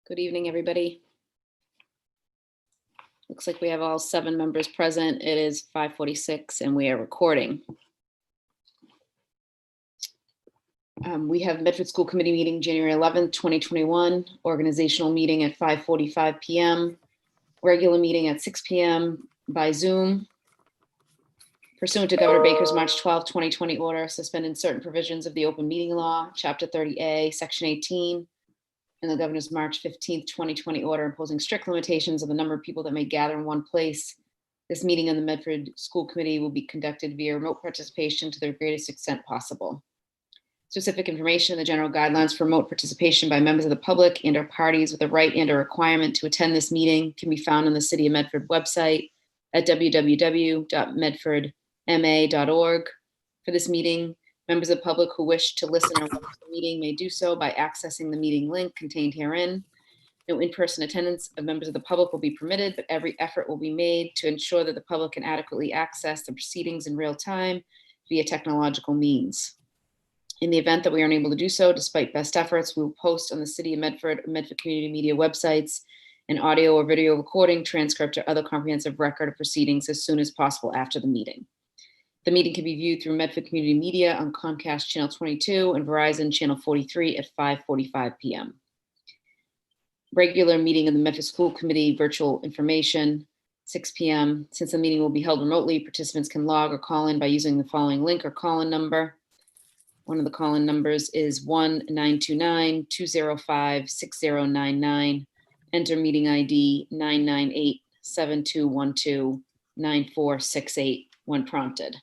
Good evening, everybody. Looks like we have all 7 members present. It is 5:46 and we are recording. We have Medford School Committee meeting January 11th, 2021, organizational meeting at 5:45 p.m., regular meeting at 6 p.m. by Zoom. Pursuant to Governor Baker's March 12, 2020 order, suspending certain provisions of the open meeting law, Chapter 30A, Section 18, and the Governor's March 15th, 2020 order imposing strict limitations on the number of people that may gather in one place. This meeting of the Medford School Committee will be conducted via remote participation to the greatest extent possible. Specific information and the general guidelines for remote participation by members of the public and/or parties with a right and/or requirement to attend this meeting can be found on the City of Medford website at www.medfordma.org. For this meeting, members of the public who wish to listen or watch the meeting may do so by accessing the meeting link contained herein. No in-person attendance of members of the public will be permitted, but every effort will be made to ensure that the public can adequately access the proceedings in real time via technological means. In the event that we are unable to do so, despite best efforts, we will post on the City of Medford or Medford Community Media websites an audio or video recording, transcript, or other comprehensive record of proceedings as soon as possible after the meeting. The meeting can be viewed through Medford Community Media on Comcast Channel 22 and Verizon Channel 43 at 5:45 p.m. Regular meeting of the Medford School Committee virtual information, 6 p.m. Since the meeting will be held remotely, participants can log or call in by using the following link or call-in number. One of the call-in numbers is 1-929-205-6099. Enter meeting ID 998-7212-9468 when prompted.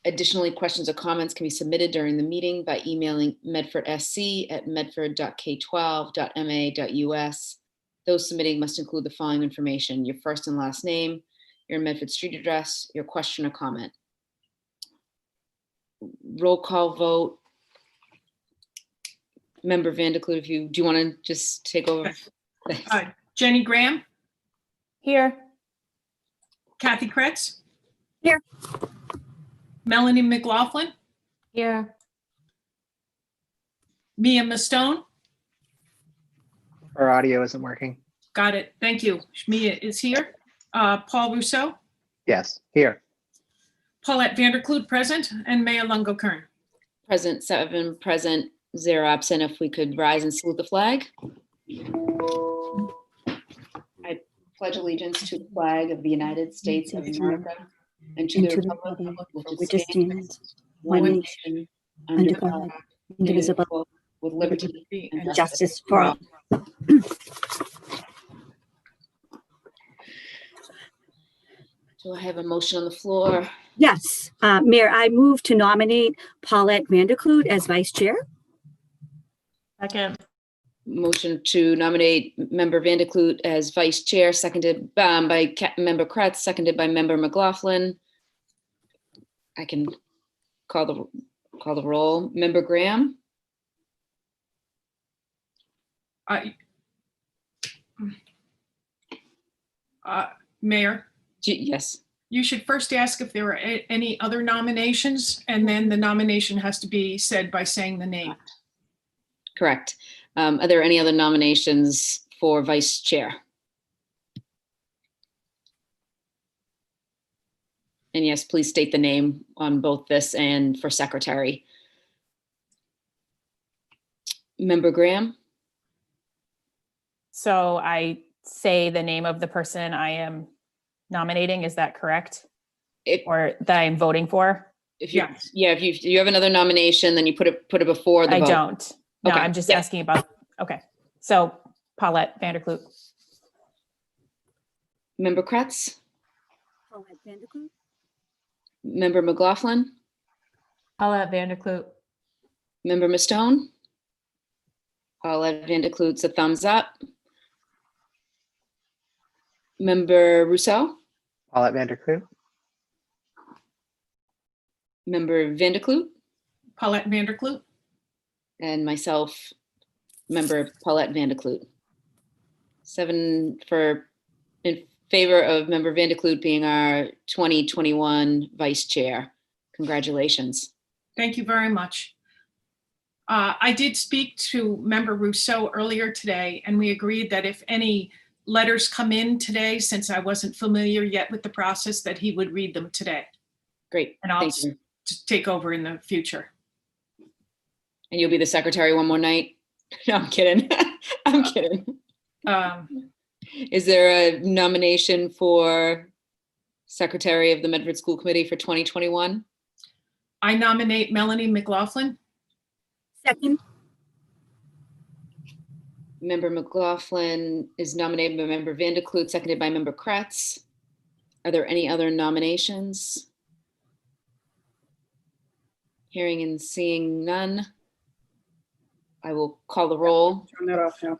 Additionally, questions or comments can be submitted during the meeting by emailing medfordsc@medford.k12.ma.us. Those submitting must include the following information: your first and last name, your Medford street address, your question or comment. Roll call vote. Member Vanderklut, do you want to just take over? Jenny Graham. Here. Kathy Kretz. Here. Melanie McLaughlin. Here. Mia Mastone. Our audio isn't working. Got it. Thank you. Mia is here. Paul Rousseau. Yes, here. Paulette Vanderklut present, and Maya Lungo-Kern. Present, 7 present, 0 absent. If we could rise and salute the flag. I pledge allegiance to the flag of the United States of America and to the republic which stands one nation under God, indivisible, with liberty and justice for all. Do I have a motion on the floor? Yes, Mayor, I move to nominate Paulette Vanderklut as vice chair. Second. Motion to nominate Member Vanderklut as vice chair, seconded by Member Kretz, seconded by Member McLaughlin. I can call the roll. Member Graham. Mayor. Yes. You should first ask if there are any other nominations, and then the nomination has to be said by saying the name. Correct. Are there any other nominations for vice chair? And yes, please state the name on both this and for secretary. Member Graham? So I say the name of the person I am nominating, is that correct? Or that I'm voting for? If you, Yes. yeah, if you have another nomination, then you put it before the I vote. don't. No, Okay. I'm just Yeah. asking about, okay. So Paulette Vanderklut. Member Kretz? Paulette Vanderklut. Member McLaughlin? Paulette Vanderklut. Member Mastone? Paulette Vanderklut's a thumbs up. Member Rousseau? Paulette Vanderklut. Member Vanderklut? Paulette Vanderklut. And myself, Member Paulette Vanderklut. 7 in favor of Member Vanderklut being our 2021 vice chair. Congratulations. Thank you very much. I did speak to Member Rousseau earlier today, and we agreed that if any letters come in today, since I wasn't familiar yet with the process, that he would read them today. Great, And I'll thank you. just take over in the future. And you'll be the secretary one more night? No, I'm kidding. I'm kidding. Is there a nomination for secretary of the Medford School Committee for 2021? I nominate Melanie McLaughlin. Second, Member McLaughlin is nominated by Member Vanderklut, seconded by Member Kratz. Are there any other nominations? Hearing and seeing none. I will call the roll. Turn that off now.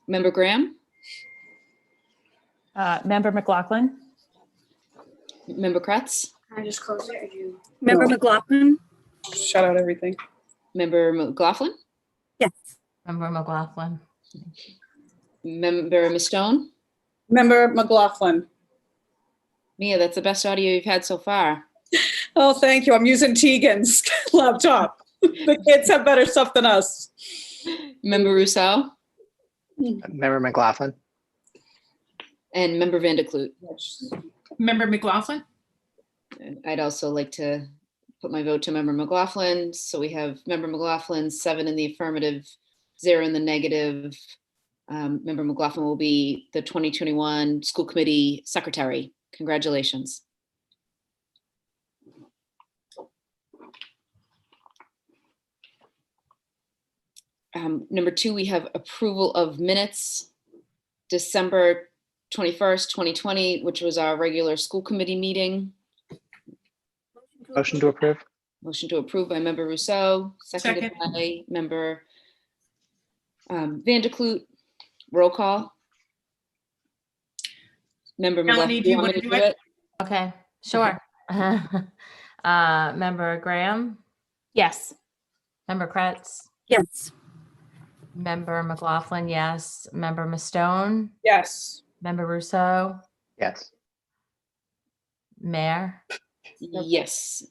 Member Graham, Member McLaughlin, Member Kratz, I just closed it for you. Member No. McLaughlin? Shut out everything. Member McLaughlin, Yes. Member McLaughlin. Member Ms. Stone. Member McLaughlin. Mia, that's the best audio you've had so far. Oh, thank you. I'm using Tegan's laptop. The kids have better stuff than us. Member Rousseau Member McLaughlin. and Member Vanderklut. Member McLaughlin. And I'd also like to put my vote to Member McLaughlin. So we have Member McLaughlin, 7 in the affirmative, 0 in the negative. Member McLaughlin will be the 2021 School Committee Secretary. Congratulations. Number 2, we have approval of minutes, December 21st, 2020, which was our regular school committee meeting. Motion to approve? Motion to approve by Member Rousseau, seconded Second. by Member Vanderklut. Roll call. Member Melanie, McLaughlin, do you want want me to do it? Okay, sure. Member Graham, yes. Member Kretz, Yes. Member McLaughlin, yes. Member Mastone, Yes. Member Rousseau, Yes. Mayor. Yes.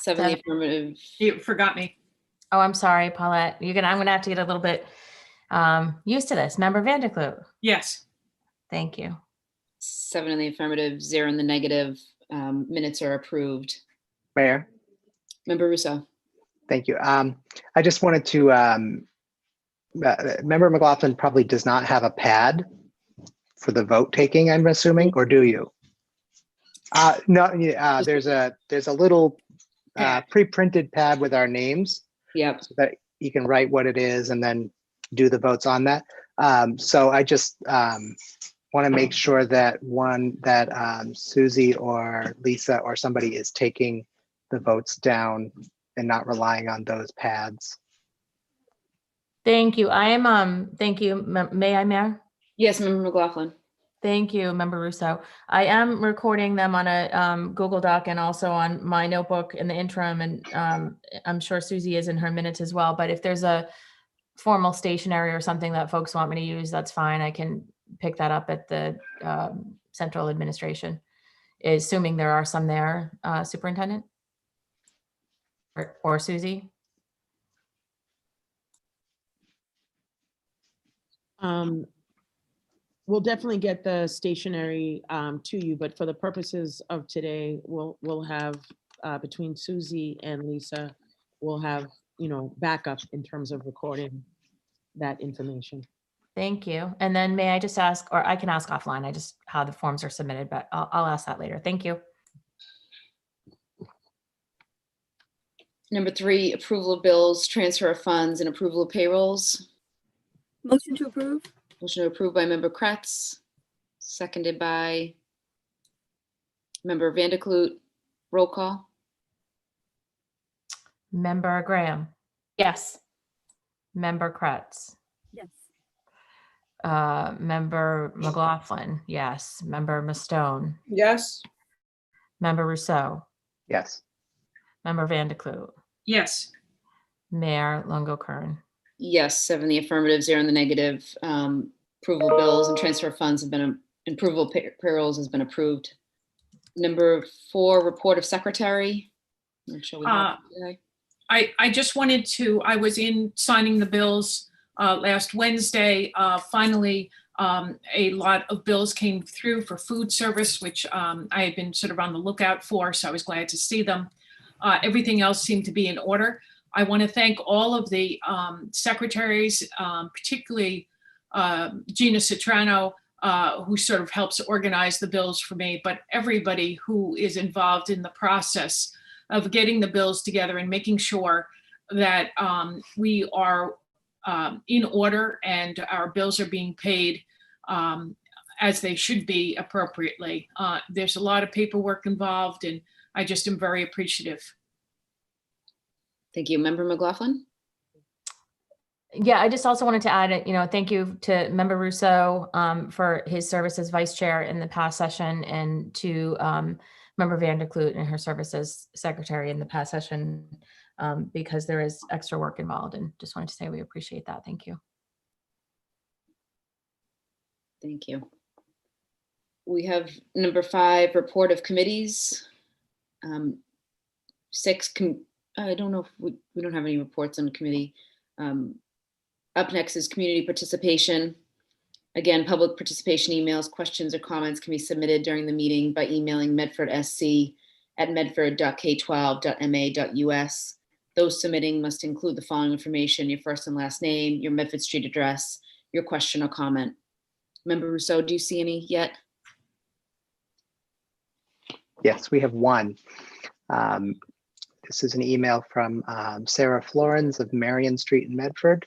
7 in the affirmative. You forgot me. Oh, I'm sorry, Paulette. I'm gonna have to get a little bit used to this. Member Vanderklut, Yes. thank you. 7 in the affirmative, 0 in the negative. Minutes are approved. Mayor, Member Rousseau. thank you. I just wanted to, Member McLaughlin probably does not have a pad for the vote taking, I'm assuming, or do you? No, there's a little Pad. pre-printed pad with our names Yep. so that you can write what it is and then do the votes on that. So I just want to make sure that Susie or Lisa or somebody is taking the votes down and not relying on those pads. Thank you. I am, thank you. May I, Mayor? Yes, Member McLaughlin. Thank you, Member Rousseau. I am recording them on a Google Doc and also on my notebook in the interim, and I'm sure Susie is in her minutes as well. But if there's a formal stationery or something that folks want me to use, that's fine. I can pick that up at the central administration, assuming there are some there, Superintendent or Susie. We'll definitely get the stationery to you, but for the purposes of today, we'll have between Susie and Lisa, we'll have, backup in terms of recording that information. Thank you. And then may I just ask, or I can ask offline, how the forms are submitted, but I'll ask that later. Thank you. Number 3, approval of bills, transfer of funds, and approval of payrolls. Motion to approve? Motion to approve by Member Kratz, seconded by Member Vanderklut. Roll call. Member Graham, Yes. Member Kretz, Yes. Member McLaughlin, yes. Member Mastone, Yes. Member Rousseau, Yes. Member Vanderklut, Yes. Mayor Longo-Kern. Yes, 7 in the affirmative, 0 in the negative. Approval of bills and transfer of funds have been, approval of payrolls has been approved. Number 4, report of secretary. Not sure we have it today. I just wanted to, I was in signing the bills last Wednesday. Finally, a lot of bills came through for food service, which I had been sort of on the lookout for, so I was glad to see them. Everything else seemed to be in order. I want to thank all of the secretaries, particularly Gina Citrano, who sort of helps organize the bills for me, but everybody who is involved in the process of getting the bills together and making sure that we are in order and our bills are being paid as they should be appropriately. There's a lot of paperwork involved, and I just am very appreciative. Thank you. Member McLaughlin? Yeah, I just also wanted to add, thank you to Member Rousseau for his service as vice chair in the past session, and to Member Vanderkloot and her service as secretary in the past session, because there is extra work involved, and just wanted to say we appreciate that. Thank you. Thank you. We have number 5, report of committees. 6, I don't know if we don't have any reports on the committee. Up next is community participation. Again, public participation emails, questions or comments can be submitted during the meeting by emailing medfordsc@medford.k12.ma.us. Those submitting must include the following information: your first and last name, your Medford Street address, your question or comment. Member Rousseau, do you see any yet? Yes, we have one. This is an email from Sarah Florence of Marion Street in Medford.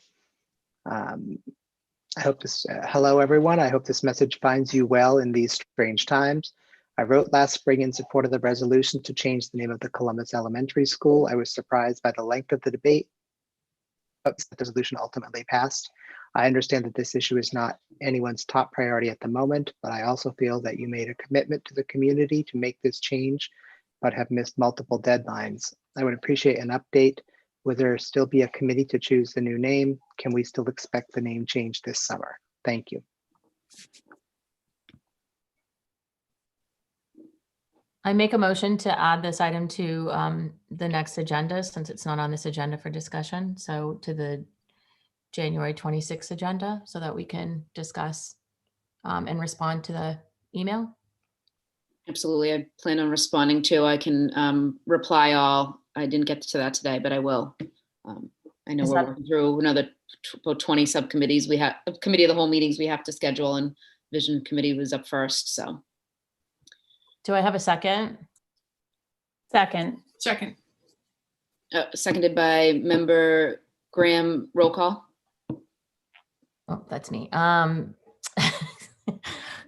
I hope this, hello everyone. I hope this message finds you well in these strange times. I wrote last spring in support of the resolution to change the name of the Columbus Elementary School. I was surprised by the length of the debate, but the resolution ultimately passed. I understand that this issue is not anyone's top priority at the moment, but I also feel that you made a commitment to the community to make this change, but have missed multiple deadlines. I would appreciate an update. Will there still be a committee to choose the new name? Can we still expect the name change this summer? Thank you. I make a motion to add this item to the next agenda, since it's not on this agenda for discussion. So to the January 26th agenda, so that we can discuss and respond to the email. Absolutely. I plan on responding to. I can reply all. I didn't get to that today, but I will. I know we're working through another about 20 subcommittees. We have committee of the whole meetings we have to schedule, and vision committee was up first. So, do I have a second? Second. Second. Seconded by Member Graham. Roll call. Oh, that's me.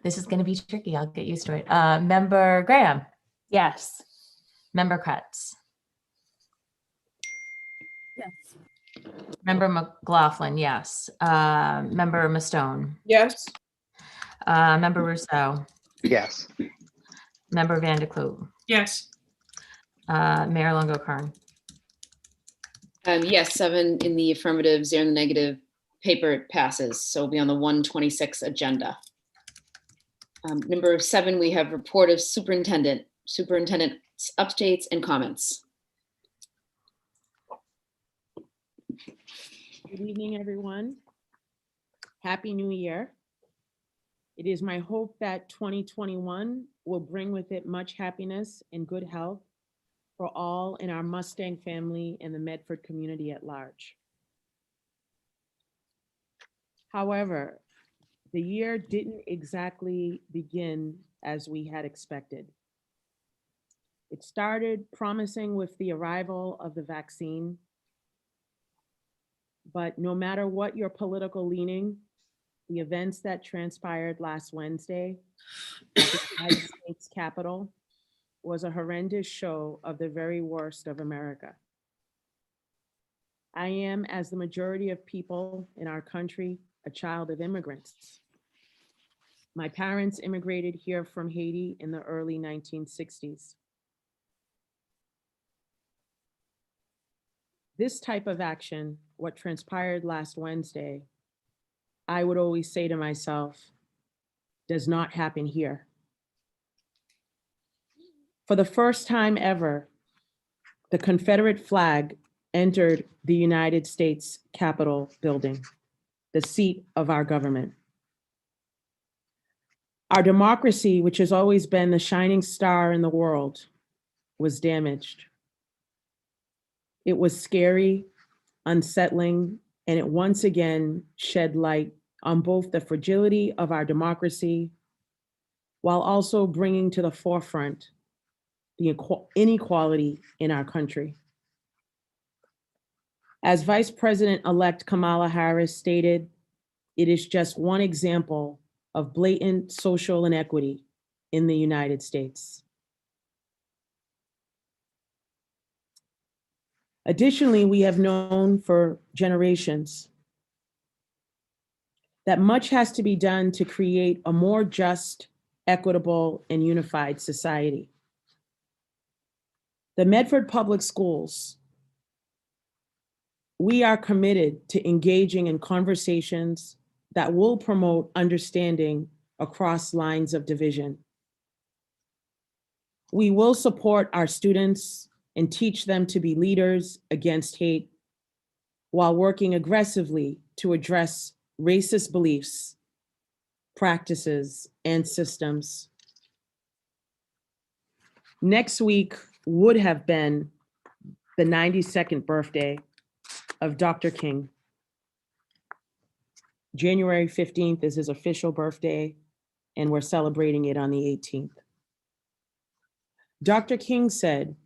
This is going to be tricky. I'll get used to it. Member Graham. Yes. Member Kretz. Yes. Member McLaughlin, yes. Member Mastone. Yes. Member Rousseau. Yes. Member Vanderkloot. Yes. Mayor Longo-Kern. Yes, 7 in the affirmative, 0 in the negative. Paper passes, so it'll be on the 126 agenda. Number 7, we have report of superintendent's updates and comments. Good evening, everyone. Happy New Year. It is my hope that 2021 will bring with it much happiness and good health for all in our Mustang family and the Medford community at large. However, the year didn't exactly begin as we had expected. It started promising with the arrival of the vaccine, but no matter what your political leaning, the events that transpired last Wednesday at the United States Capitol was a horrendous show of the very worst of America. I am, as the majority of people in our country, a child of immigrants. My parents immigrated here from Haiti in the early 1960s. This type of action, what transpired last Wednesday, I would always say to myself, does not happen here. For the first time ever, the Confederate flag entered the United States Capitol building, the seat of our government. Our democracy, which has always been the shining star in the world, was damaged. It was scary, unsettling, and it once again shed light on both the fragility of our democracy while also bringing to the forefront the inequality in our country. As Vice President-elect Kamala Harris stated, it is just one example of blatant social inequity in the United States. Additionally, we have known for generations that much has to be done to create a more just, equitable, and unified society. The Medford Public Schools, we are committed to engaging in conversations that will promote understanding across lines of division. We will support our students and teach them to be leaders against hate while working aggressively to address racist beliefs, practices, and systems. Next week would have been the 92nd birthday of Dr. King. January 15th is his official birthday, and we're celebrating it on the 18th. Dr. King said,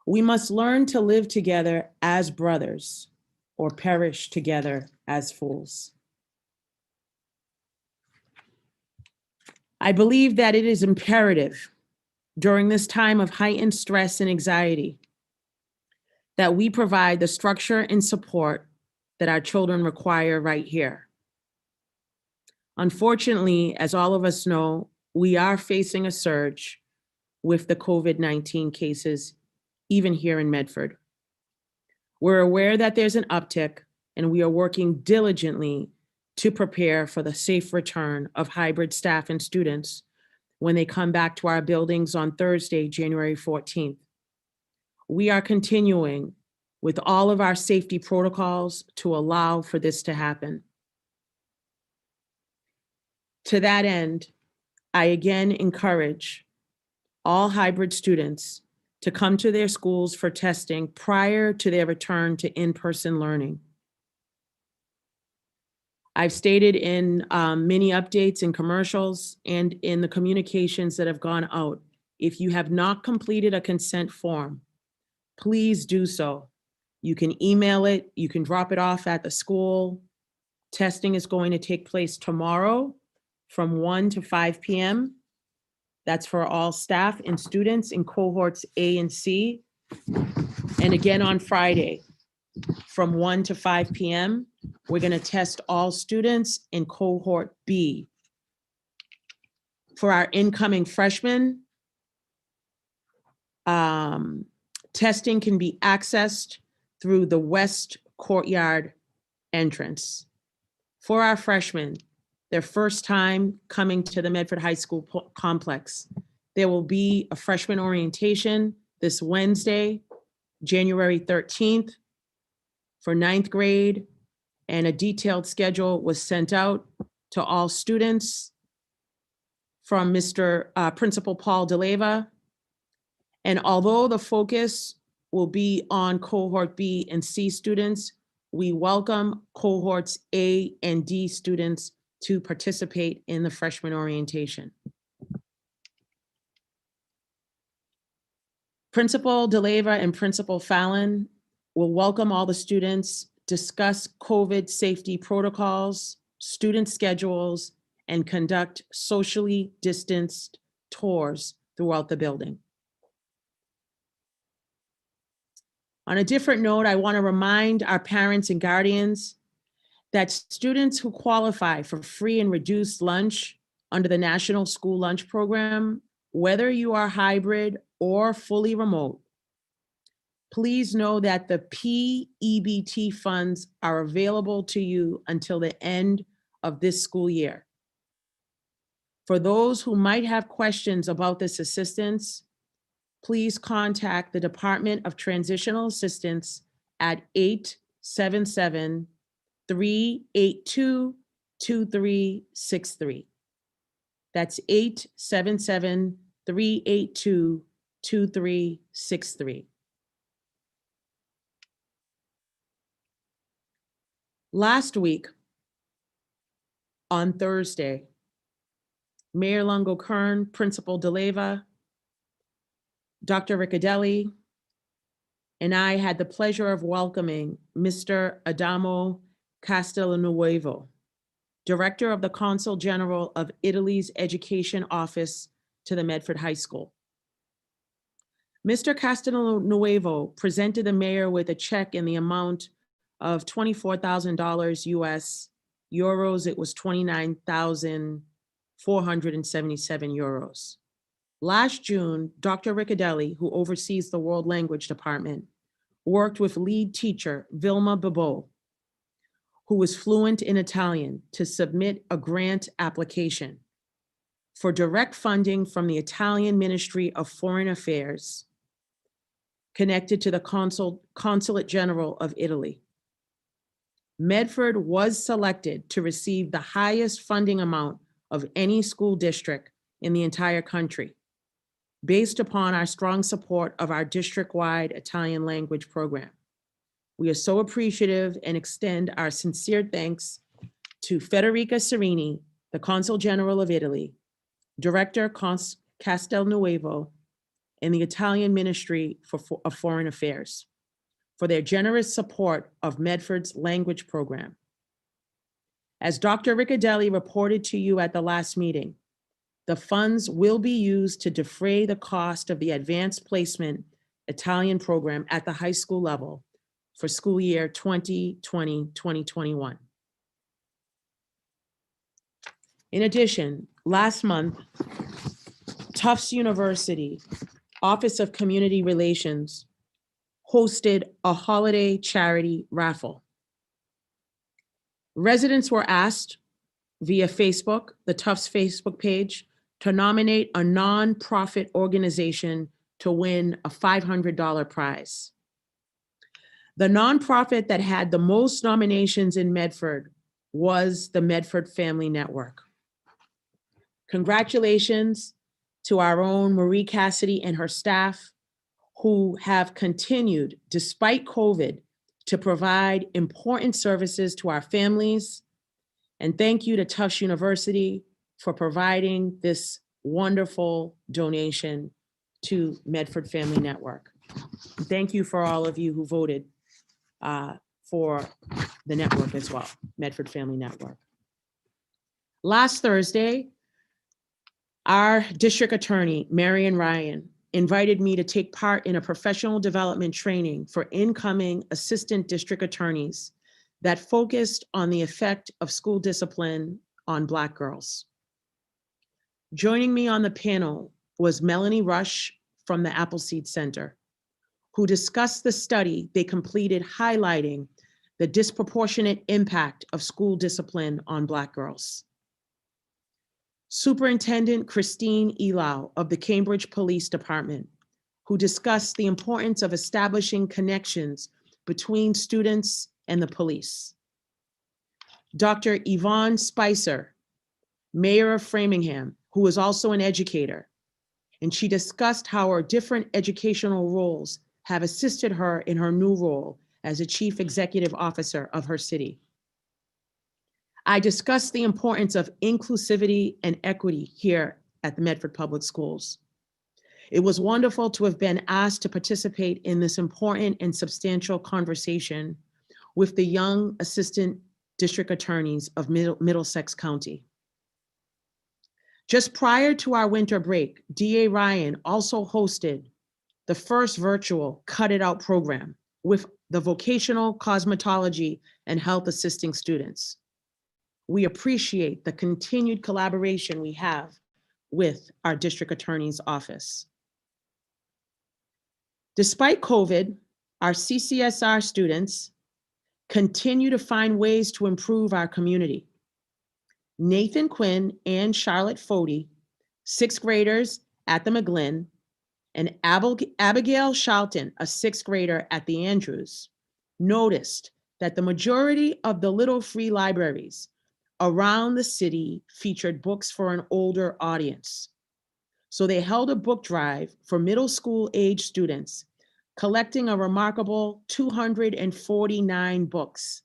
"We must learn to live together as brothers or perish together as fools." I believe that it is imperative during this time of heightened stress and anxiety that we provide the structure and support that our children require right here. Unfortunately, as all of us know, we are facing a surge with the COVID-19 cases, even here in Medford. We're aware that there's an uptick, and we are working diligently to prepare for the safe return of hybrid staff and students when they come back to our buildings on Thursday, January 14th. We are continuing with all of our safety protocols to allow for this to happen. To that end, I again encourage all hybrid students to come to their schools for testing prior to their return to in-person learning. I've stated in many updates and commercials and in the communications that have gone out, if you have not completed a consent form, please do so. You can email it, you can drop it off at the school. Testing is going to take place tomorrow from 1 to 5 p.m. That's for all staff and students in cohorts A and C. And again on Friday from 1 to 5 p.m. We're going to test all students in cohort B. For our incoming freshmen, testing can be accessed through the West Courtyard entrance. For our freshmen, their first time coming to the Medford High School complex, there will be a freshman orientation this Wednesday, January 13th for 9th grade, and a detailed schedule was sent out to all students from Mr. Principal Paul DeLeva. And although the focus will be on cohort B and C students, we welcome cohorts A and D students to participate in the freshman orientation. Principal DeLeva and Principal Fallon will welcome all the students, discuss COVID safety protocols, student schedules, and conduct socially distanced tours throughout the building. On a different note, I want to remind our parents and guardians that students who qualify for free and reduced lunch under the National School Lunch Program, whether you are hybrid or fully remote, please know that the PEBT funds are available to you until the end of this school year. For those who might have questions about this assistance, please contact the Department of Transitional Assistance at 877-382-2363. That's 877-382-2363. Last week, on Thursday, Mayor Longo-Kern, Principal DeLeva, Dr. Riccadelli, and I had the pleasure of welcoming Mr. Adamo Castelnuovo, Director of the Consul General of Italy's Education Office, to the Medford High School. Mr. Castelnuovo presented the mayor with a check in the amount of $24,000 US. Euros, it was 29,477 euros. Last June, Dr. Riccadelli, who oversees the World Language Department, worked with lead teacher Vilma Bebo, who was fluent in Italian, to submit a grant application for direct funding from the Italian Ministry of Foreign Affairs connected to the Consulate General of Italy. Medford was selected to receive the highest funding amount of any school district in the entire country, based upon our strong support of our district-wide Italian language program. We are so appreciative and extend our sincere thanks to Federica Serini, the Consul General of Italy, Director Castelnuovo, and the Italian Ministry of Foreign Affairs for their generous support of Medford's language program. As Dr. Riccadelli reported to you at the last meeting, the funds will be used to defray the cost of the advanced placement Italian program at the high school level for school year 2020-2021. In addition, last month, Tufts University Office of Community Relations hosted a holiday charity raffle. Residents were asked via Facebook, the Tufts Facebook page, to nominate a nonprofit organization to win a $500 prize. The nonprofit that had the most nominations in Medford was the Medford Family Network. Congratulations to our own Marie Cassidy and her staff, who have continued, despite COVID, to provide important services to our families. And thank you to Tufts University for providing this wonderful donation to Medford Family Network. Thank you for all of you who voted for the network as well, Medford Family Network. Last Thursday, our district attorney, Marion Ryan, invited me to take part in a professional development training for incoming assistant district attorneys that focused on the effect of school discipline on Black girls. Joining me on the panel was Melanie Rush from the Appleseed Center, who discussed the study they completed highlighting the disproportionate impact of school discipline on Black girls. Superintendent Christine Elau of the Cambridge Police Department, who discussed the importance of establishing connections between students and the police. Dr. Yvonne Spicer, Mayor of Framingham, who is also an educator, and she discussed how her different educational roles have assisted her in her new role as a Chief Executive Officer of her city. I discussed the importance of inclusivity and equity here at the Medford Public Schools. It was wonderful to have been asked to participate in this important and substantial conversation with the young assistant district attorneys of Middlesex County. Just prior to our winter break, DA Ryan also hosted the first virtual Cut It Out program with the vocational cosmetology and health assisting students. We appreciate the continued collaboration we have with our district attorney's office. Despite COVID, our CCSR students continue to find ways to improve our community. Nathan Quinn and Charlotte Fody, sixth graders at the McGlynn, and Abigail Shalton, a sixth grader at the Andrews, noticed that the majority of the little free libraries around the city featured books for an older audience. So they held a book drive for middle school age students, collecting a remarkable 249 books.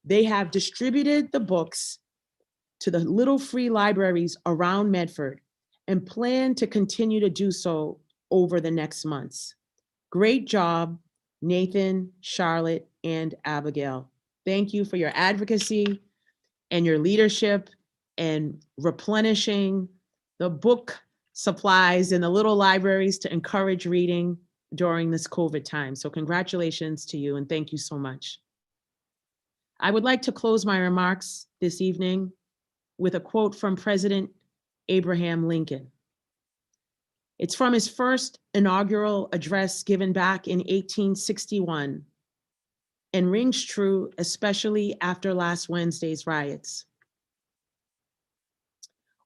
They have distributed the books to the little free libraries around Medford and plan to continue to do so over the next months. Great job, Nathan, Charlotte, and Abigail. Thank you for your advocacy and your leadership and replenishing the book supplies in the little libraries to encourage reading during this COVID time. So congratulations to you and thank you so much. I would like to close my remarks this evening with a quote from President Abraham Lincoln. It's from his first inaugural address given back in 1861 and rings true, especially after last Wednesday's riots.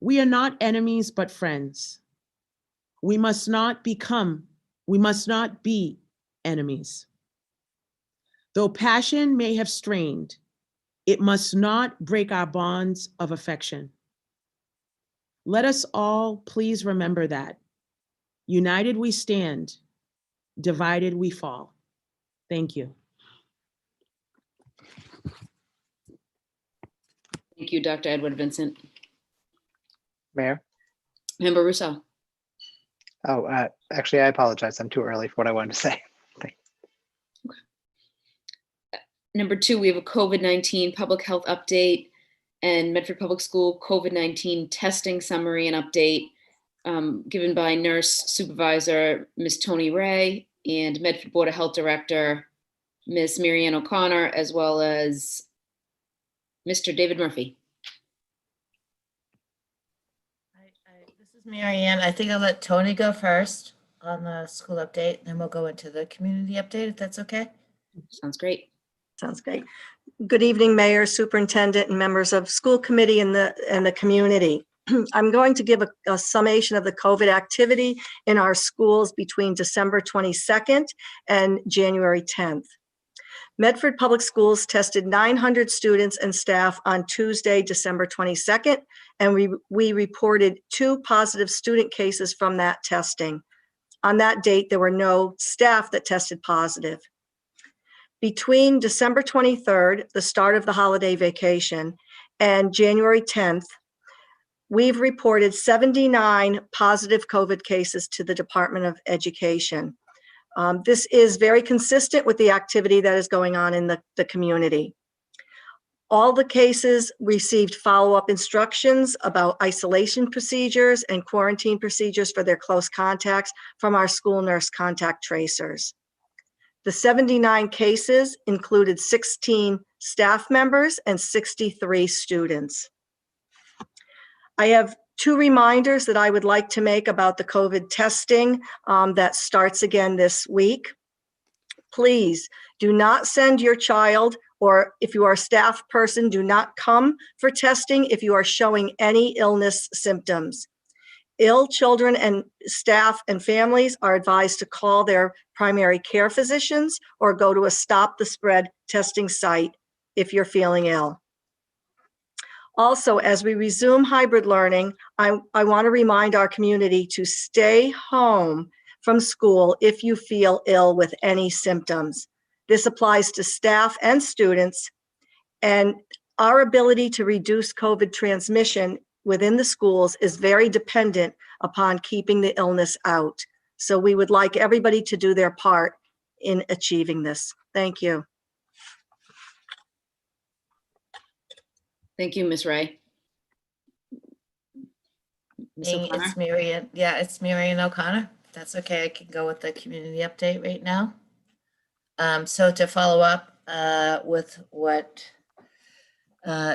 We are not enemies, but friends. We must not be enemies. Though passion may have strained, it must not break our bonds of affection. Let us all please remember that. United we stand, divided we fall. Thank you. Thank you, Dr. Edward Vincent. Mayor? Member Russo. Oh, actually, I apologize. I'm too early for what I wanted to say. Number 2, we have a COVID-19 public health update and Medford Public School COVID-19 testing summary and update given by Nurse Supervisor Ms. Tony Ray and Medford Board of Health Director Ms. Marianne O'Connor, as well as Mr. David Murphy. This is Marianne. I think I'll let Tony go first on the school update, and then we'll go into the community update, if that's okay. Sounds great. Sounds great. Good evening, Mayor, Superintendent, and members of school committee and the community. I'm going to give a summation of the COVID activity in our schools between December 22nd and January 10th. Medford Public Schools tested 900 students and staff on Tuesday, December 22nd, and we reported 2 positive student cases from that testing. On that date, there were no staff that tested positive. Between December 23rd, the start of the holiday vacation, and January 10th, we've reported 79 positive COVID cases to the Department of Education. This is very consistent with the activity that is going on in the community. All the cases received follow-up instructions about isolation procedures and quarantine procedures for their close contacts from our school nurse contact tracers. The 79 cases included 16 staff members and 63 students. I have 2 reminders that I would like to make about the COVID testing that starts again this week. Please do not send your child, or if you are a staff person, do not come for testing if you are showing any illness symptoms. Ill children and staff and families are advised to call their primary care physicians or go to a Stop the Spread testing site if you're feeling ill. Also, as we resume hybrid learning, I want to remind our community to stay home from school if you feel ill with any symptoms. This applies to staff and students, and our ability to reduce COVID transmission within the schools is very dependent upon keeping the illness out. So we would like everybody to do their part in achieving this. Thank you. Thank you, Ms. Ray. Ms. O'Connor? It's Marianne. Yeah, it's Marianne O'Connor. If that's okay, I can go with the community update right now. So to follow up with what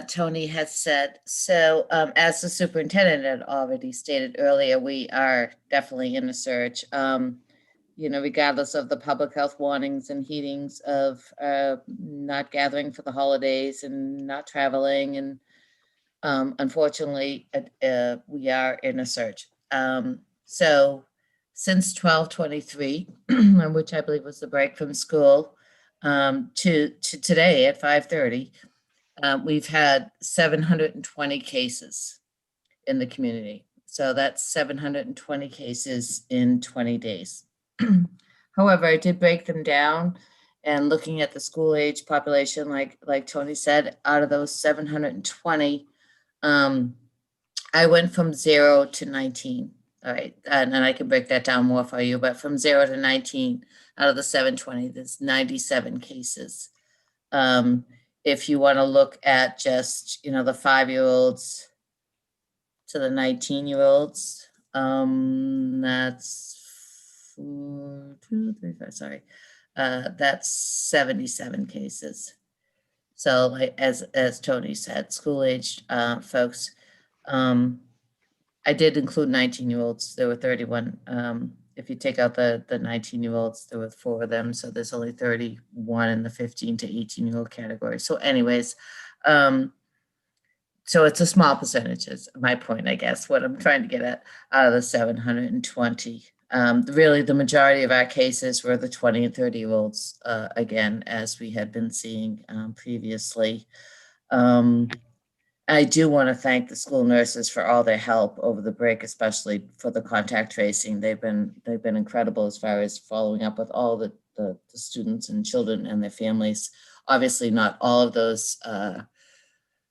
Tony has said. So as the superintendent had already stated earlier, we are definitely in a surge. Regardless of the public health warnings and heedings of not gathering for the holidays and not traveling. And unfortunately, we are in a surge. So since 12/23, which I believe was the break from school, to today at 5:30, we've had 720 cases in the community. So that's 720 cases in 20 days. However, I did break them down, and looking at the school age population, like Tony said, out of those 720, I went from 0 to 19. All right, and I can break that down more for you, but from 0 to 19 out of the 720, there's 97 cases. If you want to look at just, the 5-year-olds to the 19-year-olds, that's 4, 2, 3, 5, sorry. That's 77 cases. So like as Tony said, school-aged folks, I did include 19-year-olds. There were 31. If you take out the 19-year-olds, there were 4 of them. So there's only 31 in the 15 to 18-year-old category. So anyways, so it's a small percentage is my point, I guess, what I'm trying to get at out of the 720. Really, the majority of our cases were the 20 and 30-year-olds, again, as we had been seeing previously. I do want to thank the school nurses for all their help over the break, especially for the contact tracing. They've been incredible as far as following up with all the students and children and their families. Obviously, not all of those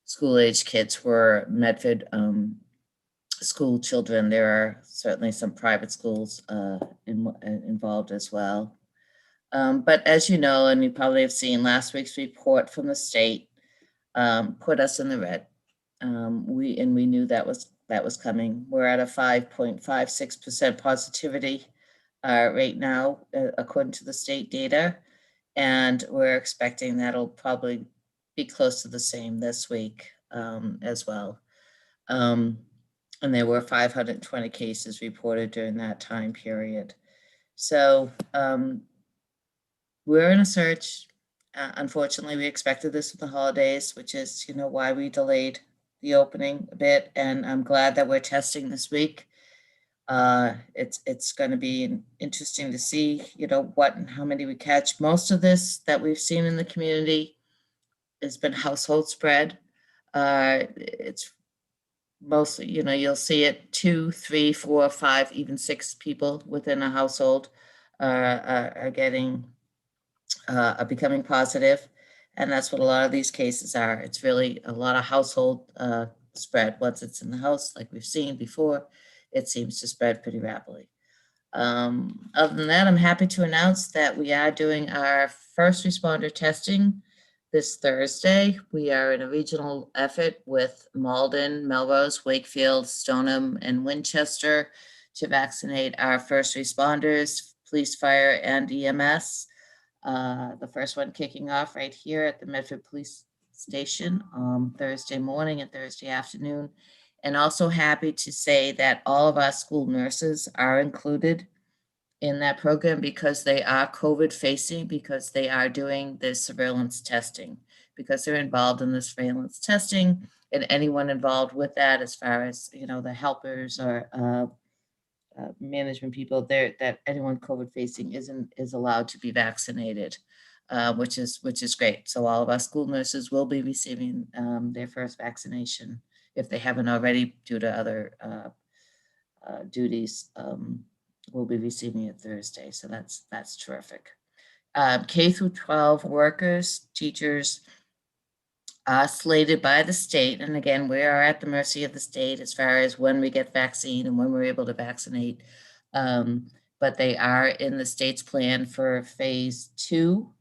school-age kids were Medford school children. There are certainly some private schools involved as well. But as you know, and you probably have seen, last week's report from the state put us in the red. We knew that was coming. We're at a 5.56% positivity right now, according to the state data, and we're expecting that'll probably be close to the same this week as well. And there were 520 cases reported during that time period. So we're in a surge. Unfortunately, we expected this with the holidays, which is, why we delayed the opening a bit. And I'm glad that we're testing this week. It's going to be interesting to see, what and how many we catch. Most of this that we've seen in the community has been household spread. It's mostly, you'll see it 2, 3, 4, 5, even 6 people within a household are becoming positive. And that's what a lot of these cases are. It's really a lot of household spread. Once it's in the house, like we've seen before, it seems to spread pretty rapidly. Other than that, I'm happy to announce that we are doing our first responder testing this Thursday. We are in a regional effort with Malden, Melrose, Wakefield, Stoneham, and Winchester to vaccinate our first responders, police, fire, and EMS. The first one kicking off right here at the Medford Police Station Thursday morning and Thursday afternoon. And also happy to say that all of our school nurses are included in that program because they are COVID facing, because they are doing this surveillance testing, because they're involved in the surveillance testing, and anyone involved with that, as far as, the helpers or management people there, that anyone COVID facing is allowed to be vaccinated, which is great. So all of our school nurses will be receiving their first vaccination if they haven't already, due to other duties. Will be receiving it Thursday. So that's terrific. K through 12 workers, teachers are slated by the state. And again, we are at the mercy of the state as far as when we get vaccine and when we're able to vaccinate. But they are in the state's plan for phase 2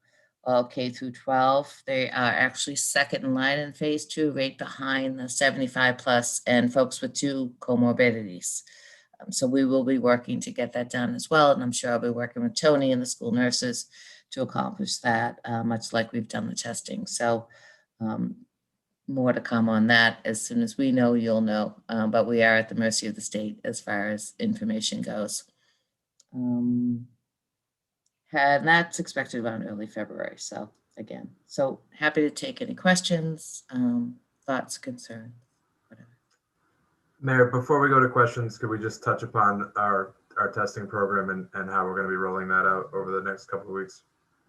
of K through 12. They are actually second in line in phase 2, right behind the 75 plus and folks with 2 comorbidities. So we will be working to get that done as well. And I'm sure I'll be working with Tony and the school nurses to accomplish that, much like we've done the testing. So more to come on that. As soon as we know, you'll know. But we are at the mercy of the state as far as information goes. And that's expected around early February. So again, so happy to take any questions, thoughts, concerns. Mayor, before we go to questions, could we just touch upon our testing program and how we're going to be rolling that out over the next couple of weeks?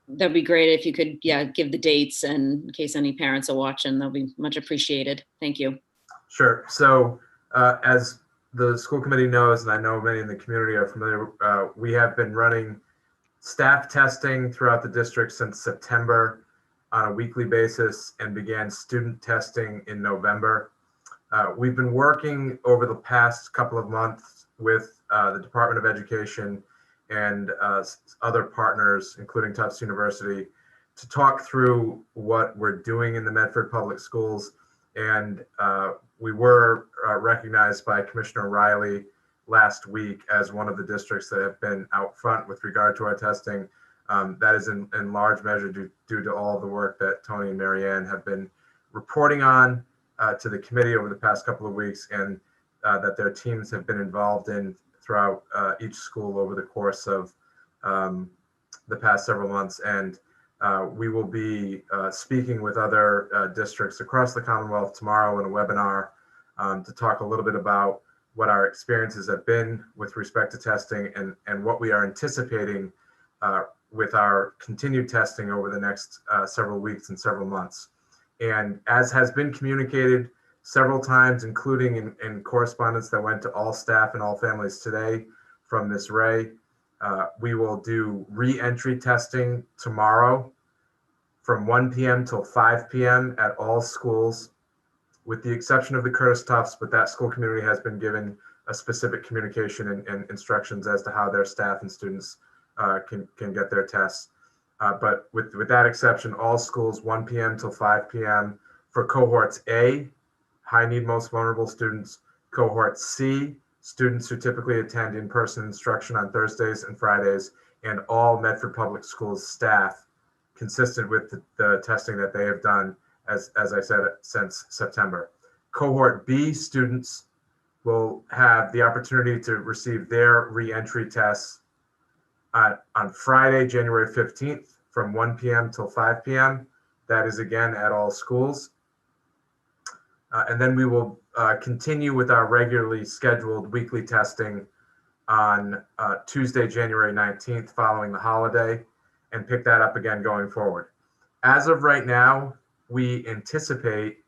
that'd be great if you could, yeah, give the dates, and in case any parents are watching, that'll be much appreciated. Thank you. Sure. So as the school committee knows, and I know many in the community are familiar, we have been running staff testing throughout the district since September on a weekly basis and began student testing in November. We've been working over the past couple of months with the Department of Education and other partners, including Tufts University, to talk through what we're doing in the Medford Public Schools. And we were recognized by Commissioner Riley last week as one of the districts that have been out front with regard to our testing. That is in large measure due to all of the work that Tony and Marianne have been reporting on to the committee over the past couple of weeks, and that their teams have been involved in throughout each school over the course of the past several months. And we will be speaking with other districts across the Commonwealth tomorrow in a webinar to talk a little bit about what our experiences have been with respect to testing and what we are anticipating with our continued testing over the next several weeks and several months. And as has been communicated several times, including in correspondence that went to all staff and all families today from Ms. Ray, we will do re-entry testing tomorrow from 1 p.m. till 5 p.m. at all schools, with the exception of the Curtis Tufts, but that school community has been given a specific communication and instructions as to how their staff and students can get their tests. But with that exception, all schools 1 p.m. till 5 p.m. For cohorts A, high need, most vulnerable students. Cohort C, students who typically attend in-person instruction on Thursdays and Fridays, and all Medford Public Schools staff, consistent with the testing that they have done, as I said, since September. Cohort B students will have the opportunity to receive their re-entry tests on Friday, January 15th from 1 p.m. till 5 p.m. That is again at all schools. And then we will continue with our regularly scheduled weekly testing on Tuesday, January 19th, following the holiday, and pick that up again going forward. As of right now, we anticipate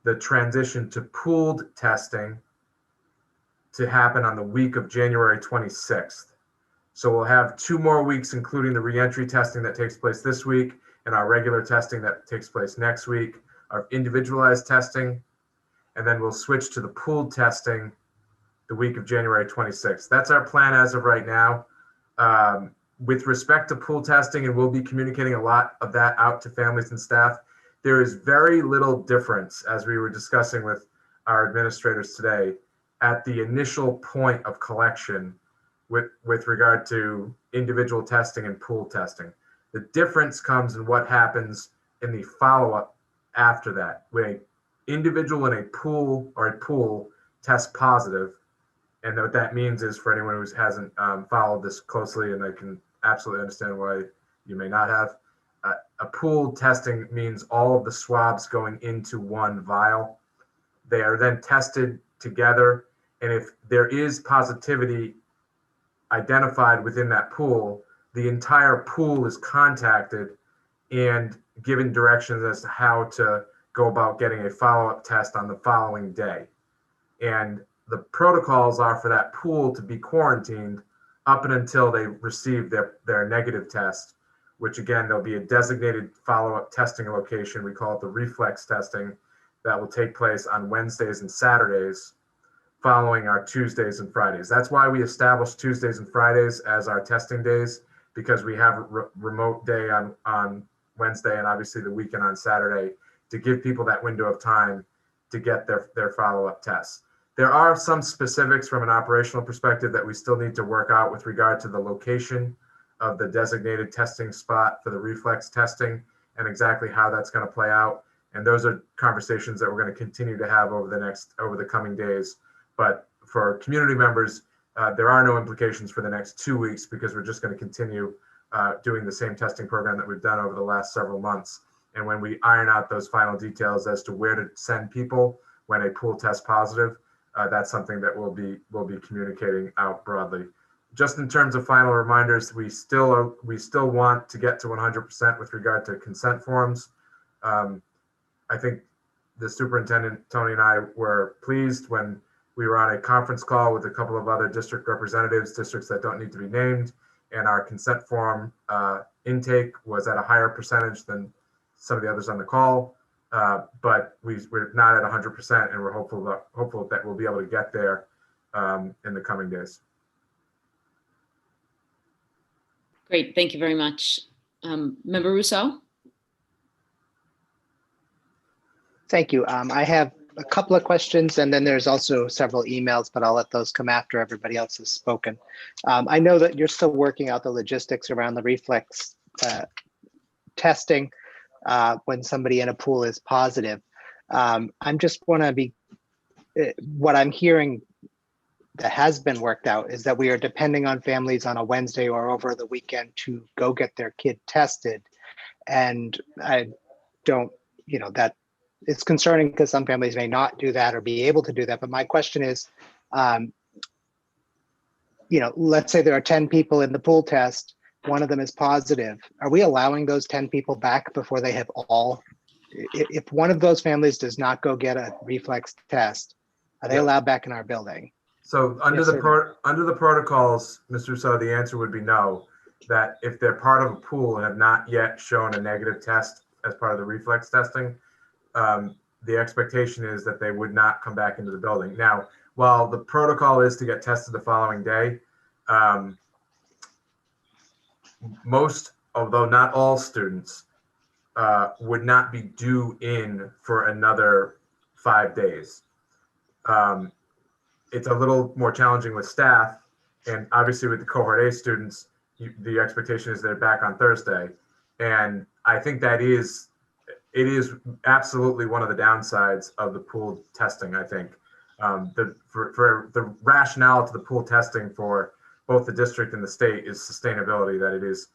the transition to pooled testing to happen on the week of January 26th. So we'll have 2 more weeks, including the reentry testing that takes place this week and our regular testing that takes place next week, our individualized testing, and then we'll switch to the pooled testing the week of January 26th. That's our plan as of right now. With respect to pool testing, and we'll be communicating a lot of that out to families and staff, there is very little difference, as we were discussing with our administrators today, at the initial point of collection with regard to individual testing and pool testing. The difference comes in what happens in the follow-up after that. When an individual in a pool tests positive, and what that means is, for anyone who hasn't followed this closely, and I can absolutely understand why you may not have, a pool testing means all of the swabs going into one vial. They are then tested together, and if there is positivity identified within that pool, the entire pool is contacted and given directions as to how to go about getting a follow-up test on the following day. And the protocols are for that pool to be quarantined up and until they receive their negative test, which again, there'll be a designated follow-up testing location. We call it the reflex testing, that will take place on Wednesdays and Saturdays following our Tuesdays and Fridays. That's why we established Tuesdays and Fridays as our testing days, because we have a remote day on Wednesday and obviously the weekend on Saturday to give people that window of time to get their follow-up tests. There are some specifics from an operational perspective that we still need to work out with regard to the location of the designated testing spot for the reflex testing and exactly how that's going to play out. And those are conversations that we're going to continue to have over the coming days. But for community members, there are no implications for the next 2 weeks, because we're just going to continue doing the same testing program that we've done over the last several months. And when we iron out those final details as to where to send people when a pool tests positive, that's something that we'll be communicating out broadly. just in terms of final reminders, we still want to get to 100% with regard to consent forms. I think the superintendent, Tony, and I were pleased when we were on a conference call with a couple of other district representatives, districts that don't need to be named, and our consent form intake was at a higher percentage than some of the others on the call. But we're not at 100%, and we're hopeful that we'll be able to get there in the coming days. Great, thank you very much. Member Rousseau? Thank you. I have a couple of questions, and then there's also several emails, but I'll let those come after everybody else has spoken. I know that you're still working out the logistics around the reflex testing when somebody in a pool is positive. I'm just want to be, what I'm hearing that has been worked out is that we are depending on families on a Wednesday or over the weekend to go get their kid tested. And I don't, that it's concerning because some families may not do that or be able to do that. But my question is, let's say there are 10 people in the pool test, one of them is positive. Are we allowing those 10 people back before they have all? If one of those families does not go get a reflex test, are they allowed back in our building? So under the protocols, Mr. Rousseau, the answer would be no. That if they're part of a pool and have not yet shown a negative test as part of the reflex testing, the expectation is that they would not come back into the building. Now, while the protocol is to get tested the following day, most, although not all students, would not be due in for another 5 days. It's a little more challenging with staff, and obviously with the cohort A students, the expectation is they're back on Thursday. And I think it is absolutely one of the downsides of the pool testing. I think for the rationale to the pool testing for both the district and the state is sustainability, that it is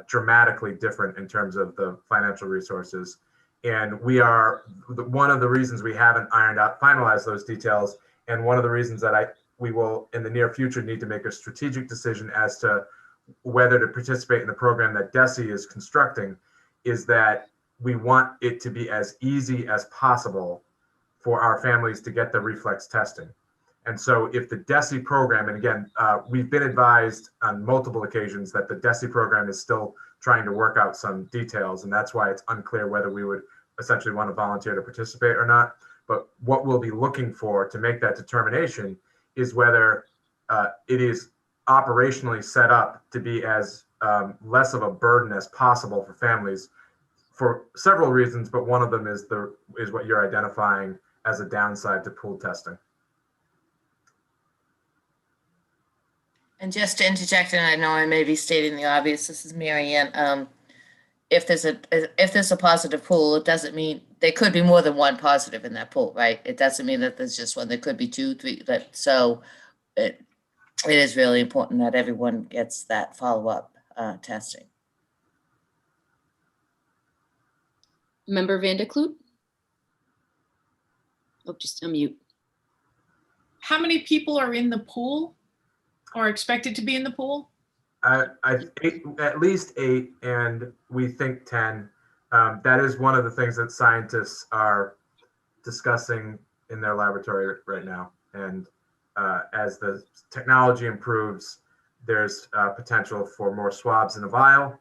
dramatically different in terms of the financial resources. And one of the reasons we haven't finalized those details, and one of the reasons that we will in the near future need to make a strategic decision as to whether to participate in the program that DESE is constructing, is that we want it to be as easy as possible for our families to get the reflex testing. And so if the DESE program, and again, we've been advised on multiple occasions that the DESE program is still trying to work out some details, and that's why it's unclear whether we would essentially want to volunteer to participate or not. But what we'll be looking for to make that determination is whether it is operationally set up to be as less of a burden as possible for families for several reasons, but one of them is what you're identifying as a downside to pool testing. And just to interject, and I know I may be stating the obvious, this is Mary Ann. If there's a positive pool, it doesn't mean there could be more than one positive in that pool, right? It doesn't mean that there's just one. There could be 2, 3. So it is really important that everyone gets that follow-up testing. Member Vanderkloot? Oh, just unmute. How many people are in the pool or expected to be in the pool? At least 8, and we think 10. That is one of the things that scientists are discussing in their laboratory right now. And as the technology improves, there's potential for more swabs in a vial,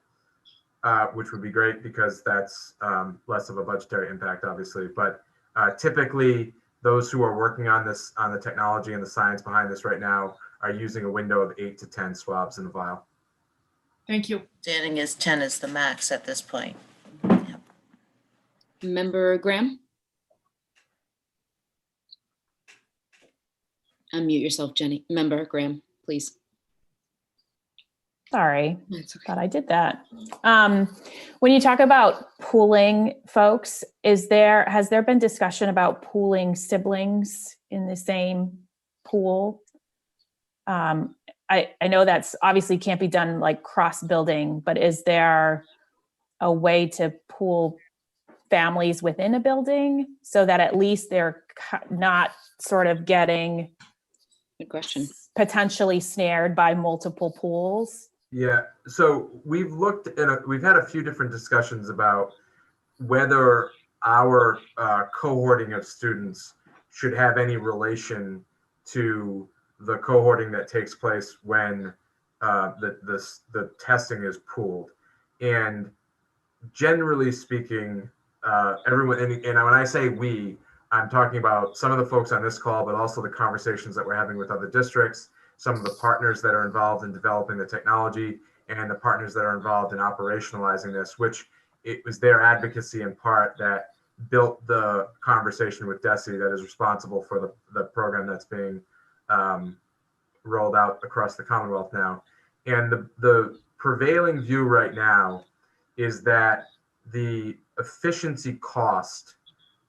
which would be great because that's less of a budgetary impact, obviously. But typically, those who are working on this, on the technology and the science behind this right now, are using a window of 8 to 10 swabs in a vial. Thank you. Standing is 10 is the max at this point. Yep. Member Graham? Unmute yourself, Jenny. Member Graham, please. Sorry, That's okay. thought I did that. When you talk about pooling folks, has there been discussion about pooling siblings in the same pool? I know that's obviously can't be done like cross building, but is there a way to pool families within a building so that at least they're not sort of getting Good question. potentially snared by multiple pools? Yeah, so we've looked at, we've had a few different discussions about whether our cohorting of students should have any relation to the cohorting that takes place when the testing is pooled. And generally speaking, everyone, and when I say we, I'm talking about some of the folks on this call, but also the conversations that we're having with other districts, some of the partners that are involved in developing the technology, and the partners that are involved in operationalizing this, which it was their advocacy in part that built the conversation with DESE that is responsible for the program that's being rolled out across the Commonwealth now. And the prevailing view right now is that the efficiency cost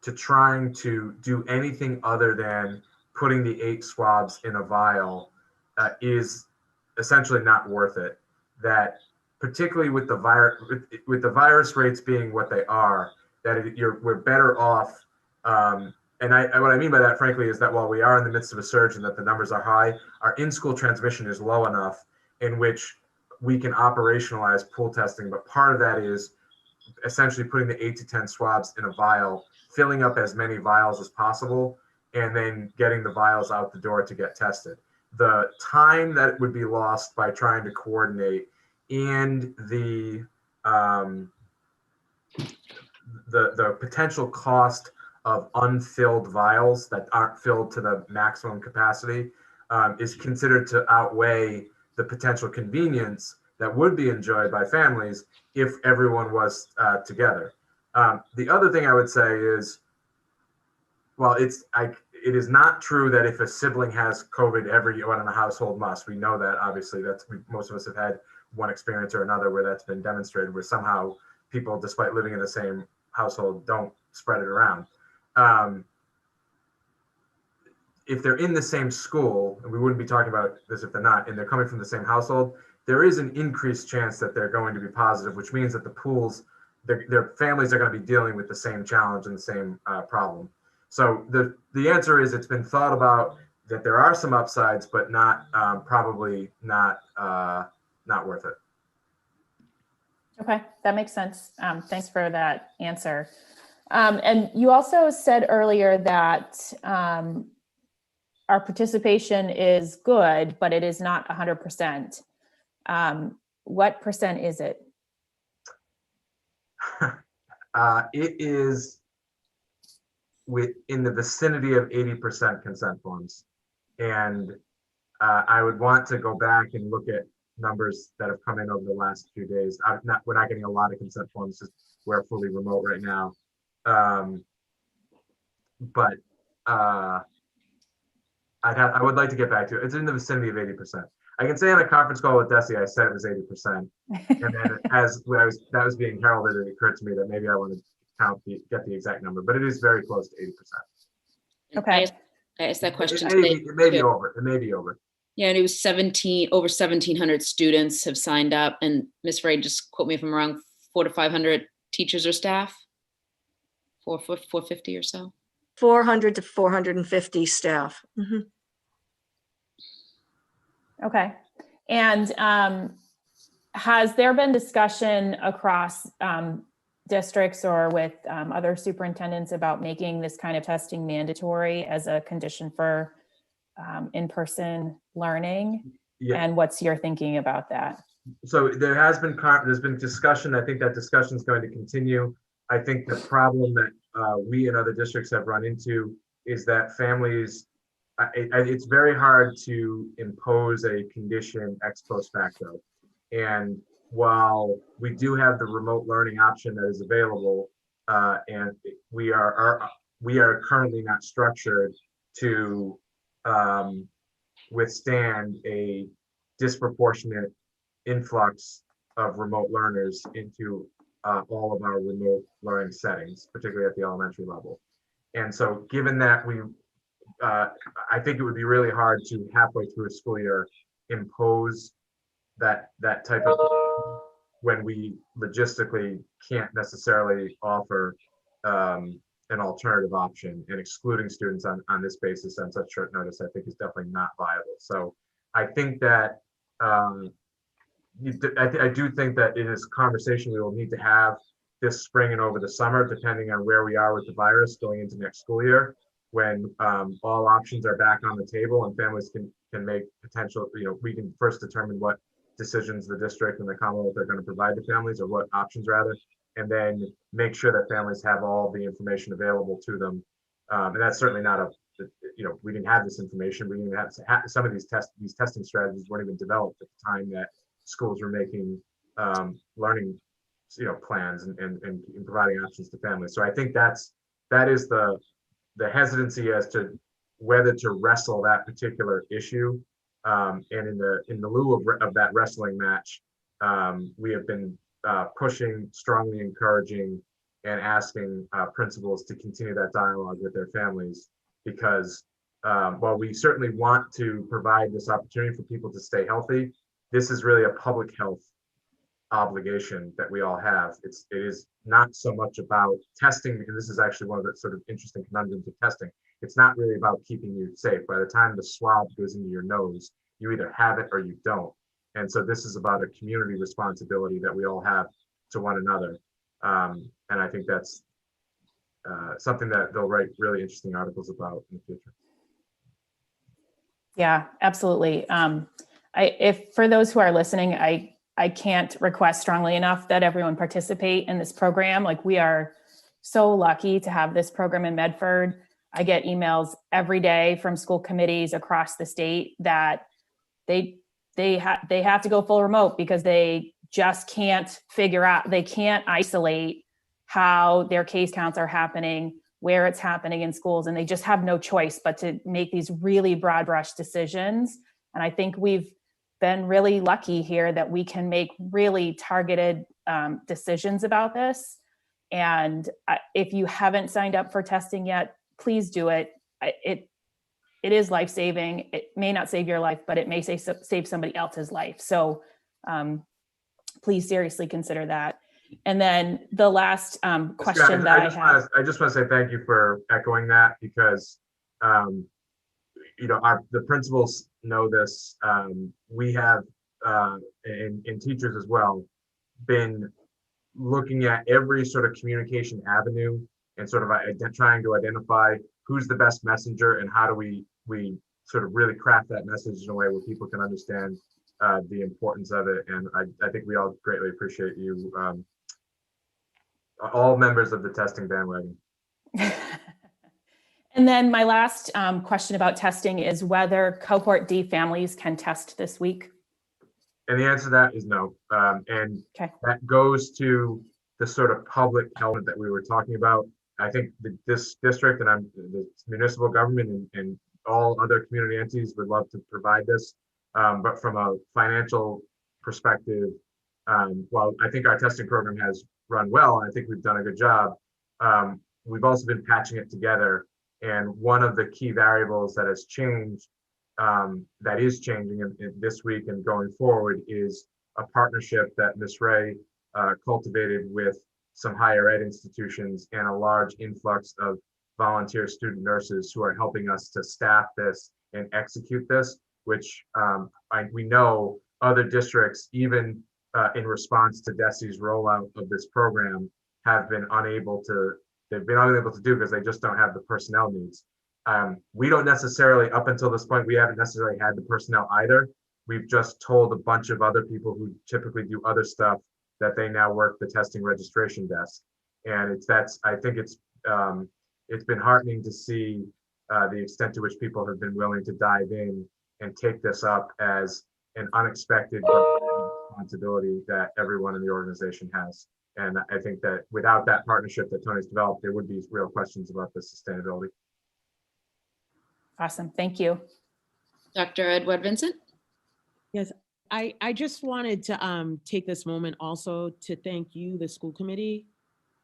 to trying to do anything other than putting the 8 swabs in a vial is essentially not worth it. That particularly with the virus rates being what they are, that we're better off. And what I mean by that, frankly, is that while we are in the midst of a surge and that the numbers are high, our in-school transmission is low enough in which we can operationalize pool testing. But part of that is essentially putting the 8 to 10 swabs in a vial, filling up as many vials as possible, and then getting the vials out the door to get tested. The time that would be lost by trying to coordinate and the potential cost of unfilled vials that aren't filled to the maximum capacity is considered to outweigh the potential convenience that would be enjoyed by families if everyone was together. The other thing I would say is, well, it is not true that if a sibling has COVID, everyone in the household must. We know that, obviously. Most of us have had one experience or another where that's been demonstrated, where somehow people, despite living in the same household, don't spread it around. If they're in the same school, and we wouldn't be talking about this if they're not, and they're coming from the same household, there is an increased chance that they're going to be positive, which means that the pools, their families are going to be dealing with the same challenge and the same problem. So the answer is it's been thought about that there are some upsides, but not probably not worth it. Okay, that makes sense. Thanks for that answer. And you also said earlier that our participation is good, but it is not 100%. What percent is it? It is in the vicinity of 80% consent forms. And I would want to go back and look at numbers that have come in over the last few days. We're not getting a lot of consent forms because we're fully remote right now. But I would like to get back to it. It's in the vicinity of 80%. I can say on a conference call with DESE, I said it was 80%. And then as that was being heralded, it occurred to me that maybe I want to get the exact number, but it is very close to 80%. Okay. I asked that question It may be too. over. It may be over. Yeah, and it was over 1,700 students have signed up, and Ms. Ray, just quote me if I'm wrong, 400 to 500 teachers or staff, 450 or so. 400 to 450 staff. Mhm. Okay. And has there been discussion across districts or with other superintendents about making this kind of testing mandatory as a condition for in-person learning? Yeah. And what's your thinking about that? So there's been discussion. I think that discussion is going to continue. I think the problem that we and other districts have run into is that families, it's very hard to impose a condition ex post facto. And while we do have the remote learning option that is available, and we are currently not structured to withstand a disproportionate influx of remote learners into all of our remote learning settings, particularly at the elementary level. And so given that I think it would be really hard to halfway through a school year impose that type of, when we logistically can't necessarily offer an alternative option, and excluding students on this basis on such short notice, I think is definitely not viable. So I think that I do think that it is a conversation we will need to have this spring and over the summer, depending on where we are with the virus going into next school year, when all options are back on the table and families can make potential, we can first determine what decisions the district and the Commonwealth are going to provide to families, or what options rather, and then make sure that families have all the information available to them. And that's certainly not we didn't have this information. We didn't have some of these testing strategies weren't even developed at the time that schools were making learning plans and providing options to families. So I think that is the hesitancy as to whether to wrestle that particular issue. And in the lieu of that wrestling match, we have been pushing, strongly encouraging, and asking principals to continue that dialogue with their families, because while we certainly want to provide this opportunity for people to stay healthy, this is really a public health obligation that we all have. It is not so much about testing, and this is actually one of the sort of interesting conundrums of testing. It's not really about keeping you safe. By the time the swab goes into your nose, you either have it or you don't. And so this is about a community responsibility that we all have to one another. And I think that's something that they'll write really interesting articles about in the future. Yeah, absolutely. If for those who are listening, I can't request strongly enough that everyone participate in this program. Like, we are so lucky to have this program in Medford. I get emails every day from school committees across the state that they have to go full remote because they just can't figure out, they can't isolate how their case counts are happening, where it's happening in schools, and they just have no choice but to make these really broad brush decisions. And I think we've been really lucky here that we can make really targeted decisions about this. And if you haven't signed up for testing yet, please do it. It is life-saving. It may not save your life, but it may save somebody else's life. So please seriously consider that. And then the last question that I have. I just want to say thank you for echoing that, because the principals know this. We have, and teachers as well, been looking at every sort of communication avenue and sort of trying to identify who's the best messenger and how do we sort of really craft that message in a way where people can understand the importance of it. And I think we all greatly appreciate you, all members of the testing bandwagon. And then my last question about testing is whether cohort D families can test this week. And the answer to that is no. And that goes to the sort of public health that we were talking about. I think this district and the municipal government and all other community entities would love to provide this. But from a financial perspective, while I think our testing program has run well, and I think we've done a good job, we've also been patching it together. And one of the key variables that has changed, that is changing in this week and going forward, is a partnership that Ms. Ray cultivated with some higher ed institutions and a large influx of volunteer student nurses who are helping us to staff this and execute this, which we know other districts, even in response to DESE's rollout of this program, have been unable to do because they just don't have the personnel needs. We don't necessarily, up until this point, we haven't necessarily had the personnel either. We've just told a bunch of other people who typically do other stuff that they now work the testing registration desk. And I think it's been heartening to see the extent to which people have been willing to dive in and take this up as an unexpected responsibility that everyone in the organization has. And I think that without that partnership that Tony's developed, there would be real questions about the sustainability. Awesome, thank you. Dr. Edward Vincent? Yes, I just wanted to take this moment also to thank you, the school committee,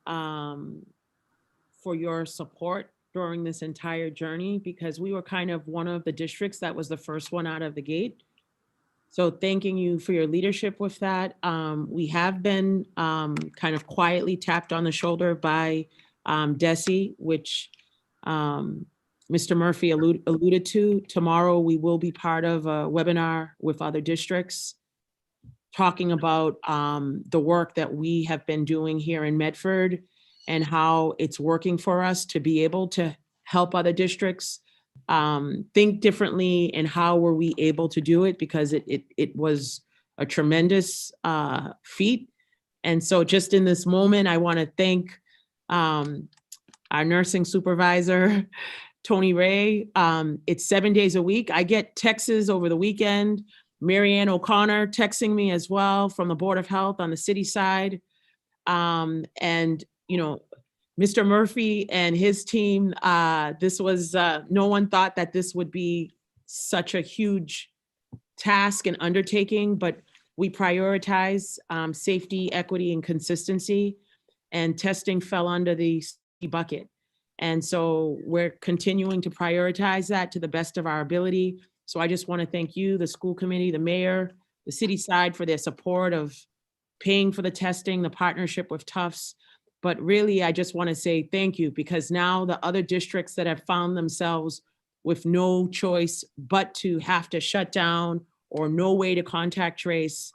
for your support during this entire journey, because we were kind of one of the districts that was the first one out of the gate. So thanking you for your leadership with that. We have been kind of quietly tapped on the shoulder by DESE, which Mr. Murphy alluded to. Tomorrow, we will be part of a webinar with other districts talking about the work that we have been doing here in Medford and how it's working for us to be able to help other districts think differently, and how were we able to do it, because it was a tremendous feat. And so just in this moment, I want to thank our nursing supervisor, Tony Ray. It's 7 days a week. I get texts over the weekend. Marianne O'Connor texting me as well from the Board of Health on the city side. And, you know, Mr. Murphy and his team, this was, no one thought that this would be such a huge task and undertaking, but we prioritize safety, equity, and consistency, and testing fell under the bucket. And so we're continuing to prioritize that to the best of our ability. So I just want to thank you, the school committee, the mayor, the city side, for their support of paying for the testing, the partnership with Tufts. But really, I just want to say thank you, because now the other districts that have found themselves with no choice but to have to shut down or no way to contact trace,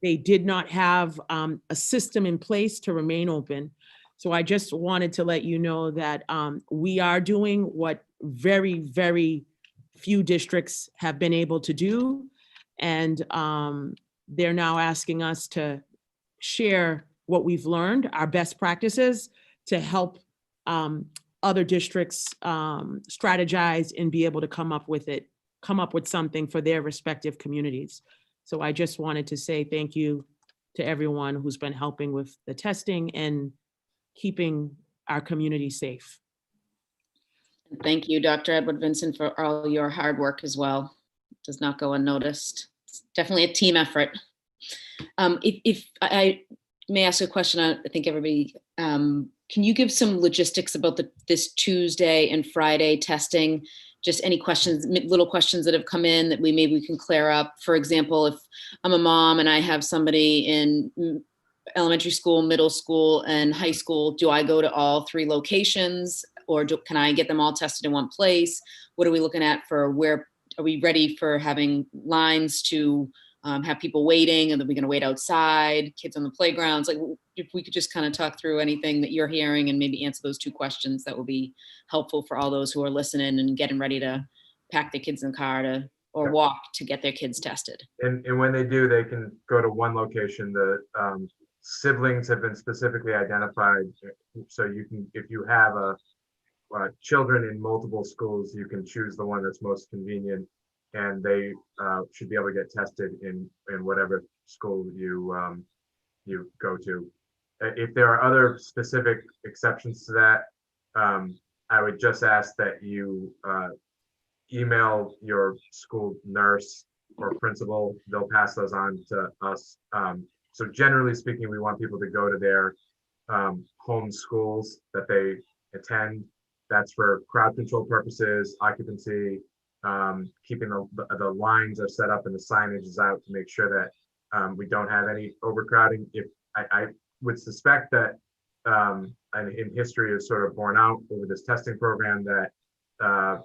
they did not have a system in place to remain open. So I just wanted to let you know that we are doing what very, very few districts have been able to do. And they're now asking us to share what we've learned, our best practices, to help other districts strategize and be able to come up with something for their respective communities. So I just wanted to say thank you to everyone who's been helping with the testing and keeping our community safe. Thank you, Dr. Edward Vincent, for all your hard work as well. It does not go unnoticed. It's definitely a team effort. If I may ask a question, I think everybody, can you give some logistics about this Tuesday and Friday testing? Just any questions, little questions that have come in that maybe we can clear up. For example, if I'm a mom and I have somebody in elementary school, middle school, and high school, do I go to all 3 locations, or can I get them all tested in one place? What are we looking at for where, are we ready for having lines to have people waiting, and are we going to wait outside, kids on the playgrounds? Like, if we could just kind of talk through anything that you're hearing and maybe answer those 2 questions, that will be helpful for all those who are listening and getting ready to pack their kids in the car or walk to get their kids tested. And when they do, they can go to one location. The siblings have been specifically identified. So you can, if you have children in multiple schools, you can choose the one that's most convenient, and they should be able to get tested in whatever school you go to. If there are other specific exceptions to that, I would just ask that you email your school nurse or principal. They'll pass those on to us. So generally speaking, we want people to go to their home schools that they attend. That's for crowd control purposes, occupancy, keeping the lines are set up and the signage is out to make sure that we don't have any overcrowding. If I would suspect that, and in history is sort of borne out over this testing program, that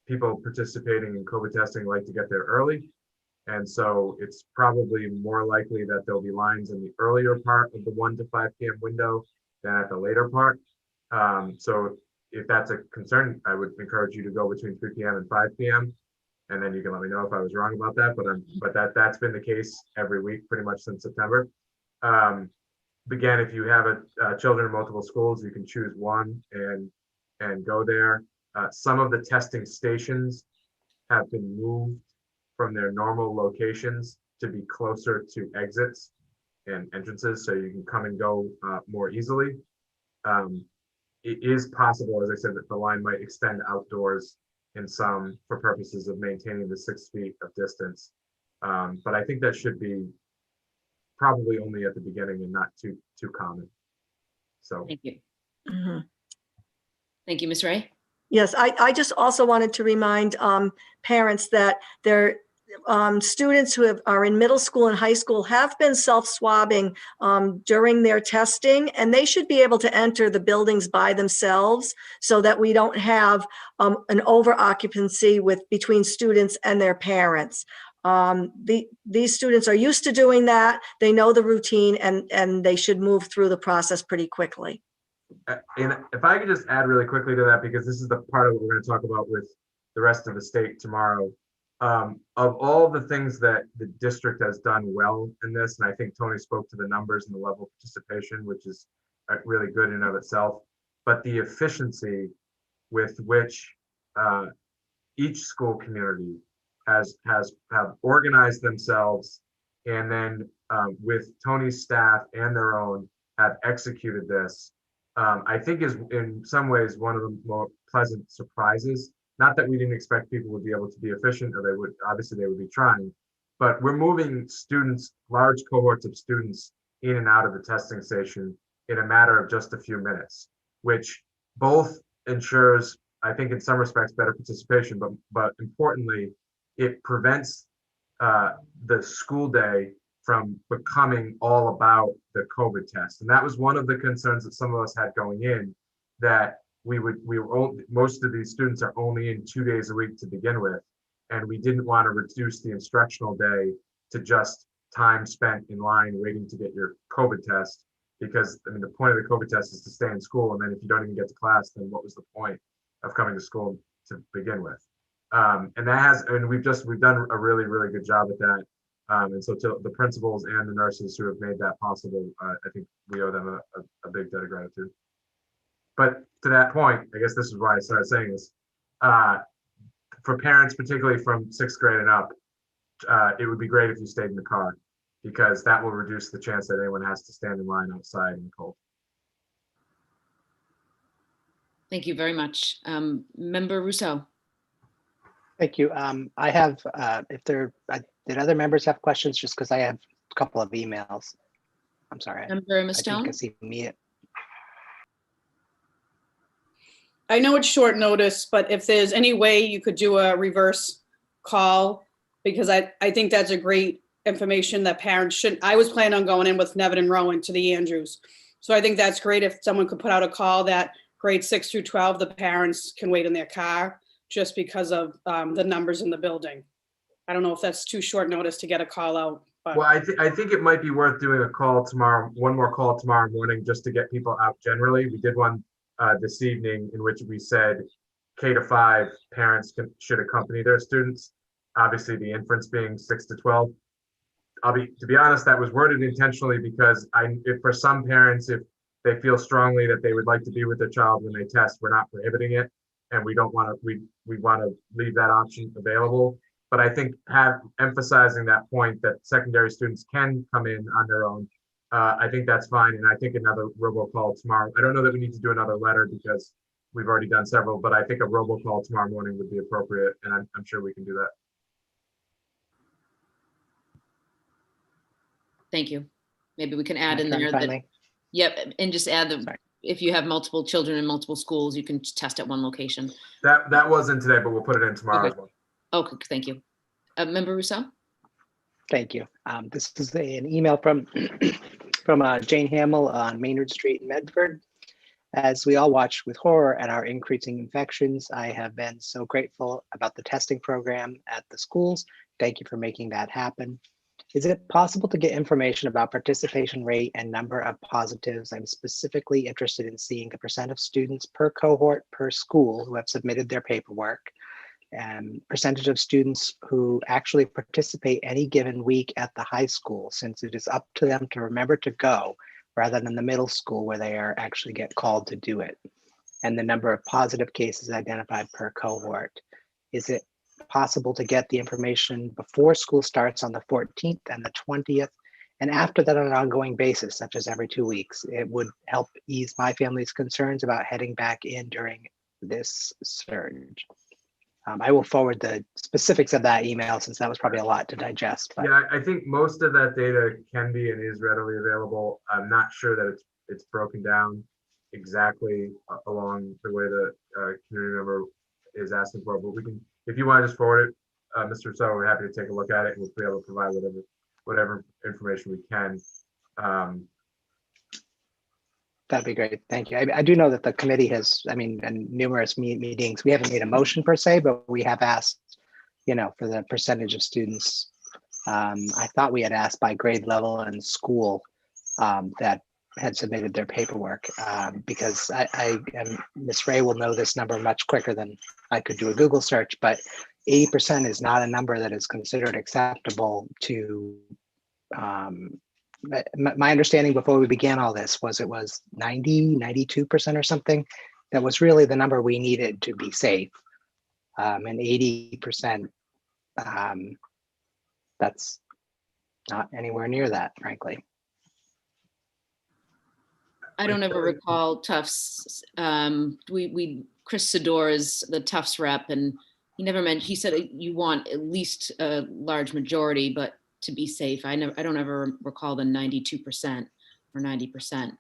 people participating in COVID testing like to get there early. And so it's probably more likely that there'll be lines in the earlier part of the 1 to 5 p.m. window than at the later part. So if that's a concern, I would encourage you to go between 3 p.m. and 5 p.m. And then you can let me know if I was wrong about that. But that's been the case every week pretty much since September. Again, if you have children in multiple schools, you can choose one and go there. Some of the testing stations have been moved from their normal locations to be closer to exits and entrances, so you can come and go more easily. It is possible, as I said, that the line might extend outdoors in some for purposes of maintaining the 6 feet of distance. But I think that should be probably only at the beginning and not too common. So Thank you. Mm-hmm. Thank you, Ms. Ray. Yes, I just also wanted to remind parents that students who are in middle school and high school have been self-swabbing during their testing, and they should be able to enter the buildings by themselves so that we don't have an over occupancy between students and their parents. These students are used to doing that. They know the routine, and they should move through the process pretty quickly. And if I could just add really quickly to that, because this is the part of what we're going to talk about with the rest of the state tomorrow. Of all the things that the district has done well in this, and I think Tony spoke to the numbers and the level of participation, which is really good in and of itself, but the efficiency with which each school community have organized themselves, and then with Tony's staff and their own have executed this, I think is in some ways one of the more pleasant surprises. Not that we didn't expect people would be able to be efficient, or obviously they would be trying, but we're moving students, large cohorts of students, in and out of the testing station in a matter of just a few minutes, which both ensures, I think in some respects, better participation, but importantly, it prevents the school day from becoming all about the COVID test. And that was one of the concerns that some of us had going in, that most of these students are only in 2 days a week to begin with. And we didn't want to reduce the instructional day to just time spent in line waiting to get your COVID test. Because I mean, the point of the COVID test is to stay in school. And then if you don't even get to class, then what was the point of coming to school to begin with? And we've done a really, really good job at that. And so to the principals and the nurses who have made that possible, I think we owe them a big debt of gratitude. But to that point, I guess this is why I started saying this, for parents, particularly from 6th grade and up, it would be great if you stayed in the car, because that will reduce the chance that anyone has to stand in line outside in the cold. Thank you very much. Member Rousseau. Thank you. I have, did other members have questions? Just because I have a couple of emails. I'm sorry. Member I think I Mastone. see me. I know it's short notice, but if there's any way you could do a reverse call, because I think that's a great information that parents should. I was planning on going in with Nevin and Rowan to the Andrews. So I think that's great if someone could put out a call that grade 6 through 12, the parents can wait in their car just because of the numbers in the building. I don't know if that's too short notice to get a call out. But. Well, I think it might be worth doing a call tomorrow, one more call tomorrow morning, just to get people out generally. We did one this evening in which we said K to 5 parents should accompany their students. Obviously, the inference being 6 to 12. To be honest, that was worded intentionally because if for some parents, if they feel strongly that they would like to be with their child when they test, we're not prohibiting it, and we don't want to. We want to leave that option available. But I think emphasizing that point that secondary students can come in on their own, I think that's fine. And I think another robocall tomorrow. I don't know that we need to do another letter because we've already done several, but I think a robocall tomorrow morning would be appropriate, and I'm sure we can do that. Thank you. Maybe we can add in there that, yep, and just add the, if you have multiple children in multiple schools, you can test at one location. That wasn't today, but we'll put it in tomorrow as well. Okay, thank you. Member Rousseau? Thank you. This is an email from Jane Hamill on Maynard Street in Medford. As we all watch with horror at our increasing infections, I have been so grateful about the testing program at the schools. Thank you for making that happen. Is it possible to get information about participation rate and number of positives? I'm specifically interested in seeing the % of students per cohort per school who have submitted their paperwork, and percentage of students who actually participate any given week at the high school, since it is up to them to remember to go rather than the middle school where they are actually get called to do it, and the number of positive cases identified per cohort. Is it possible to get the information before school starts on the 14th and the 20th, and after that on an ongoing basis, such as every 2 weeks? It would help ease my family's concerns about heading back in during this surge. I will forward the specifics of that email since that was probably a lot to digest. But. Yeah, I think most of that data can be and is readily available. I'm not sure that it's broken down exactly along the way the community member is asking for, but we can, if you want to just forward it Mr. So, we're happy to take a look at it, and we'll be able to provide whatever information we can. That'd be great. Thank you. I do know that the committee has, I mean, in numerous meetings, we haven't made a motion per se, but we have asked, for the percentage of students. I thought we had asked by grade level and school that had submitted their paperwork because and Ms. Ray will know this number much quicker than I could do a Google search, but 80% is not a number that is considered acceptable to my understanding before we began all this was it was 92% or something. That was really the number we needed to be safe. And 80%, that's not anywhere near that, frankly. I don't ever recall Tufts. Chris Sador is the Tufts rep, and he never mentioned, he said you want at least a large majority, but to be safe, I don't ever recall the 92% or 90%.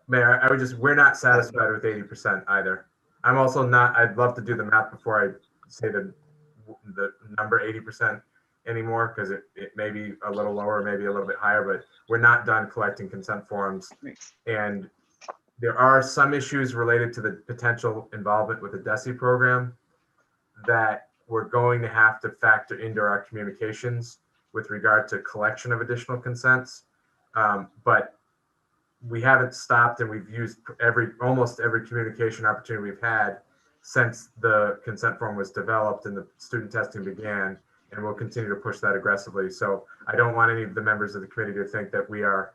Mayor, we're not satisfied with 80% either. I'm also not, I'd love to do the math before I say the number 80% anymore, because it may be a little lower, maybe a little bit higher, but we're not done collecting consent forms. And there are some issues related to the potential involvement with the DESE program that we're going to have to factor into our communications with regard to collection of additional consents. But we haven't stopped, and we've used almost every communication opportunity we've had since the consent form was developed and the student testing began, and we'll continue to push that aggressively. So I don't want any of the members of the committee to think that we are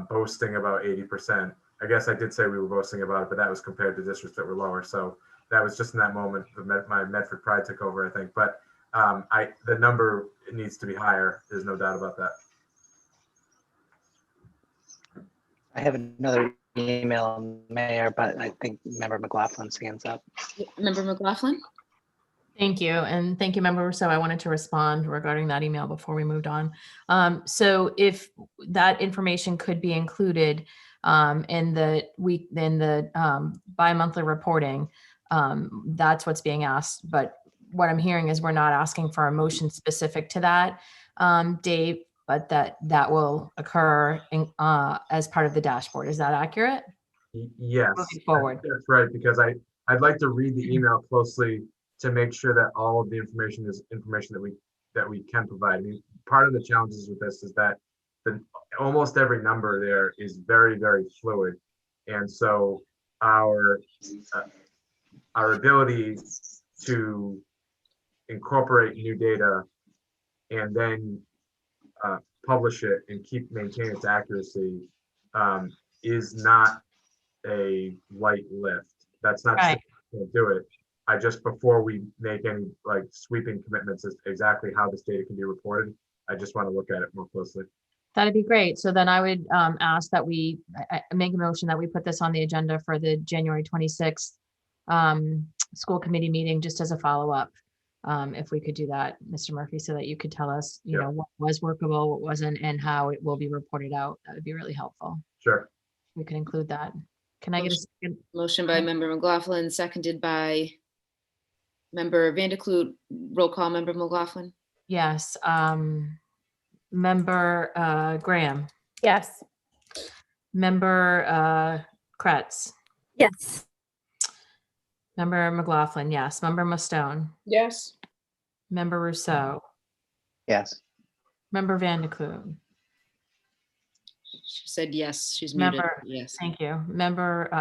boasting about 80%. I guess I did say we were boasting about it, but that was compared to districts that were lower. So that was just in that moment, my Medford pride took over, I think. But the number needs to be higher. There's no doubt about that. I have another email, Mayor, but I think Member McLaughlin's hands up. Member McLaughlin? Thank you. And thank you, Member Rousseau. I wanted to respond regarding that email before we moved on. So if that information could be included in the bi-monthly reporting, that's what's being asked. But what I'm hearing is we're not asking for a motion specific to that, Dave, but that will occur as part of the dashboard. Is that accurate? Yes. Moving forward. That's right, because I'd like to read the email closely to make sure that all of the information is information that we can provide. I mean, part of the challenges with this is that almost every number there is very, very fluid. And so our ability to incorporate new data and then publish it and maintain its accuracy is not a light lift. That's not right. To do it. Before we make any sweeping commitments as exactly how this data can be reported, I just want to look at it more closely. That'd be great. So then I would ask that we make a motion that we put this on the agenda for the January 26th school committee meeting, just as a follow-up. If we could do that, Mr. Murphy, so that you could tell us, you know, what was workable, what wasn't, and how it will be reported out. That would be really helpful. Sure. We can include that. Can I get a second? Motion by Member McLaughlin, seconded by Member Vanderkloot. Roll call, Member McLaughlin. Yes. Member Graham. Yes. Member Kretz. Yes. Member McLaughlin, yes. Member Mustone. Yes. Member Rousseau. Yes. Member Vanderkloot. She said yes. She's muted. Yes. Thank you. Mayor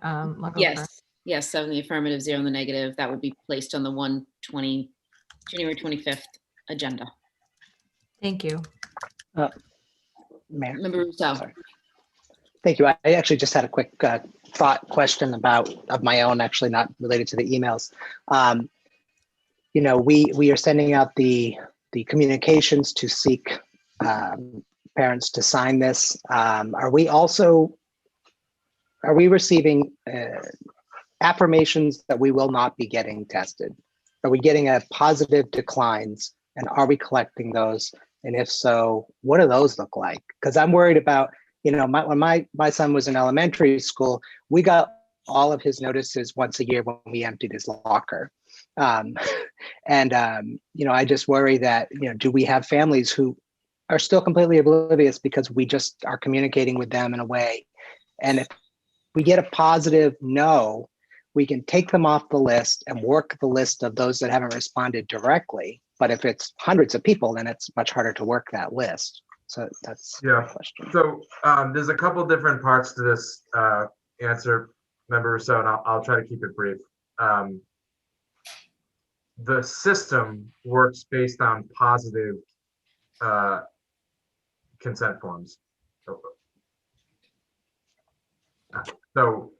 Lugover. Yes. Yes. 7 in the affirmative, 0 in the negative. That will be placed on the January 25th agenda. Thank you. Mayor. Member Rousseau. Sorry. Thank you. I actually just had a quick thought question of my own, actually not related to the emails. You know, we are sending out the communications to seek parents to sign this. Are we receiving affirmations that we will not be getting tested? Are we getting a positive declines, and are we collecting those? And if so, what do those look like? Because I'm worried about, you know, when my son was in elementary school, we got all of his notices once a year when we emptied his locker. Um, and, I just worry that, do we have families who are still completely oblivious because we just are communicating with them in a way? And if we get a positive no, we can take them off the list and work the list of those that haven't responded directly. But if it's hundreds of people, then it's much harder to work that list. So that's my question. So there's a couple different parts to this answer, Member Rousseau, and I'll try to keep it brief. The system works based on positive consent forms. So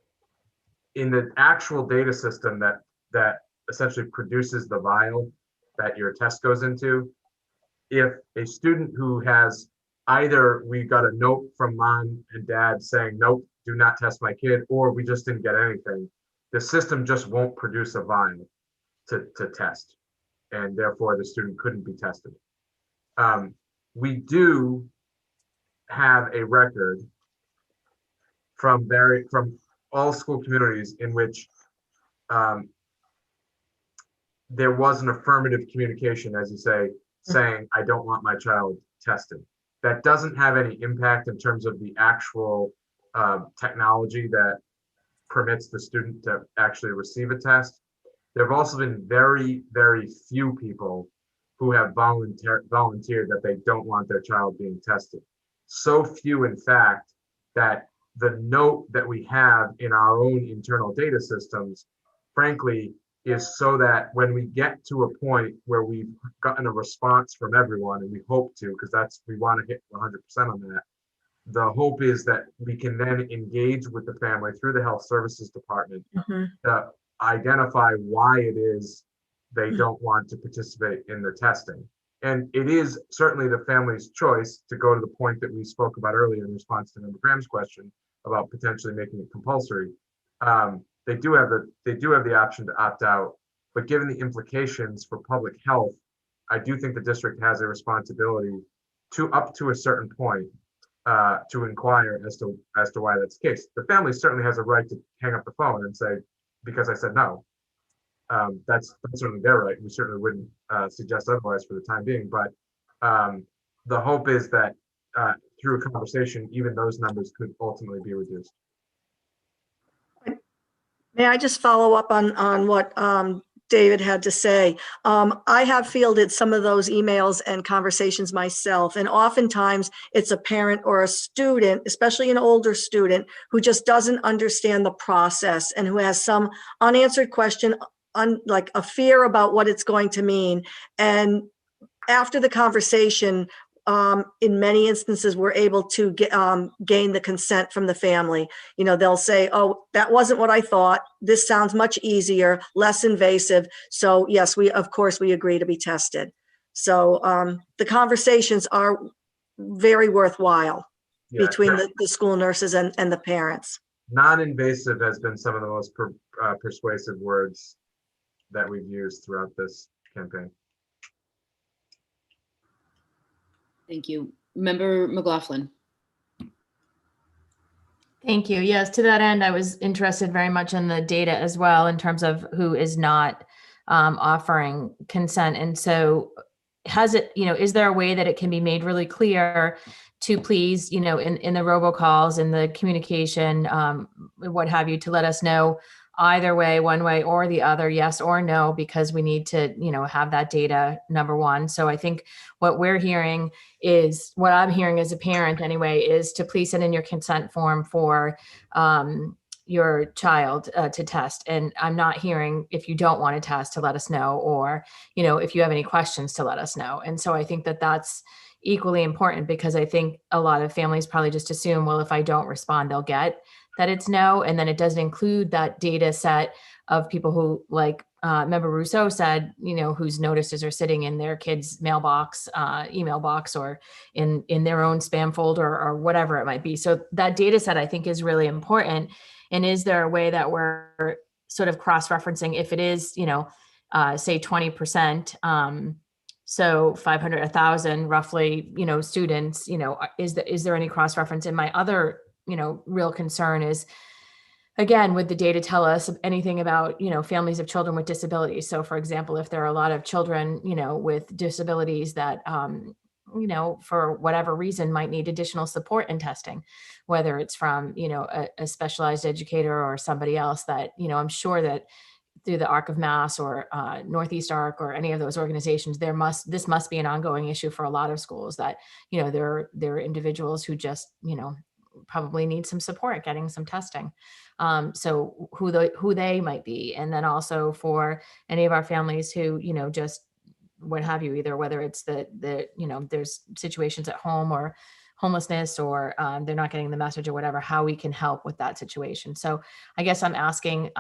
in the actual data system that essentially produces the vial that your test goes into, if a student who has either we got a note from mom and dad saying, nope, do not test my kid, or we just didn't get anything, the system just won't produce a vial to test, and therefore the student couldn't be tested. We do have a record from all school communities in which there was an affirmative communication, as you say, saying, I don't want my child tested. That doesn't have any impact in terms of the actual technology that permits the student to actually receive a test. There have also been very, very few people who have volunteered that they don't want their child being tested. So few, in fact, that the note that we have in our own internal data systems, frankly, is so that when we get to a point where we've gotten a response from everyone, and we hope to, because we want to hit 100% on that, the hope is that we can then engage with the family through the health services department to identify why it is they don't want to participate in the testing. And it is certainly the family's choice to go to the point that we spoke about earlier in response to Member Graham's question about potentially making it compulsory. They do have the option to opt out, but given the implications for public health, I do think the district has a responsibility to, up to a certain point, to inquire as to why that's the case. The family certainly has a right to hang up the phone and say, because I said no. That's certainly their right. We certainly wouldn't suggest otherwise for the time being, but the hope is that through a conversation, even those numbers could ultimately be reduced. May I just follow up on what David had to say? I have fielded some of those emails and conversations myself, and oftentimes it's a parent or a student, especially an older student, who just doesn't understand the process and who has some unanswered question, like a fear about what it's going to mean. And after the conversation, in many instances, we're able to gain the consent from the family. They'll say, oh, that wasn't what I thought. This sounds much easier, less invasive. So yes, of course, we agree to be tested. So the conversations are very worthwhile between the school nurses and the parents. Non-invasive has been some of the most persuasive words that we've used throughout this campaign. Thank you. Member McLaughlin. Thank you. Yes, to that end, I was interested very much in the data as well in terms of who is not offering consent. And so is there a way that it can be made really clear to please, in the robocalls and the communication, what have you, to let us know either way, one way or the other, yes or no, because we need to, have that data, number one. So I think what I'm hearing as a parent anyway, is to please send in your consent form for your child to test. And I'm not hearing if you don't want to test to let us know, or, if you have any questions to let us know. And so I think that that's equally important, because I think a lot of families probably just assume, well, if I don't respond, they'll get that it's no. And then it doesn't include that data set of people who, like Member Rousseau said, whose notices are sitting in their kid's mailbox, email box, or in their own spam folder, or whatever it might be. So that data set, I think, is really important. And is there a way that we're sort of cross-referencing if it is, say 20%, so 500, 1,000 roughly, students, is there any cross-reference? And my other, real concern is, again, would the data tell us anything about, families of children with disabilities? So for example, if there are a lot of children, with disabilities that, for whatever reason might need additional support in testing, whether it's from, a specialized educator or somebody else that, I'm sure that through the ARC of Mass or Northeast ARC or any of those organizations, this must be an ongoing issue for a lot of schools that, there are individuals who just, probably need some support getting some testing. So who they might be. And then also for any of our families who, just what have you, either whether it's there's situations at home or homelessness or they're not getting the message or whatever, how we can help with that situation. So I guess I'm asking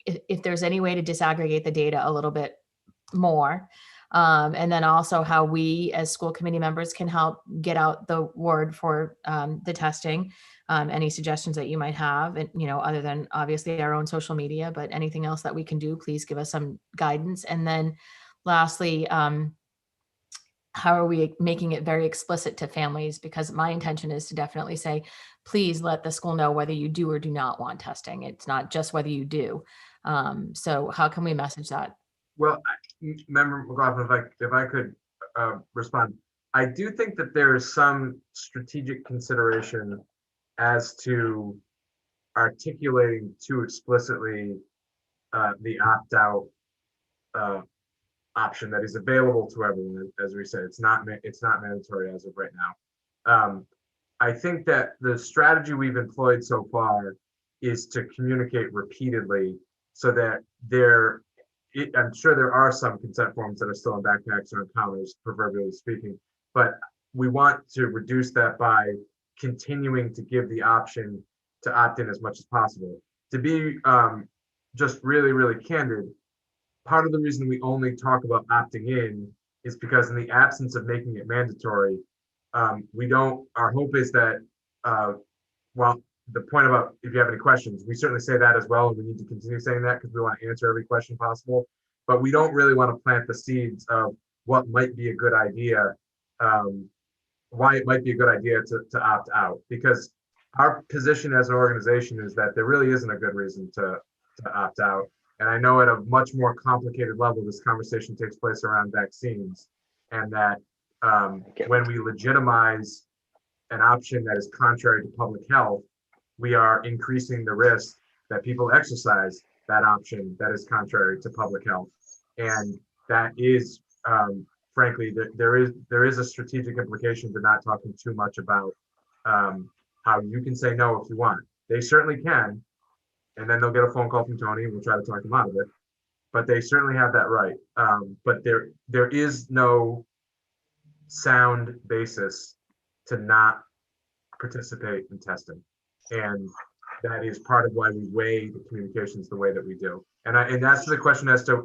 if there's any way to disaggregate the data a little bit more. And then also how we as school committee members can help get out the word for the testing. Any suggestions that you might have, and other than obviously our own social media, but anything else that we can do, please give us some guidance. And then lastly, how are we making it very explicit to families? Because my intention is to definitely say, please let the school know whether you do or do not want testing. It's not just whether you do. So how can we message that? Well, Member McLaughlin, if I could respond, I do think that there is some strategic consideration as to articulating too explicitly the opt-out option that is available to everyone. As we said, it's not mandatory as of right now. I think that the strategy we've employed so far is to communicate repeatedly so that I'm sure there are some consent forms that are still in backpacks or in counters, proverbially speaking, but we want to reduce that by continuing to give the option to opt in as much as possible. To be just really, really candid, part of the reason we only talk about opting in is because in the absence of making it mandatory, our hope is that, well, the point about if you have any questions, we certainly say that as well, and we need to continue saying that because we want to answer every question possible, but we don't really want to plant the seeds of what might be a good idea, why it might be a good idea to opt out, because our position as an organization is that there really isn't a good reason to opt out. And I know at a much more complicated level, this conversation takes place around vaccines, and that when we legitimize an option that is contrary to public health, we are increasing the risk that people exercise that option that is contrary to public health. And that is, frankly, there is a strategic implication to not talking too much about how you can say no if you want. They certainly can, and then they'll get a phone call from Tony and we'll try to talk them out of it. But they certainly have that right. But there is no sound basis to not participate in testing. And that is part of why we weigh the communications the way that we do. And that's the question as to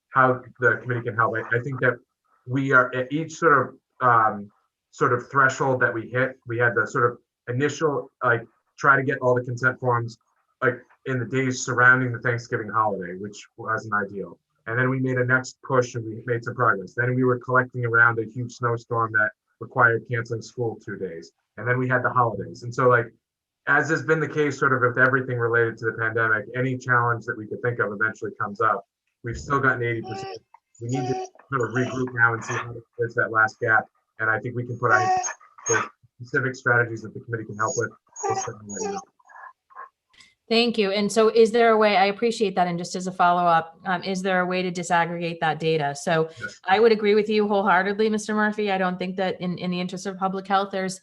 how the committee can help. I think that we are at each sort of threshold that we hit. We had the sort of initial, try to get all the consent forms in the days surrounding the Thanksgiving holiday, which wasn't ideal. And then we made a next push and we made some progress. Then we were collecting around a huge snowstorm that required canceling school 2 days. And then we had the holidays. And so as has been the case sort of with everything related to the pandemic, any challenge that we could think of eventually comes up. We've still gotten 80%. We need to sort of regroup now and see how to bridge that last gap. And I think we can put our specific strategies that the committee can help with. Thank you. And so is there a way, I appreciate that. And just as a follow-up, is there a way to disaggregate that data? So Yes. I would agree with you wholeheartedly, Mr. Murphy. I don't think that in the interest of public health, there's,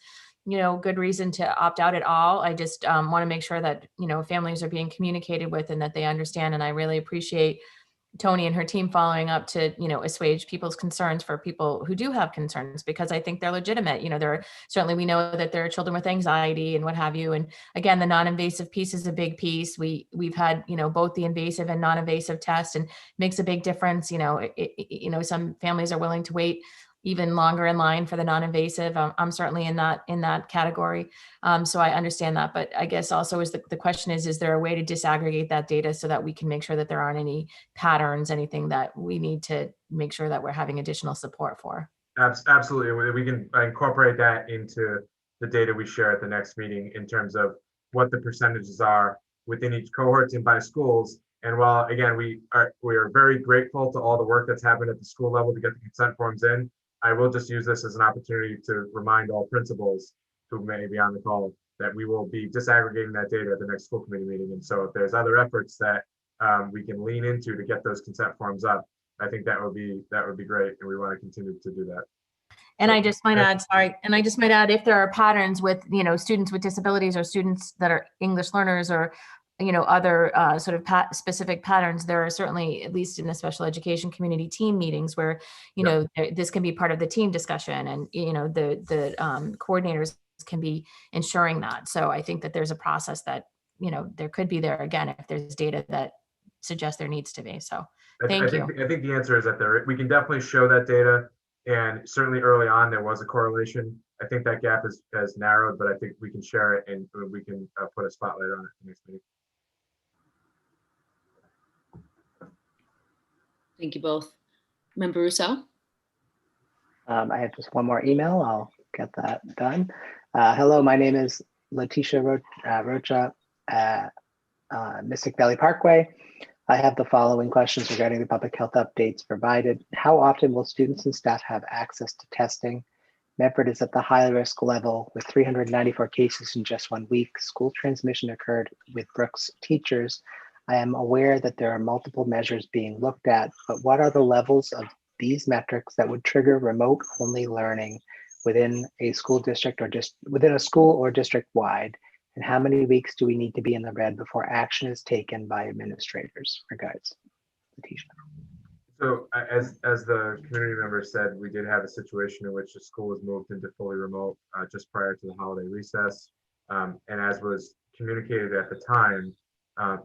good reason to opt out at all. I just want to make sure that, families are being communicated with and that they understand. And I really appreciate Tony and her team following up to, assuage people's concerns for people who do have concerns, because I think they're legitimate. We know that there are children with anxiety and what have you. And again, the non-invasive piece is a big piece. We've had, both the invasive and non-invasive tests, and it makes a big difference. Some families are willing to wait even longer in line for the non-invasive. I'm certainly in that category. So I understand that, but I guess also is the question is there a way to disaggregate that data so that we can make sure that there aren't any patterns, anything that we need to make sure that we're having additional support for? Absolutely. We can incorporate that into the data we share at the next meeting in terms of what the percentages are within each cohort and by schools. And while again, we are very grateful to all the work that's happened at the school level to get the consent forms in, I will just use this as an opportunity to remind all principals who may be on the call that we will be disaggregating that data at the next school committee meeting. And so if there's other efforts that we can lean into to get those consent forms up, I think that would be great. And we want to continue to do that. And So- I just might add, sorry, and I just might add, if there are patterns with, students with disabilities or students that are English learners or, other sort of specific patterns, there are certainly, at least in the special education community team meetings where, this can be part of the team discussion and, the coordinators can be ensuring that. So I think that there's a process that, there could be there again, if there's data that suggests there needs to be. So thank you. I think the answer is that we can definitely show that data. And certainly early on, there was a correlation. I think that gap has narrowed, but I think we can share it and we can put a spotlight on it next meeting. Thank you both. Member Rousseau? I have just one more email. I'll get that done. Hello, my name is Letitia Rocha, Mystic Valley Parkway. I have the following questions regarding the public health updates provided. How often will students and staff have access to testing? Medford is at the high risk level with 394 cases in just 1 week. School transmission occurred with Brooks teachers. I am aware that there are multiple measures being looked at, but what are the levels of these metrics that would trigger remote only learning within a school district or just within a school or district wide? And how many weeks do we need to be in the red before action is taken by administrators? Regards, Letitia. So as the community member said, we did have a situation in which the school was moved into fully remote just prior to the holiday recess. And as was communicated at the time,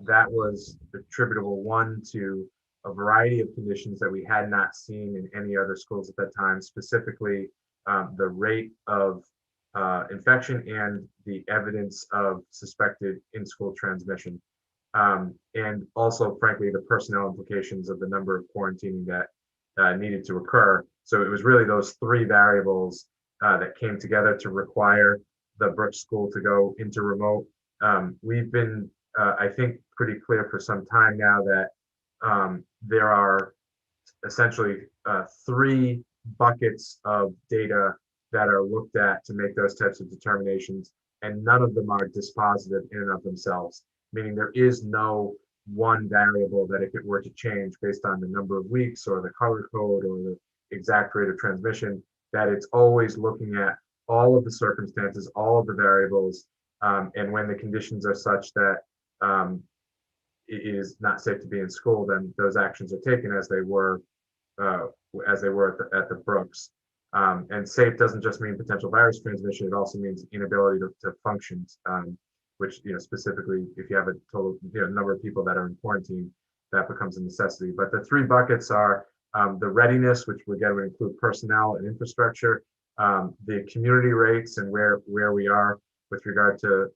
that was attributable, one, to a variety of conditions that we had not seen in any other schools at that time, specifically the rate of infection and the evidence of suspected in-school transmission. And also, frankly, the personnel implications of the number of quarantining that needed to occur. So it was really those three variables that came together to require the Brooks School to go into remote. We've been, I think, pretty clear for some time now that there are essentially three buckets of data that are looked at to make those types of determinations, and none of them are dispositive in and of themselves, meaning there is no one variable that if it were to change based on the number of weeks or the color code or the exact rate of transmission, that it's always looking at all of the circumstances, all of the variables, and when the conditions are such that it is not safe to be in school, then those actions are taken as they were at the Brooks. And safe doesn't just mean potential virus transmission; it also means inability to function. Which, specifically, if you have a total number of people that are in quarantine, that becomes a necessity. But the three buckets are the readiness, which again would include personnel and infrastructure, the community rates and where we are with regard to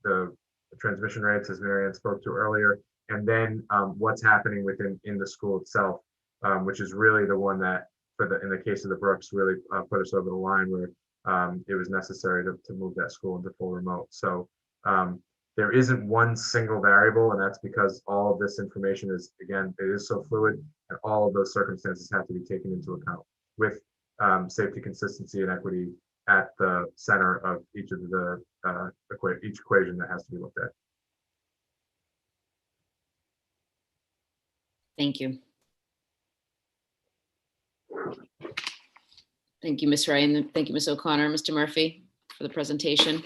the transmission rates, as Marianne spoke to earlier, and then what's happening in the school itself, which is really the one that, in the case of the Brooks, really put us over the line where it was necessary to move that school into full remote. So there isn't one single variable, and that's because all of this information is, again, it is so fluid, and all of those circumstances have to be taken into account with safety, consistency, and equity at the center of each of the each equation that has to be looked at. Thank you. Thank you, Ms. Ray, and thank you, Ms. O'Connor, Mr. Murphy, for the presentation.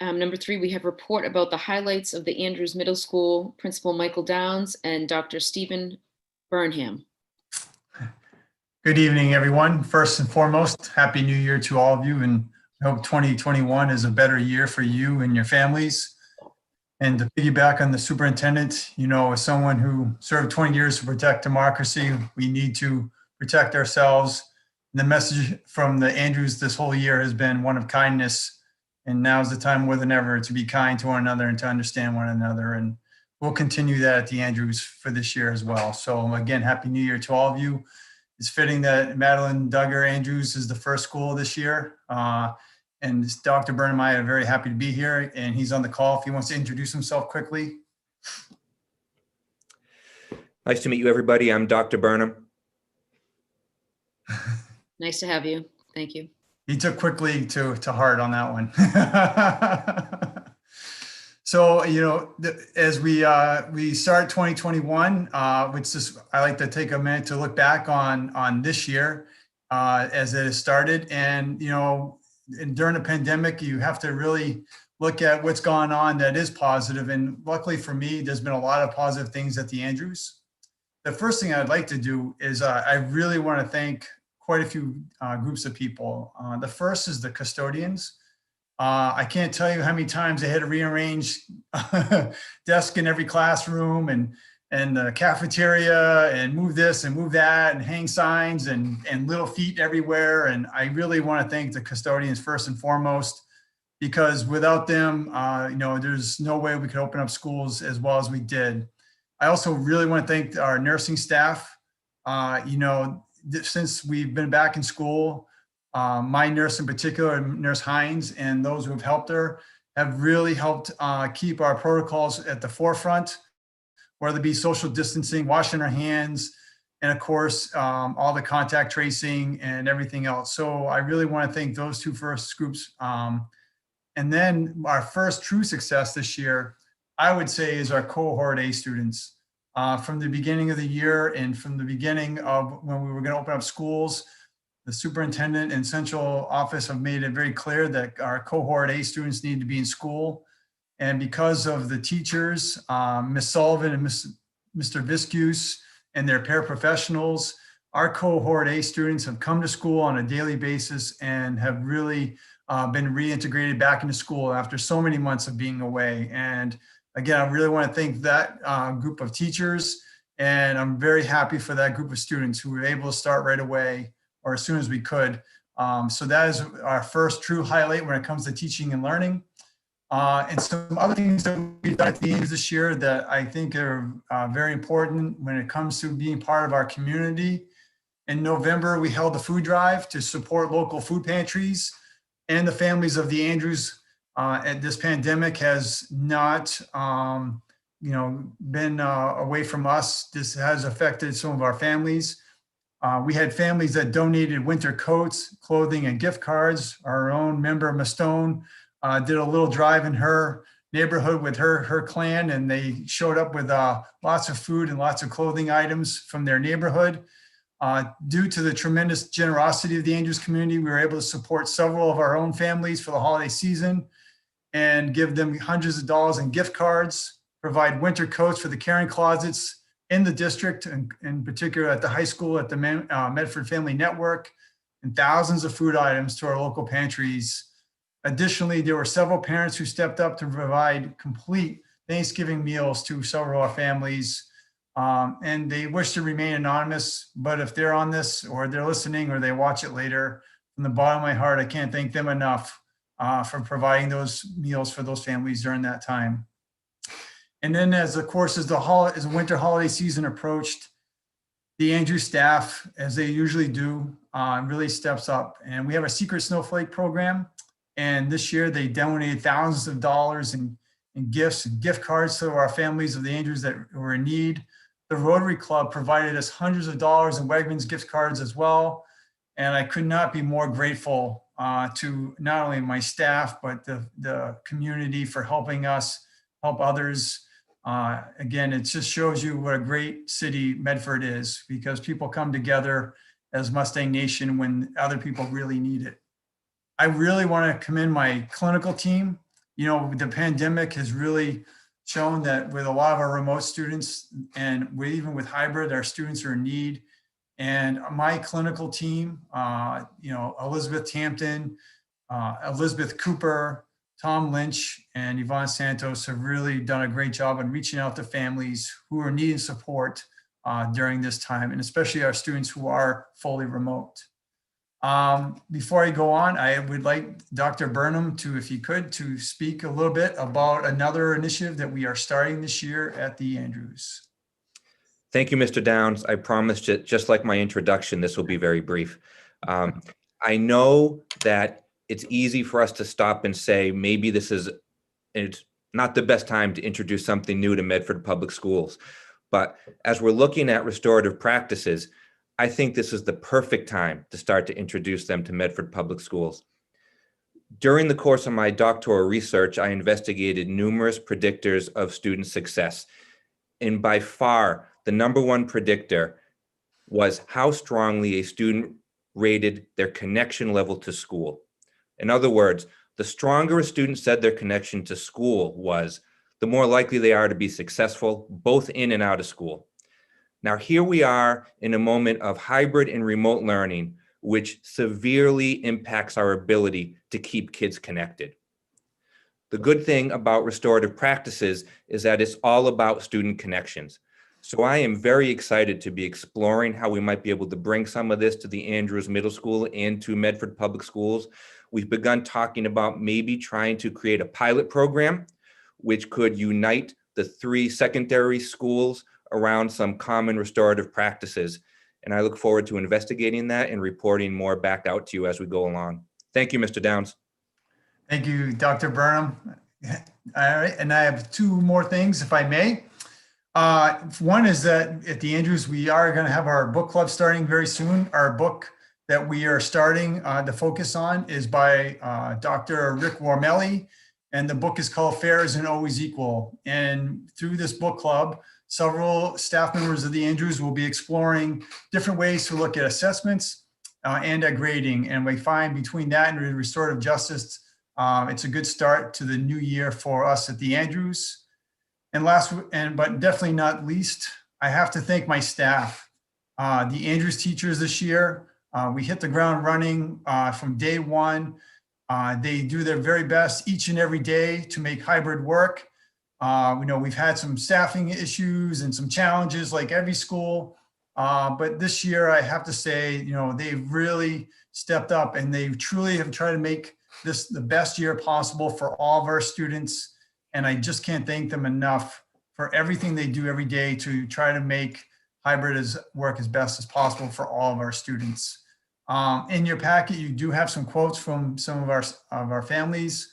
Number 3, we have report about the highlights of the Andrews Middle School, Principal Michael Downs and Dr. Stephen Burnham. Good evening, everyone. First and foremost, Happy New Year to all of you, and I hope 2021 is a better year for you and your families. And to piggyback on the superintendent, as someone who served 20 years to protect democracy, we need to protect ourselves. And the message from the Andrews this whole year has been one of kindness. And now is the time more than ever to be kind to one another and to understand one another. And we'll continue that at the Andrews for this year as well. So again, Happy New Year to all of you. It's fitting that Madeline Duggar Andrews is the first school this year. And Dr. Burnham, I am very happy to be here, and he's on the call if he wants to introduce himself quickly. Nice to meet you, everybody. I'm Dr. Burnham. Nice to have you. Thank you. He took quickly to heart on that one. So, you know, as we start 2021, which is, I like to take a minute to look back on this year as it has started. And, you know, during the pandemic, you have to really look at what's gone on that is positive. And luckily for me, there's been a lot of positive things at the Andrews. The first thing I'd like to do is I really want to thank quite a few groups of people. The first is the custodians. I can't tell you how many times I had to rearrange desk in every classroom and the cafeteria and move this and move that and hang signs and little feet everywhere. And I really want to thank the custodians first and foremost, because without them, you know, there's no way we could open up schools as well as we did. I also really want to thank our nursing staff. You know, since we've been back in school, my nurse in particular, Nurse Hines, and those who have helped her have really helped keep our protocols at the forefront, whether it be social distancing, washing our hands, and of course, all the contact tracing and everything else. So I really want to thank those two first groups. And then our first true success this year, I would say, is our cohort A students. From the beginning of the year and from the beginning of when we were going to open up schools, the superintendent and central office have made it very clear that our cohort A students need to be in school. And because of the teachers, Ms. Sullivan and Mr. Viscus and their paraprofessionals, our cohort A students have come to school on a daily basis and have really been reintegrated back into school after so many months of being away. And again, I really want to thank that group of teachers, and I'm very happy for that group of students who were able to start right away or as soon as we could. So that is our first true highlight when it comes to teaching and learning. And some other things that we've done at the end of this year that I think are very important when it comes to being part of our community. In November, we held a food drive to support local food pantries and the families of the Andrews. And this pandemic has not, you know, been away from us. This has affected some of our families. We had families that donated winter coats, clothing, and gift cards. Our own member, Mastone, did a little drive in her neighborhood with her clan, and they showed up with lots of food and lots of clothing items from their neighborhood. Due to the tremendous generosity of the Andrews community, we were able to support several of our own families for the holiday season and give them hundreds of dollars in gift cards, provide winter coats for the caring closets in the district, and in particular at the high school, at the Medford Family Network, and thousands of food items to our local pantries. Additionally, there were several parents who stepped up to provide complete Thanksgiving meals to several of our families. And they wish to remain anonymous, but if they're on this or they're listening or they watch it later, from the bottom of my heart, I can't thank them enough for providing those meals for those families during that time. And then as the winter holiday season approached, the Andrews staff, as they usually do, really steps up. And we have a secret snowflake program. And this year they donated thousands of dollars in gifts and gift cards to our families of the Andrews that were in need. The Rotary Club provided us hundreds of dollars in Wegmans gift cards as well. And I could not be more grateful to not only my staff, but the community for helping us help others. Again, it just shows you what a great city Medford is, because people come together as Mustang Nation when other people really need it. I really want to commend my clinical team. You know, the pandemic has really shown that with a lot of our remote students, and even with hybrid, our students are in need. And my clinical team, you know, Elizabeth Tampton, Elizabeth Cooper, Tom Lynch, and Yvonne Santos have really done a great job in reaching out to families who are needing support during this time, and especially our students who are fully remote. Before I go on, I would like Dr. Burnham to, if he could, to speak a little bit about another initiative that we are starting this year at the Andrews. Thank you, Mr. Downs. I promised it, just like my introduction, this will be very brief. I know that it's easy for us to stop and say, maybe it's not the best time to introduce something new to Medford Public Schools. But as we're looking at restorative practices, I think this is the perfect time to start to introduce them to Medford Public Schools. During the course of my doctoral research, I investigated numerous predictors of student success. And by far, the number one predictor was how strongly a student rated their connection level to school. In other words, the stronger a student said their connection to school was, the more likely they are to be successful, both in and out of school. Now, here we are in a moment of hybrid and remote learning, which severely impacts our ability to keep kids connected. The good thing about restorative practices is that it's all about student connections. So I am very excited to be exploring how we might be able to bring some of this to the Andrews Middle School and to Medford Public Schools. We've begun talking about maybe trying to create a pilot program which could unite the 3 secondary schools around some common restorative practices. And I look forward to investigating that and reporting more back out to you as we go along. Thank you, Mr. Downs. Thank you, Dr. Burnham. All right, and I have 2 more things, if I may. One is that at the Andrews, we are going to have our book club starting very soon. Our book that we are starting to focus on is by Dr. Rick Wormelli, and the book is called Fair Isn't Always Equal. And through this book club, several staff members of the Andrews will be exploring different ways to look at assessments and at grading. And we find between that and restorative justice, it's a good start to the new year for us at the Andrews. And but definitely not least, I have to thank my staff. The Andrews teachers this year, we hit the ground running from day one. They do their very best each and every day to make hybrid work. We know we've had some staffing issues and some challenges like every school, but this year I have to say, they've really stepped up and they truly have tried to make this the best year possible for all of our students. And I just can't thank them enough for everything they do every day to try to make hybrid work as best as possible for all of our students. In your packet, you do have some quotes from some of our families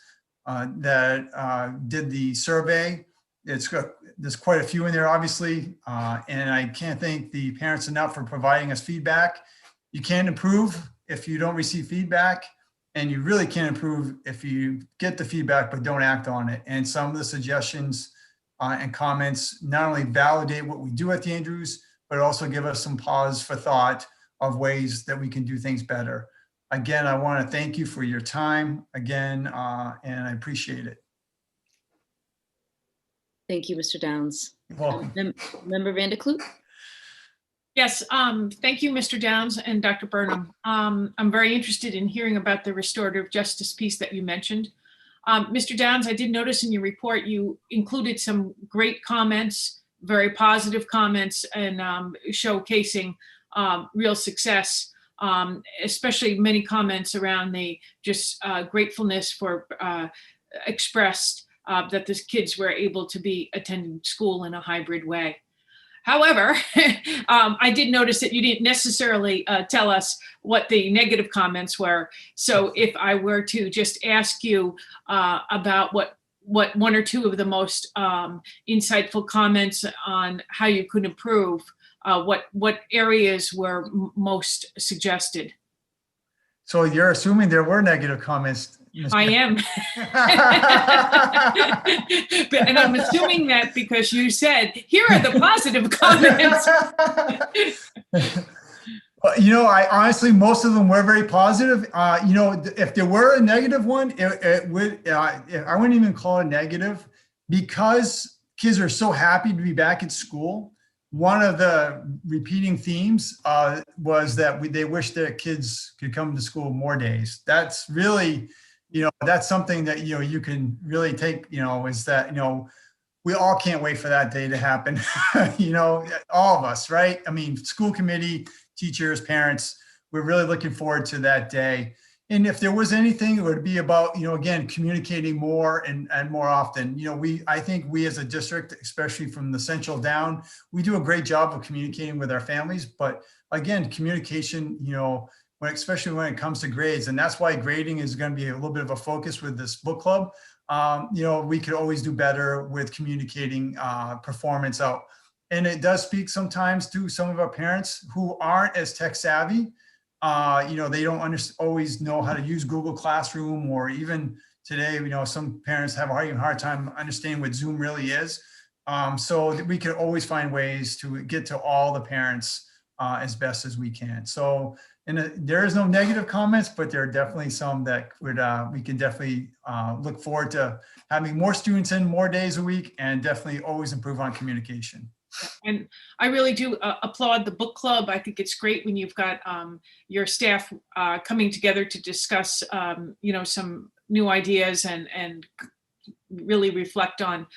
that did the survey. There's quite a few in there, obviously, and I can't thank the parents enough for providing us feedback. You can't improve if you don't receive feedback, and you really can't improve if you get the feedback but don't act on it. And some of the suggestions and comments not only validate what we do at the Andrews, but also give us some pause for thought of ways that we can do things better. Again, I want to thank you for your time again, and I appreciate it. Thank you, Mr. Downs. You're welcome. Member Van de Kloot? Yes, thank you, Mr. Downs and Dr. Burnham. I'm very interested in hearing about the restorative justice piece that you mentioned. Mr. Downs, I did notice in your report you included some great comments, very positive comments, and showcasing real success, especially many comments around the just gratefulness for expressed that the kids were able to be attending school in a hybrid way. However, I did notice that you didn't necessarily tell us what the negative comments were. So if I were to just ask you about what 1 or 2 of the most insightful comments on how you could improve, what areas were most suggested? So you're assuming there were negative comments? I am. And I'm assuming that because you said, here are the positive comments. Well, I honestly, most of them were very positive. If there were a negative one, it would, I wouldn't even call it negative because kids are so happy to be back at school. One of the repeating themes was that they wish their kids could come to school more days. That's really, that's something that, you can really take, is that, we all can't wait for that day to happen. All of us, right? I mean, school committee, teachers, parents, we're really looking forward to that day. And if there was anything, it would be about, again, communicating more and more often. I think we as a district, especially from the central down, we do a great job of communicating with our families. But again, communication, especially when it comes to grades. And that's why grading is going to be a little bit of a focus with this book club. We could always do better with communicating performance out. And it does speak sometimes to some of our parents who aren't as tech savvy. They don't always know how to use Google Classroom, or even today, some parents have a hard time understanding what Zoom really is. So that we can always find ways to get to all the parents as best as we can. So, there is no negative comments, but there are definitely some that we can definitely look forward to having more students in more days a week, and definitely always improve on communication. And I really do applaud the book club. I think it's great when you've got your staff coming together to discuss, some new ideas and really reflect on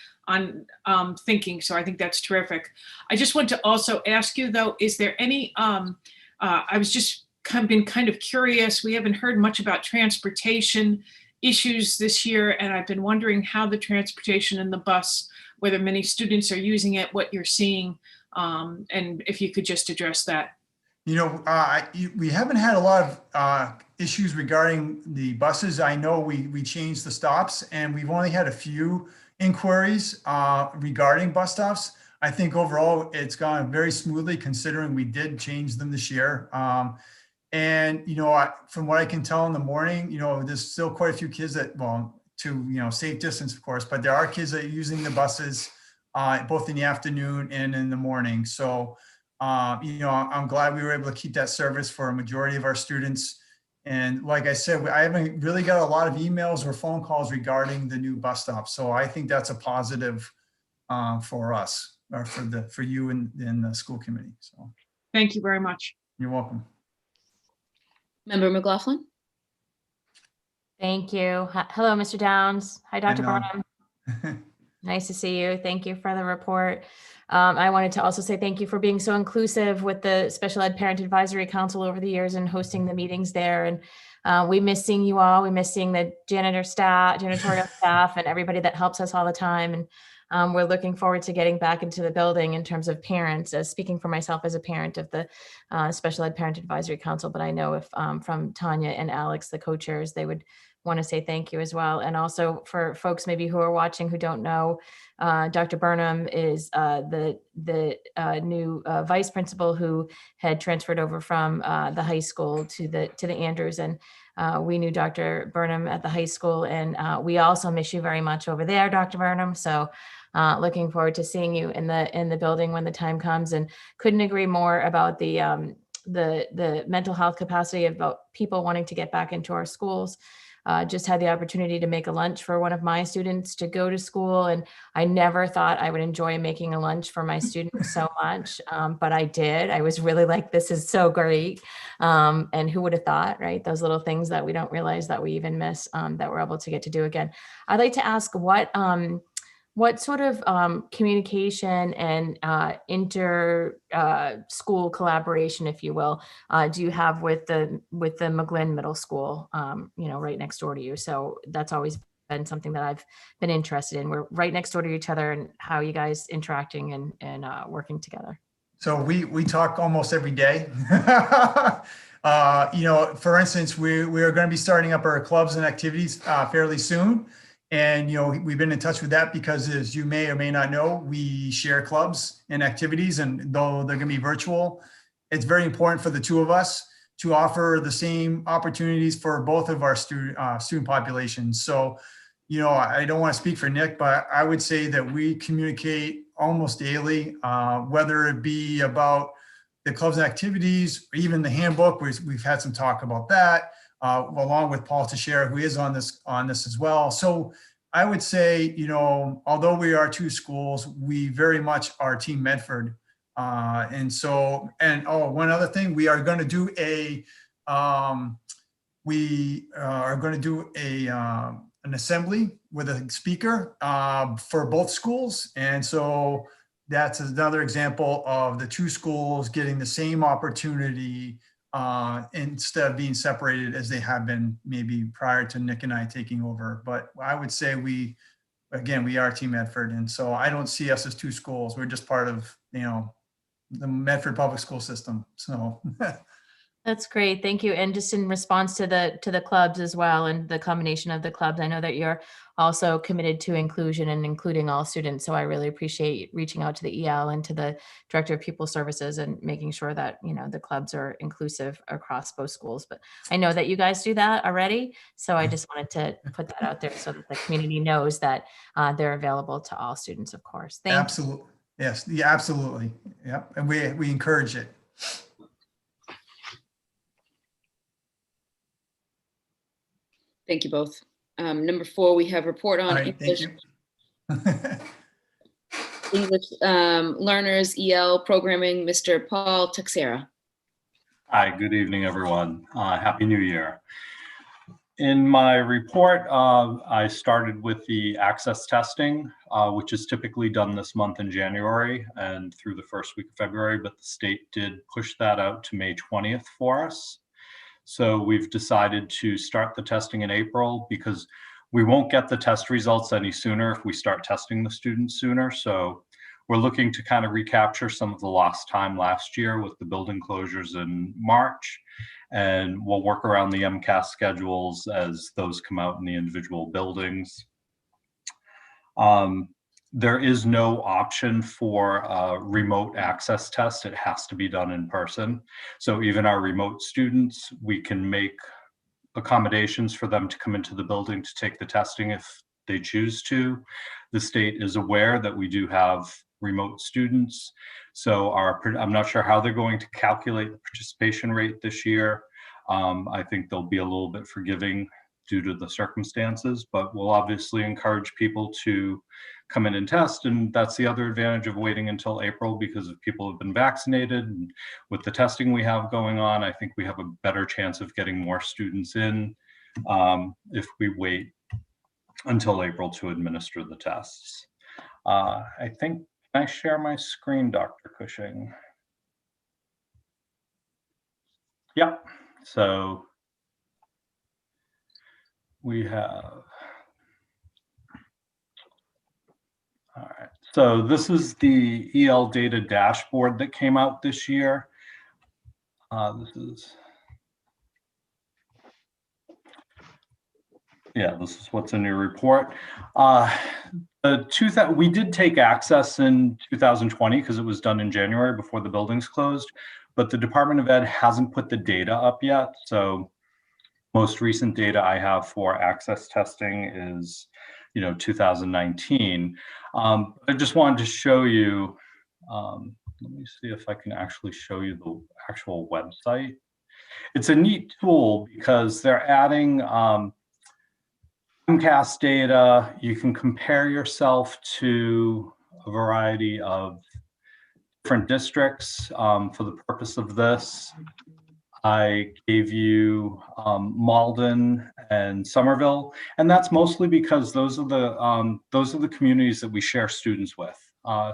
thinking. So I think that's terrific. I just want to also ask you, though, is there any, I was just been kind of curious. We haven't heard much about transportation issues this year, and I've been wondering how the transportation in the bus, whether many students are using it, what you're seeing, and if you could just address that. We haven't had a lot of issues regarding the buses. I know we changed the stops, and we've only had a few inquiries regarding bus stops. I think overall it's gone very smoothly, considering we did change them this year. From what I can tell in the morning, there's still quite a few kids that, to safe distance, of course, but there are kids that are using the buses both in the afternoon and in the morning. So, I'm glad we were able to keep that service for a majority of our students. And like I said, I haven't really got a lot of emails or phone calls regarding the new bus stop. So I think that's a positive for us, or for you and the school committee. So thank you very much. You're welcome. Member McLaughlin. Thank you. Hello, Mr. Downs. Hi, Dr. Hi, Burnham. Nice to see you. Thank you for the report. I wanted to also say thank you for being so inclusive with the Special Ed Parent Advisory Council over the years and hosting the meetings there. And we miss seeing you all. We miss seeing the janitorial staff and everybody that helps us all the time. And we're looking forward to getting back into the building in terms of parents, speaking for myself as a parent of the Special Ed Parent Advisory Council. But I know if from Tanya and Alex, the co-chairs, they would want to say thank you as well. And also for folks maybe who are watching who don't know, Dr. Burnham is the new vice principal who had transferred over from the high school to the Andrews. And we knew Dr. Burnham at the high school, and we also miss you very much over there, Dr. Burnham. So looking forward to seeing you in the building when the time comes, and couldn't agree more about the mental health capacity about people wanting to get back into our schools. Just had the opportunity to make a lunch for one of my students to go to school. And I never thought I would enjoy making a lunch for my students so much, but I did. I was really like, this is so great. And who would have thought, right? Those little things that we don't realize that we even miss, that we're able to get to do again. I'd like to ask what sort of communication and inter-school collaboration, if you will, do you have with the McGlynn Middle School, right next door to you? So that's always been something that I've been interested in. We're right next door to each other, and how you guys interacting and working together. So we talk almost every day. For instance, we are going to be starting up our clubs and activities fairly soon. And, we've been in touch with that because, as you may or may not know, we share clubs and activities, and though they're going to be virtual, it's very important for the two of us to offer the same opportunities for both of our student populations. So, I don't want to speak for Nick, but I would say that we communicate almost daily, whether it be about the clubs and activities, or even the handbook. We've had some talk about that. Along with Paul Teixeira, who is on this as well. So I would say, although we are two schools, we very much are Team Medford. One other thing, we are going to do an assembly with a speaker for both schools. And so that's another example of the two schools getting the same opportunity instead of being separated as they have been maybe prior to Nick and I taking over. But I would say we are Team Medford. And so I don't see us as two schools. We're just part of, the Medford public school system. So. That's great. Thank you. And just in response to the clubs as well, and the combination of the clubs, I know that you're also committed to inclusion and including all students. So I really appreciate reaching out to the EL and to the Director of Pupil Services and making sure that, you know, the clubs are inclusive across both schools. But I know that you guys do that already. So I just wanted to put that out there so that the community knows that they're available to all students, of course. Thank you. Absolutely. Yes, yeah, absolutely. Yep. And we encourage it. Thank you both. Number 4, we have report on All right, thank English, you. English learners EL programming, Mr. Paul Texera. Hi, good evening, everyone. Happy New Year. In my report, I started with the access testing, which is typically done this month in January and through the first week of February, but the state did push that out to May 20th for us. So we've decided to start the testing in April because we won't get the test results any sooner if we start testing the students sooner. So we're looking to kind of recapture some of the lost time last year with the building closures in March. And we'll work around the MCAS schedules as those come out in the individual buildings. There is no option for a remote access test. It has to be done in person. So even our remote students, we can make accommodations for them to come into the building to take the testing if they choose to. The state is aware that we do have remote students. So I'm not sure how they're going to calculate the participation rate this year. I think they'll be a little bit forgiving due to the circumstances, but we'll obviously encourage people to come in and test. And that's the other advantage of waiting until April, because if people have been vaccinated and with the testing we have going on, I think we have a better chance of getting more students in if we wait until April to administer the tests. I think, can I share my screen, Dr. Cushing? Yep. So we have, all right. So this is the EL data dashboard that came out this year. This is what's in your report. We did take access in 2020 because it was done in January before the buildings closed, but the Department of Ed hasn't put the data up yet. So most recent data I have for access testing is, 2019. I just wanted to show you, let me see if I can actually show you the actual website. It's a neat tool because they're adding MCAS data. You can compare yourself to a variety of different districts. For the purpose of this, I gave you Malden and Somerville, and that's mostly because those are the communities that we share students with.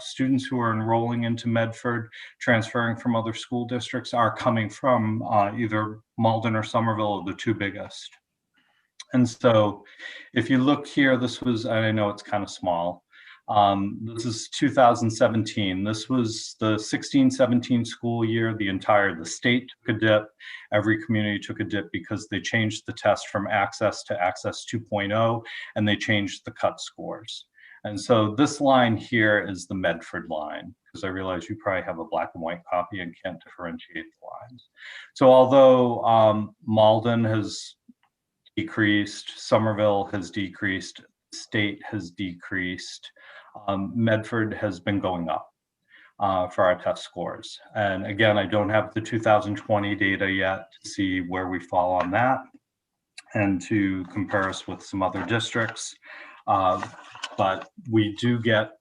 Students who are enrolling into Medford, transferring from other school districts, are coming from either Malden or Somerville, are the two biggest. And so if you look here, this was, I know it's kind of small. This is 2017. This was the 16-17 school year. The state took a dip. Every community took a dip because they changed the test from Access to Access 2.0, and they changed the cut scores. And so this line here is the Medford line, because I realize you probably have a black and white copy and can't differentiate the lines. So although Malden has decreased, Somerville has decreased, state has decreased, Medford has been going up for our test scores. And again, I don't have the 2020 data yet to see where we fall on that and to compare us with some other districts. But we do get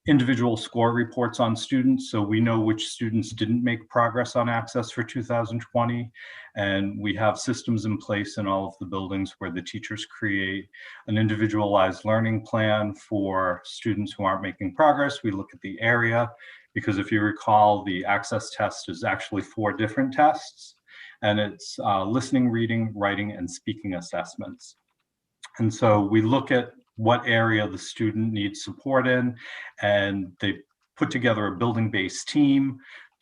individual score reports on students, so we know which students didn't make progress on access for 2020, and we have systems in place in all of the buildings where the teachers create an individualized learning plan for students who aren't making progress. We look at the area, because if you recall, the access test is actually 4 different tests, and it's listening, reading, writing, and speaking assessments. And so we look at what area the student needs support in, and they put together a building-based team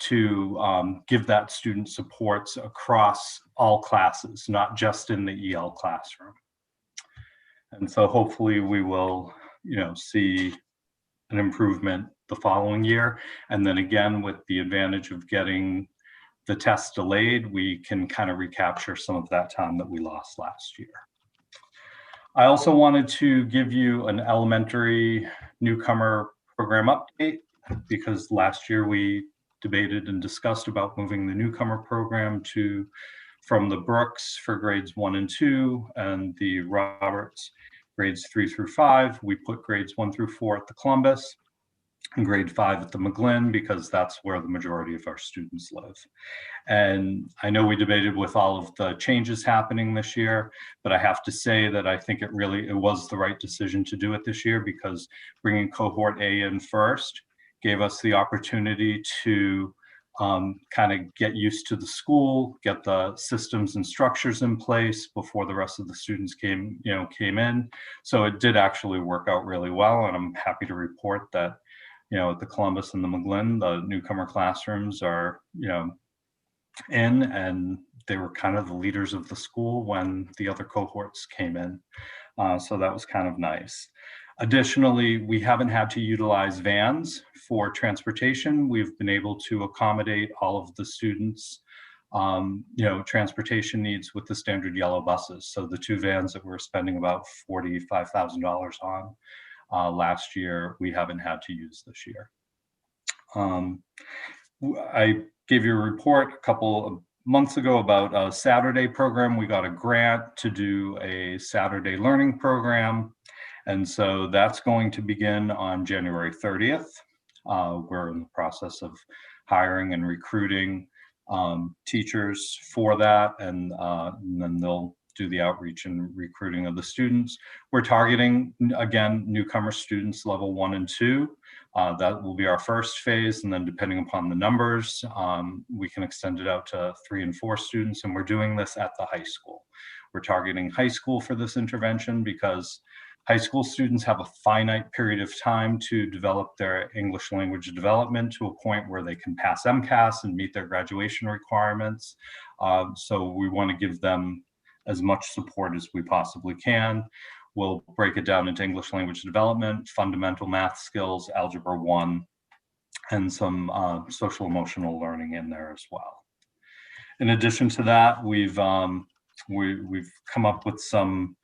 to give that student supports across all classes, not just in the EL classroom. And so hopefully we will, see an improvement the following year. And then again, with the advantage of getting the test delayed, we can kind of recapture some of that time that we lost last year. I also wanted to give you an elementary newcomer program update, because last year we debated and discussed about moving the newcomer program from the Brooks for grades 1 and 2 and the Roberts grades 3 through 5. We put grades 1 through 4 at the Columbus and grade 5 at the McGlynn, because that's where the majority of our students live. And I know we debated with all of the changes happening this year, but I have to say that I think it was the right decision to do it this year, because bringing cohort A in first gave us the opportunity to kind of get used to the school, get the systems and structures in place before the rest of the students came in. So it did actually work out really well. And I'm happy to report that, at the Columbus and the McGlynn, the newcomer classrooms are, in, and they were kind of the leaders of the school when the other cohorts came in. So that was kind of nice. Additionally, we haven't had to utilize vans for transportation. We've been able to accommodate all of the students' transportation needs with the standard yellow buses. So the 2 vans that we're spending about $45,000 on last year, we haven't had to use this year. I gave you a report a couple of months ago about a Saturday program. We got a grant to do a Saturday learning program. And so that's going to begin on January 30th. We're in the process of hiring and recruiting teachers for that. And then they'll do the outreach and recruiting of the students. We're targeting, again, newcomer students level 1 and 2. That will be our first phase. And then depending upon the numbers, we can extend it out to 3 and 4 students. And we're doing this at the high school. We're targeting high school for this intervention because high school students have a finite period of time to develop their English language development to a point where they can pass MCAS and meet their graduation requirements. So we want to give them as much support as we possibly can. We'll break it down into English language development, fundamental math skills, algebra 1, and some social emotional learning in there as well. In addition to that, we've come up with some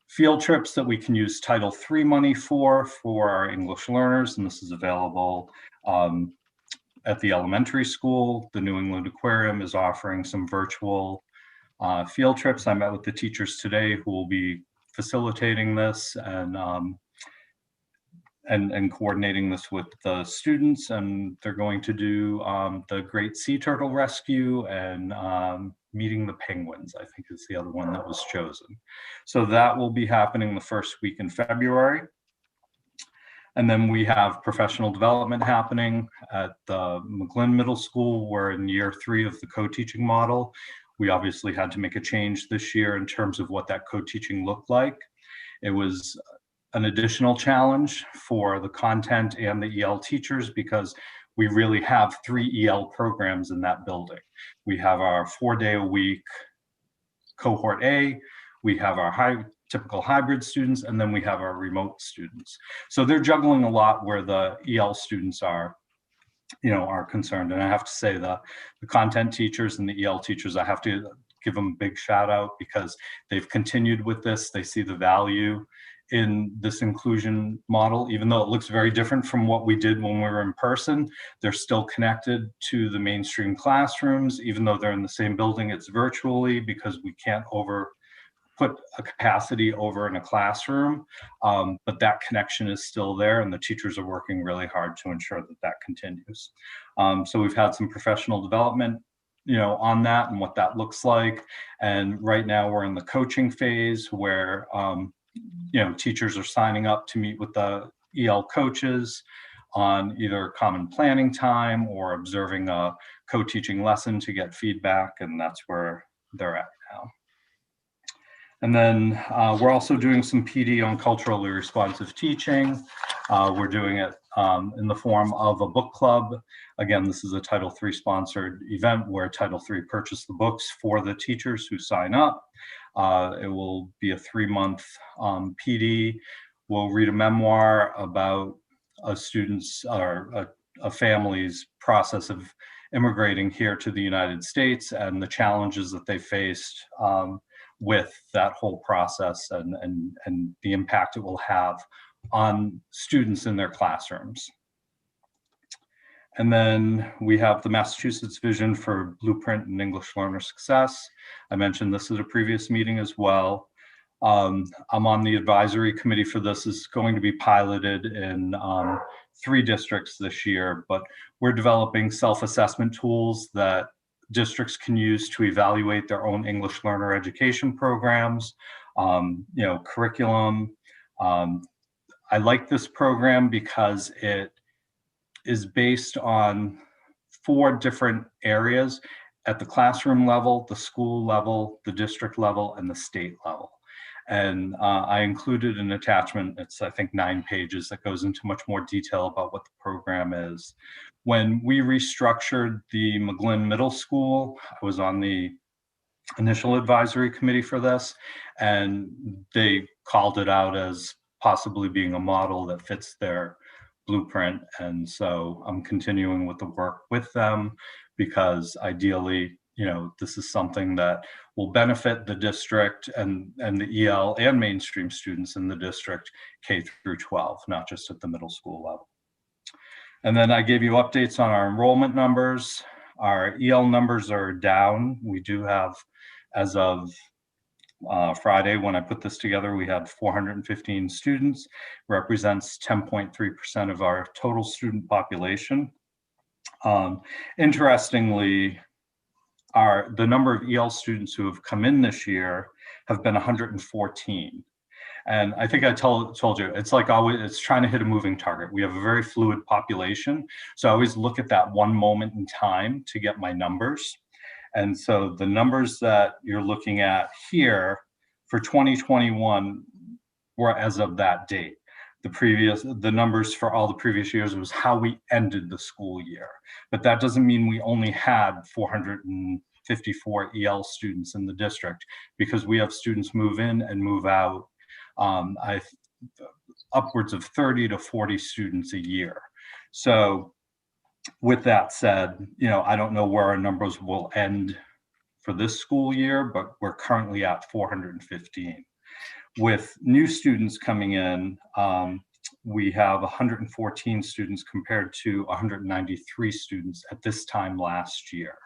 field trips that we can use Title III money for our English learners, and this is available at the elementary school. The New England Aquarium is offering some virtual field trips. I met with the teachers today who will be facilitating this and coordinating this with the students, and they're going to do the Great Sea Turtle Rescue and Meeting the Penguins, I think is the other one that was chosen. So that will be happening the first week in February. And then we have professional development happening at the McGlynn Middle School. We're in year 3 of the co-teaching model. We obviously had to make a change this year in terms of what that co-teaching looked like. It was an additional challenge for the content and the EL teachers because we really have 3 EL programs in that building. We have our 4-day-a-week cohort A, we have our typical hybrid students, and then we have our remote students. So they're juggling a lot where the EL students are concerned. And I have to say the content teachers and the EL teachers, I have to give them a big shout out because they've continued with this. They see the value in this inclusion model, even though it looks very different from what we did when we were in person. They're still connected to the mainstream classrooms, even though they're in the same building, it's virtually because we can't put a capacity over in a classroom, but that connection is still there and the teachers are working really hard to ensure that that continues. So we've had some professional development on that and what that looks like. And right now we're in the coaching phase where teachers are signing up to meet with the EL coaches on either common planning time or observing a co-teaching lesson to get feedback, and that's where they're at now. And then we're also doing some PD on culturally responsive teaching. We're doing it in the form of a book club. Again, this is a Title III sponsored event where Title III purchased the books for the teachers who sign up. It will be a 3-month PD. We'll read a memoir about a student's or a family's process of immigrating here to the United States and the challenges that they faced with that whole process and the impact it will have on students in their classrooms. And then we have the Massachusetts Vision for Blueprint and English Learner Success. I mentioned this at a previous meeting as well. I'm on the advisory committee for this. It's going to be piloted in 3 districts this year, but we're developing self-assessment tools that districts can use to evaluate their own English learner education programs, curriculum. I like this program because it is based on 4 different areas at the classroom level, the school level, the district level, and the state level. And I included an attachment, it's I think 9 pages, that goes into much more detail about what the program is. When we restructured the McGlynn Middle School, I was on the initial advisory committee for this, and they called it out as possibly being a model that fits their blueprint. And so I'm continuing with the work with them because ideally, this is something that will benefit the district and the EL and mainstream students in the district K through 12, not just at the middle school level. And then I gave you updates on our enrollment numbers. Our EL numbers are down. We do have, as of Friday, when I put this together, we had 415 students, represents 10.3% of our total student population. Interestingly, the number of EL students who have come in this year have been 114. And I think I told you, it's like always, it's trying to hit a moving target. We have a very fluid population. So I always look at that one moment in time to get my numbers. And so the numbers that you're looking at here for 2021 were as of that date. The numbers for all the previous years was how we ended the school year. But that doesn't mean we only had 454 EL students in the district, because we have students move in and move out, upwards of 30 to 40 students a year. So with that said, I don't know where our numbers will end for this school year, but we're currently at 415. With new students coming in, we have 114 students compared to 193 students at this time last year.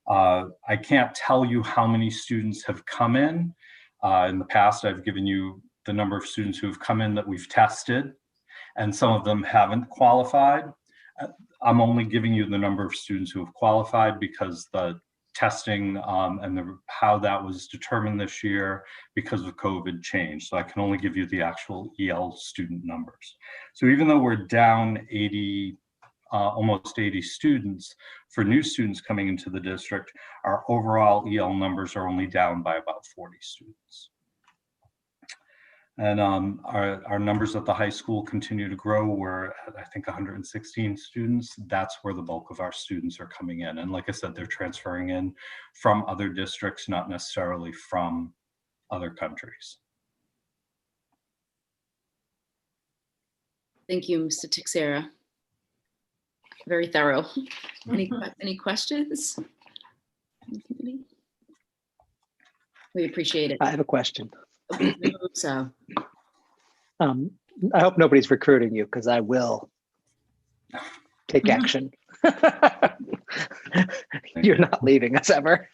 I can't tell you how many students have come in. In the past, I've given you the number of students who have come in that we've tested, and some of them haven't qualified. I'm only giving you the number of students who have qualified because the testing and how that was determined this year because of COVID changed. So I can only give you the actual EL student numbers. So even though we're down 80, almost 80 students for new students coming into the district, our overall EL numbers are only down by about 40 students. And our numbers at the high school continue to grow. We're at, I think, 116 students. That's where the bulk of our students are coming in. And like I said, they're transferring in from other districts, not necessarily from other countries. Thank you, Mr. Teixeira. Very thorough. Any questions? We appreciate it. I have a question. So, I hope nobody's recruiting you, because I will take action. You're not leaving us ever.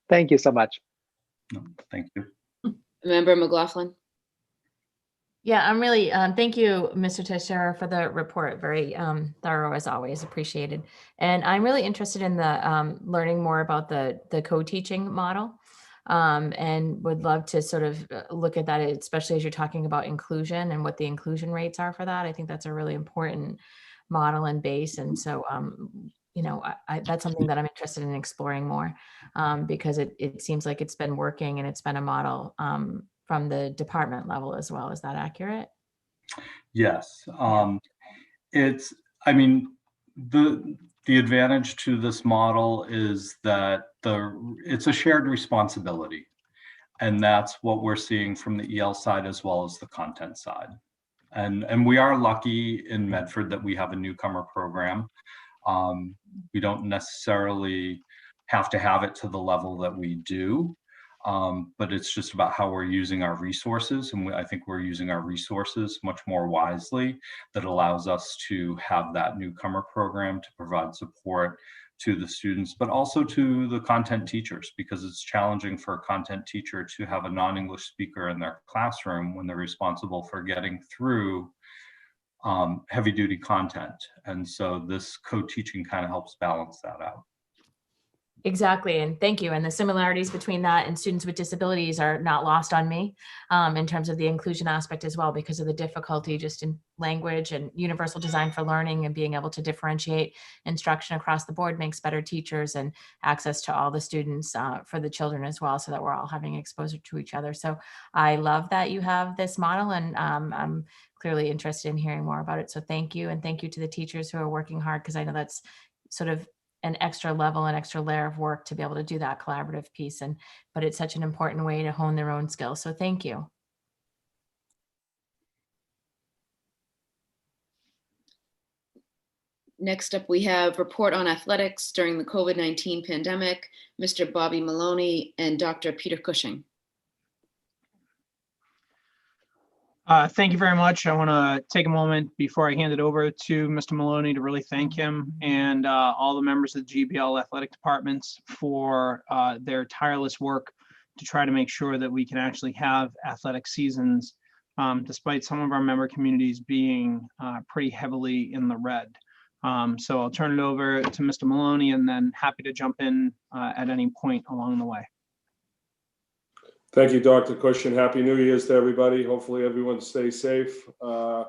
Thank you so much. No, thank you. Member McLaughlin. Yeah, I'm really, thank you, Mr. Teixeira, for the report. Very thorough as always, appreciated. And I'm really interested in the learning more about the co-teaching model. And would love to sort of look at that, especially as you're talking about inclusion and what the inclusion rates are for that. I think that's a really important model and base. And so, that's something that I'm interested in exploring more, because it seems like it's been working and it's been a model from the department level as well. Is that accurate? Yes. It's, I mean, the advantage to this model is that it's a shared responsibility. And that's what we're seeing from the EL side as well as the content side. And we are lucky in Medford that we have a newcomer program. We don't necessarily have to have it to the level that we do, but it's just about how we're using our resources. And I think we're using our resources much more wisely. That allows us to have that newcomer program to provide support to the students, but also to the content teachers, because it's challenging for a content teacher to have a non-English speaker in their classroom when they're responsible for getting through heavy duty content. And so this co-teaching kind of helps balance that out. Exactly. And thank you. And the similarities between that and students with disabilities are not lost on me, in terms of the inclusion aspect as well, because of the difficulty just in language and universal design for learning, and being able to differentiate instruction across the board makes better teachers and access to all the students for the children as well, so that we're all having exposure to each other. So I love that you have this model, and I'm clearly interested in hearing more about it. So thank you. And thank you to the teachers who are working hard, because I know that's sort of an extra level, an extra layer of work to be able to do that collaborative piece. But it's such an important way to hone their own skills. So thank you. Next up, we have report on athletics during the COVID-19 pandemic, Mr. Bobby Maloney and Dr. Peter Cushing. Thank you very much. I want to take a moment before I hand it over to Mr. Maloney to really thank him and all the members of the GBL athletic departments for their tireless work to try to make sure that we can actually have athletic seasons, despite some of our member communities being pretty heavily in the red. So I'll turn it over to Mr. Maloney, and then happy to jump in at any point along the way. Thank you, Dr. Cushing. Happy New Year's to everybody. Hopefully everyone stays safe. Yeah,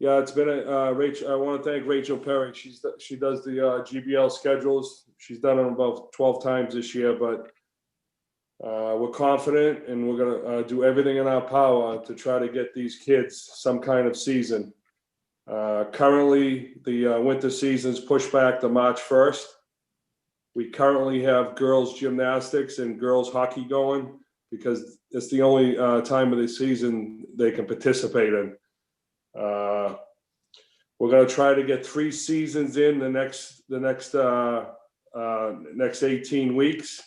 it's been Rachel. I want to thank Rachel Perry. She does the GBL schedules. She's done them about 12 times this year, but we're confident, and we're going to do everything in our power to try to get these kids some kind of season. Currently, the winter season's pushed back to March 1st. We currently have girls gymnastics and girls hockey going, because it's the only time of the season they can participate in. We're going to try to get 3 seasons in the next 18 weeks.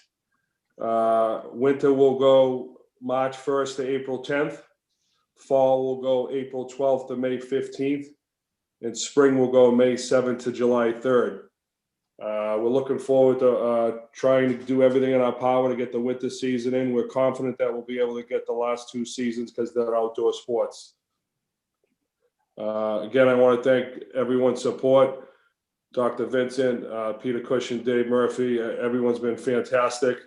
Winter will go March 1st to April 10th. Fall will go April 12th to May 15th. And spring will go May 7th to July 3rd. We're looking forward to trying to do everything in our power to get the winter season in. We're confident that we'll be able to get the last 2 seasons because they're outdoor sports. Again, I want to thank everyone's support. Dr. Vincent, Peter Cushing, Dave Murphy, everyone's been fantastic.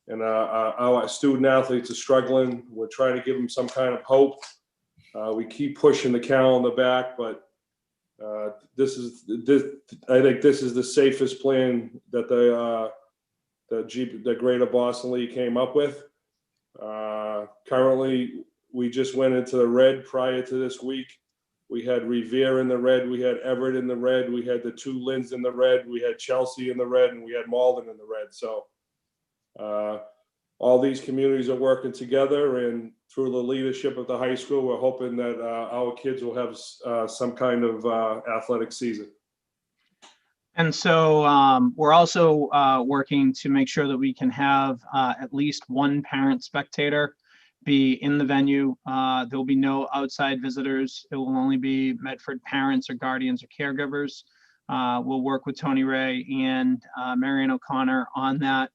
And our student athletes are struggling. We're trying to give them some kind of hope. We keep pushing the calendar back, but I think this is the safest plan that the Greater Boston League came up with. Currently, we just went into the red prior to this week. We had Revere in the red, we had Everett in the red, we had the 2 Linds in the red, we had Chelsea in the red, and we had Malden in the red. So all these communities are working together, and through the leadership of the high school, we're hoping that our kids will have some kind of athletic season. And so we're also working to make sure that we can have at least 1 parent spectator be in the venue. There will be no outside visitors. It will only be Medford parents or guardians or caregivers. We'll work with Tony Ray and Marianne O'Connor on that.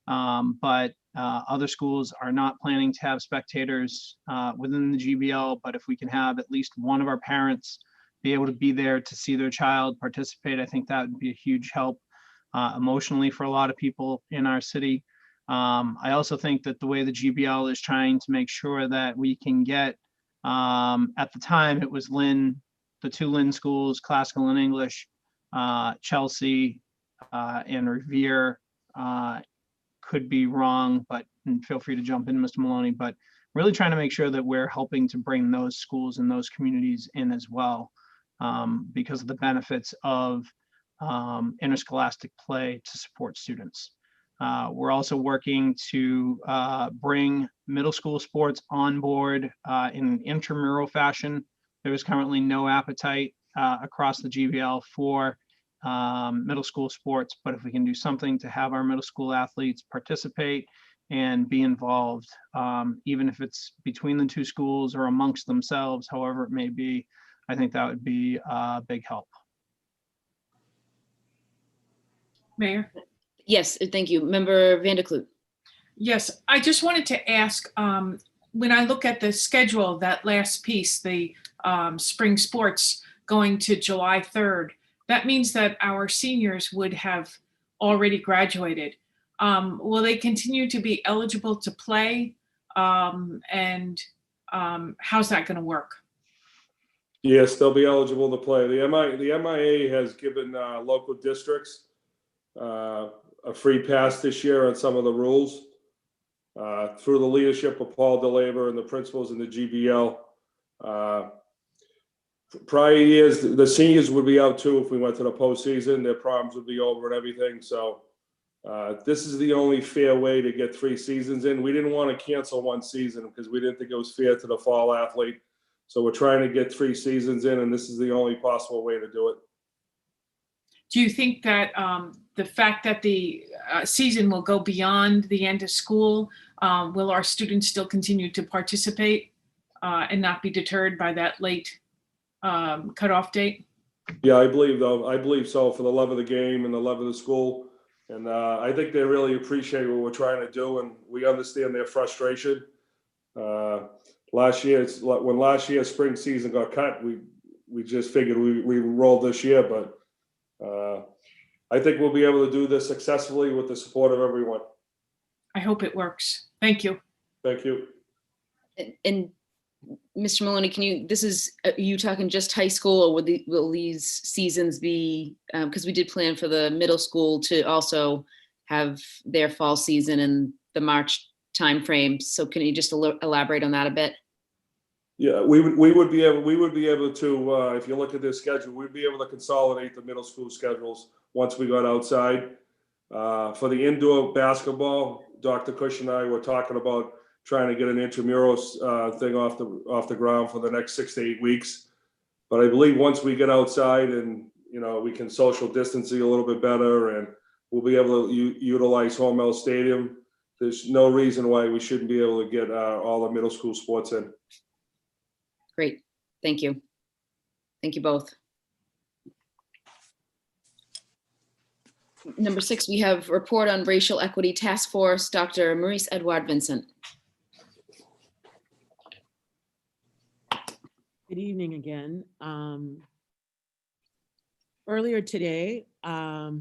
But other schools are not planning to have spectators within the GBL, but if we can have at least one of our parents be able to be there to see their child participate, I think that would be a huge help emotionally for a lot of people in our city. I also think that the way the GBL is trying to make sure that we can get, at the time it was the 2 Lynn schools, classical and English, Chelsea and Revere could be wrong, but and feel free to jump in, Mr. Maloney, but really trying to make sure that we're helping to bring those schools and those communities in as well, because of the benefits of interscholastic play to support students. We're also working to bring middle school sports on board in an intramural fashion. There is currently no appetite across the GVL for middle school sports, but if we can do something to have our middle school athletes participate and be involved, even if it's between the two schools or amongst themselves, however it may be, I think that would be a big help. Mayor? Yes, thank you. Member Vanderklut. Yes, I just wanted to ask, when I look at the schedule, that last piece, the spring sports going to July 3rd, that means that our seniors would have already graduated. Will they continue to be eligible to play? And how's that going to work? Yes, they'll be eligible to play. The MIA has given local districts a free pass this year on some of the rules through the leadership of Paul DeLaver and the principals in the GBL. Prior years, the seniors would be out too if we went to the postseason. Their problems would be over and everything. So this is the only fair way to get 3 seasons in. We didn't want to cancel one season because we didn't think it was fair to the fall athlete. So we're trying to get 3 seasons in, and this is the only possible way to do it. Do you think that the fact that the season will go beyond the end of school, will our students still continue to participate and not be deterred by that late cutoff date? Yeah, I believe so, for the love of the game and the love of the school. And I think they really appreciate what we're trying to do, and we understand their frustration. When last year's spring season got cut, we just figured we rolled this year, but I think we'll be able to do this successfully with the support of everyone. I hope it works. Thank you. Thank you. And Mr. Maloney, are you talking just high school, or will these seasons be, because we did plan for the middle school to also have their fall season in the March timeframe. So can you just elaborate on that a bit? Yeah, we would be able to, if you look at this schedule, we'd be able to consolidate the middle school schedules once we got outside. For the indoor basketball, Dr. Cush and I were talking about trying to get an intramural thing off the ground for the next 6 to 8 weeks. But I believe once we get outside and we can social distancing a little bit better, and we'll be able to utilize Hormel Stadium. There's no reason why we shouldn't be able to get all the middle school sports in. Great, thank you. Thank you both. Number 6, we have report on Racial Equity Task Force, Dr. Maurice Edouard Vincent. Good evening again. Earlier today, I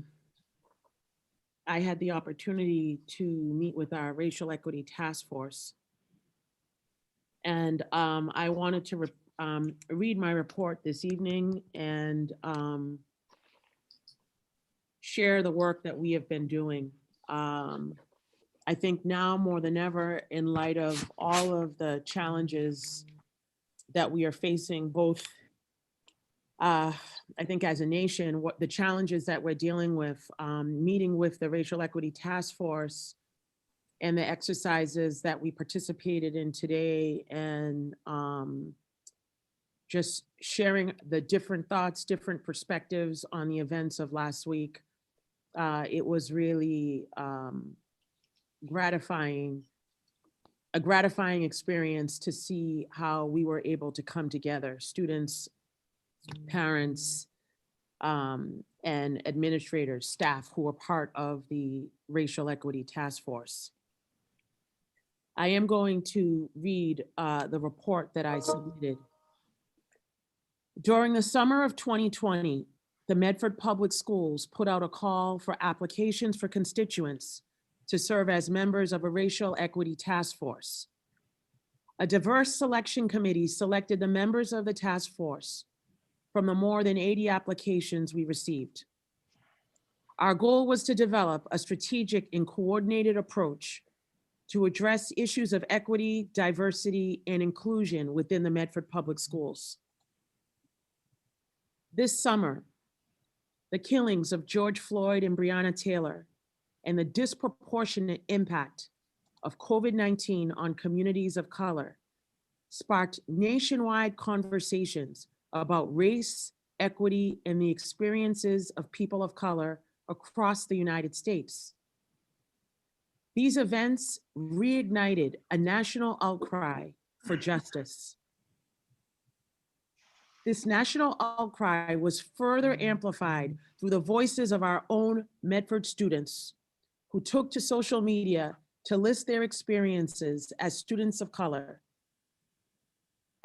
had the opportunity to meet with our Racial Equity Task Force. And I wanted to read my report this evening and share the work that we have been doing. I think now more than ever, in light of all of the challenges that we are facing, both I think as a nation, what the challenges that we're dealing with, meeting with the Racial Equity Task Force and the exercises that we participated in today, and just sharing the different thoughts, different perspectives on the events of last week. It was really a gratifying experience to see how we were able to come together, students, parents, and administrators, staff who were part of the Racial Equity Task Force. I am going to read the report that I submitted. During the summer of 2020, the Medford Public Schools put out a call for applications for constituents to serve as members of a Racial Equity Task Force. A diverse selection committee selected the members of the task force from the more than 80 applications we received. Our goal was to develop a strategic and coordinated approach to address issues of equity, diversity, and inclusion within the Medford Public Schools. This summer, the killings of George Floyd and Breonna Taylor and the disproportionate impact of COVID-19 on communities of color sparked nationwide conversations about race, equity, and the experiences of people of color across the United States. These events reignited a national outcry for justice. This national outcry was further amplified through the voices of our own Medford students who took to social media to list their experiences as students of color.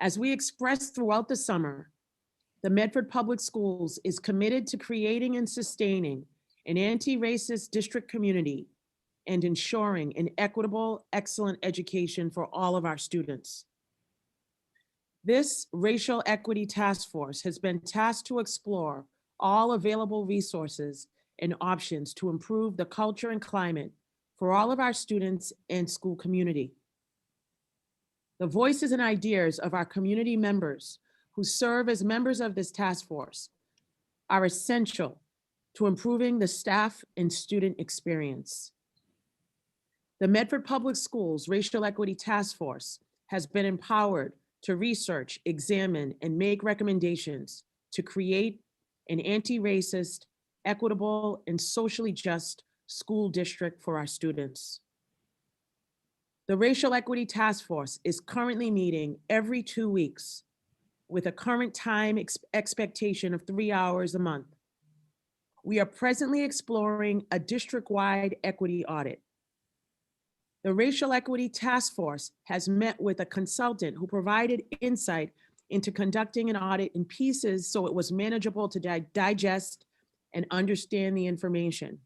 As we expressed throughout the summer, the Medford Public Schools is committed to creating and sustaining an anti-racist district community and ensuring an equitable, excellent education for all of our students. This Racial Equity Task Force has been tasked to explore all available resources and options to improve the culture and climate for all of our students and school community. The voices and ideas of our community members who serve as members of this task force are essential to improving the staff and student experience. The Medford Public Schools Racial Equity Task Force has been empowered to research, examine, and make recommendations to create an anti-racist, equitable, and socially just school district for our students. The Racial Equity Task Force is currently meeting every 2 weeks with a current time expectation of 3 hours a month. We are presently exploring a district-wide equity audit. The Racial Equity Task Force has met with a consultant who provided insight into conducting an audit in pieces so it was manageable to digest and understand the information.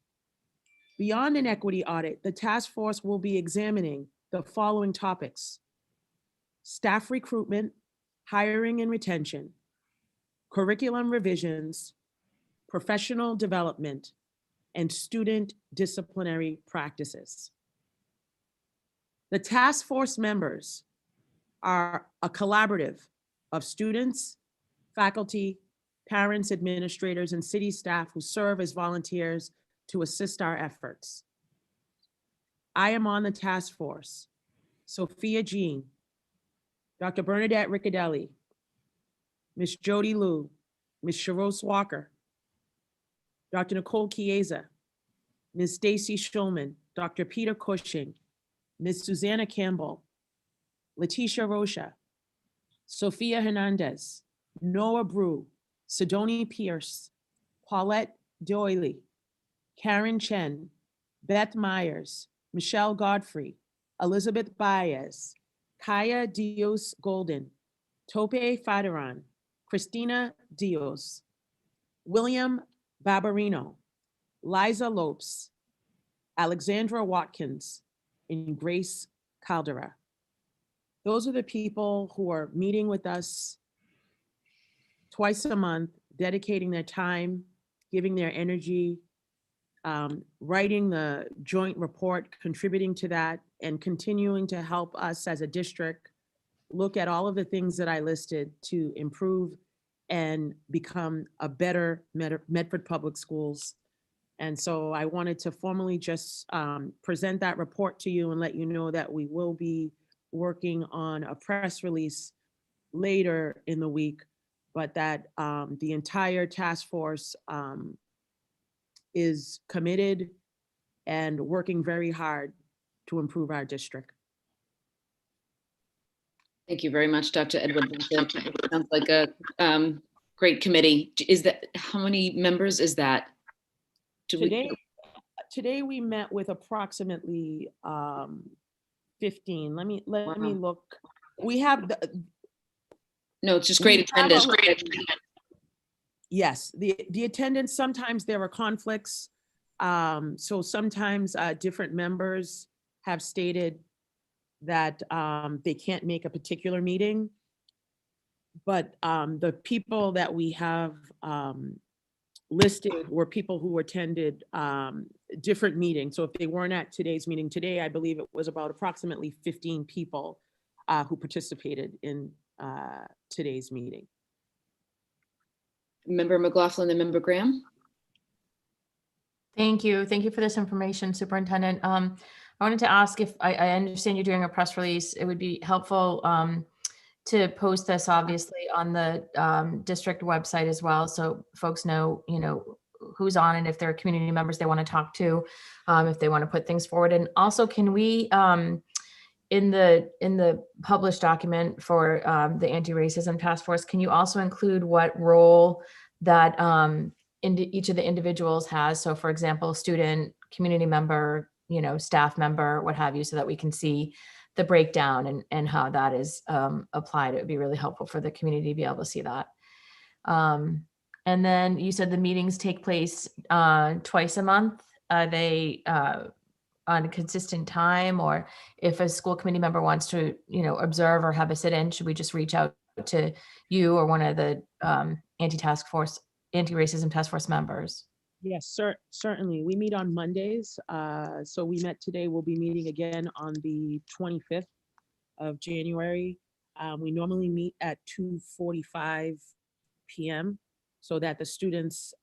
Beyond an equity audit, the task force will be examining the following topics: staff recruitment, hiring and retention, curriculum revisions, professional development, and student disciplinary practices. The task force members are a collaborative of students, faculty, parents, administrators, and city staff who serve as volunteers to assist our efforts. I am on the task force. Sophia Jean, Dr. Bernadette Riccadelli, Ms. Jody Liu, Ms. Sharose Walker, Dr. Nicole Chiesa, Ms. Stacy Schulman, Dr. Peter Cushing, Ms. Susanna Campbell, Letitia Rocha, Sophia Hernandez, Noah Brew, Sidonie Pierce, Paulette Doyley, Karen Chen, Beth Myers, Michelle Godfrey, Elizabeth Baez, Kaya Dios Golden, Tope Fadaran, Christina Dios, William Barbarino, Liza Lopes, Alexandra Watkins, and Grace Caldera. Those are the people who are meeting with us twice a month, dedicating their time, giving their energy, writing the joint report, contributing to that, and continuing to help us as a district look at all of the things that I listed to improve and become a better Medford Public Schools. And so I wanted to formally just present that report to you and let you know that we will be working on a press release later in the week, but that the entire task force is committed and working very hard to improve our district. Thank you very much, Dr. Edward. Sounds like a great committee. Is that, how many members is that? Today we met with approximately 15. Let me look. We have no, it's just great attendance. Yes, the attendance, sometimes there are conflicts. So sometimes different members have stated that they can't make a particular meeting. But the people that we have listed were people who attended different meetings. So if they weren't at today's meeting today, I believe it was about approximately 15 people who participated in today's meeting. Member McLaughlin and Member Graham. Thank you. Thank you for this information, Superintendent. I wanted to ask if I understand you're doing a press release. It would be helpful to post this obviously on the district website as well, so folks know, who's on and if there are community members they want to talk to, if they want to put things forward. And also, can we in the published document for the anti-racism task force, can you also include what role that each of the individuals has? So for example, student, community member, staff member, what have you, so that we can see the breakdown and how that is applied. It would be really helpful for the community to be able to see that. And then you said the meetings take place twice a month. Are they on a consistent time, or if a school committee member wants to, observe or have a sit-in, should we just reach out to you or one of the anti-racism task force members? Yes, certainly. We meet on Mondays. So we met today. We'll be meeting again on the 25th of January. We normally meet at 2:45 p.m. so that the students,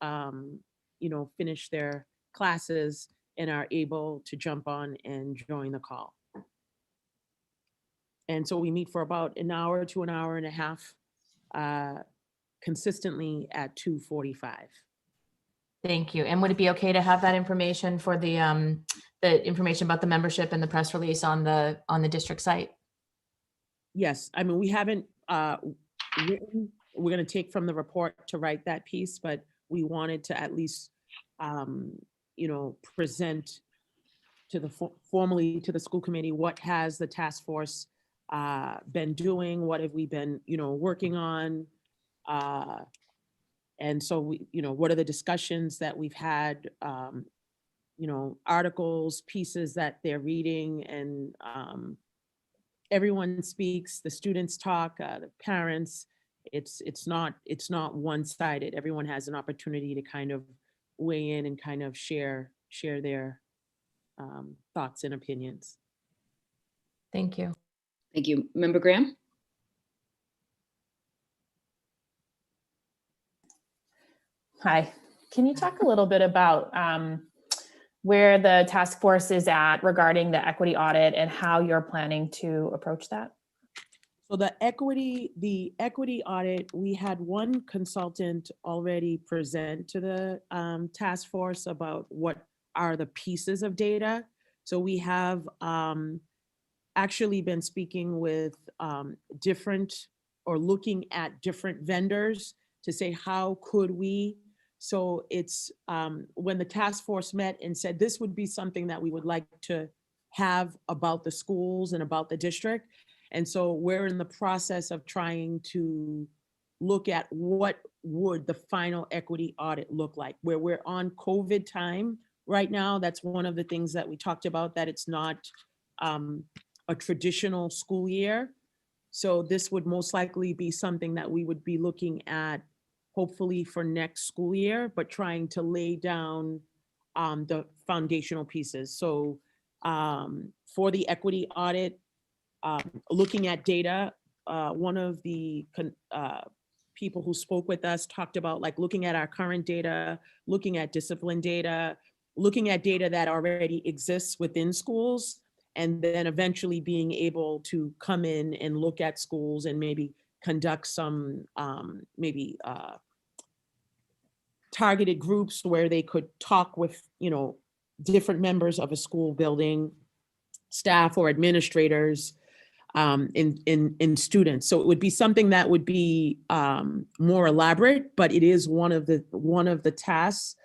finish their classes and are able to jump on and join the call. And so we meet for about an hour to an hour and a half, consistently at 2:45. Thank you. And would it be okay to have that information for the information about the membership and the press release on the district site? Yes, I mean, we haven't written, we're going to take from the report to write that piece, but we wanted to at least, present to formally to the school committee, what has the task force been doing? What have we been, working on? And so we, what are the discussions that we've had, articles, pieces that they're reading, and everyone speaks, the students talk, the parents. It's not one-sided. Everyone has an opportunity to kind of weigh in and kind of share their thoughts and opinions. Thank you. Thank you. Member Graham? Hi, can you talk a little bit about where the task force is at regarding the equity audit and how you're planning to approach that? So the equity audit, we had one consultant already present to the task force about what are the pieces of data. So we have actually been speaking with looking at different vendors to say, how could we? So it's when the task force met and said, this would be something that we would like to have about the schools and about the district. And so we're in the process of trying to look at what would the final equity audit look like, where we're on COVID time right now. That's one of the things that we talked about, that it's not a traditional school year. So this would most likely be something that we would be looking at hopefully for next school year, but trying to lay down the foundational pieces. So for the equity audit, looking at data, one of the people who spoke with us talked about like looking at our current data, looking at discipline data, looking at data that already exists within schools, and then eventually being able to come in and look at schools and maybe conduct some targeted groups where they could talk with, different members of a school building, staff or administrators, in students. So it would be something that would be more elaborate, but it is one of the tasks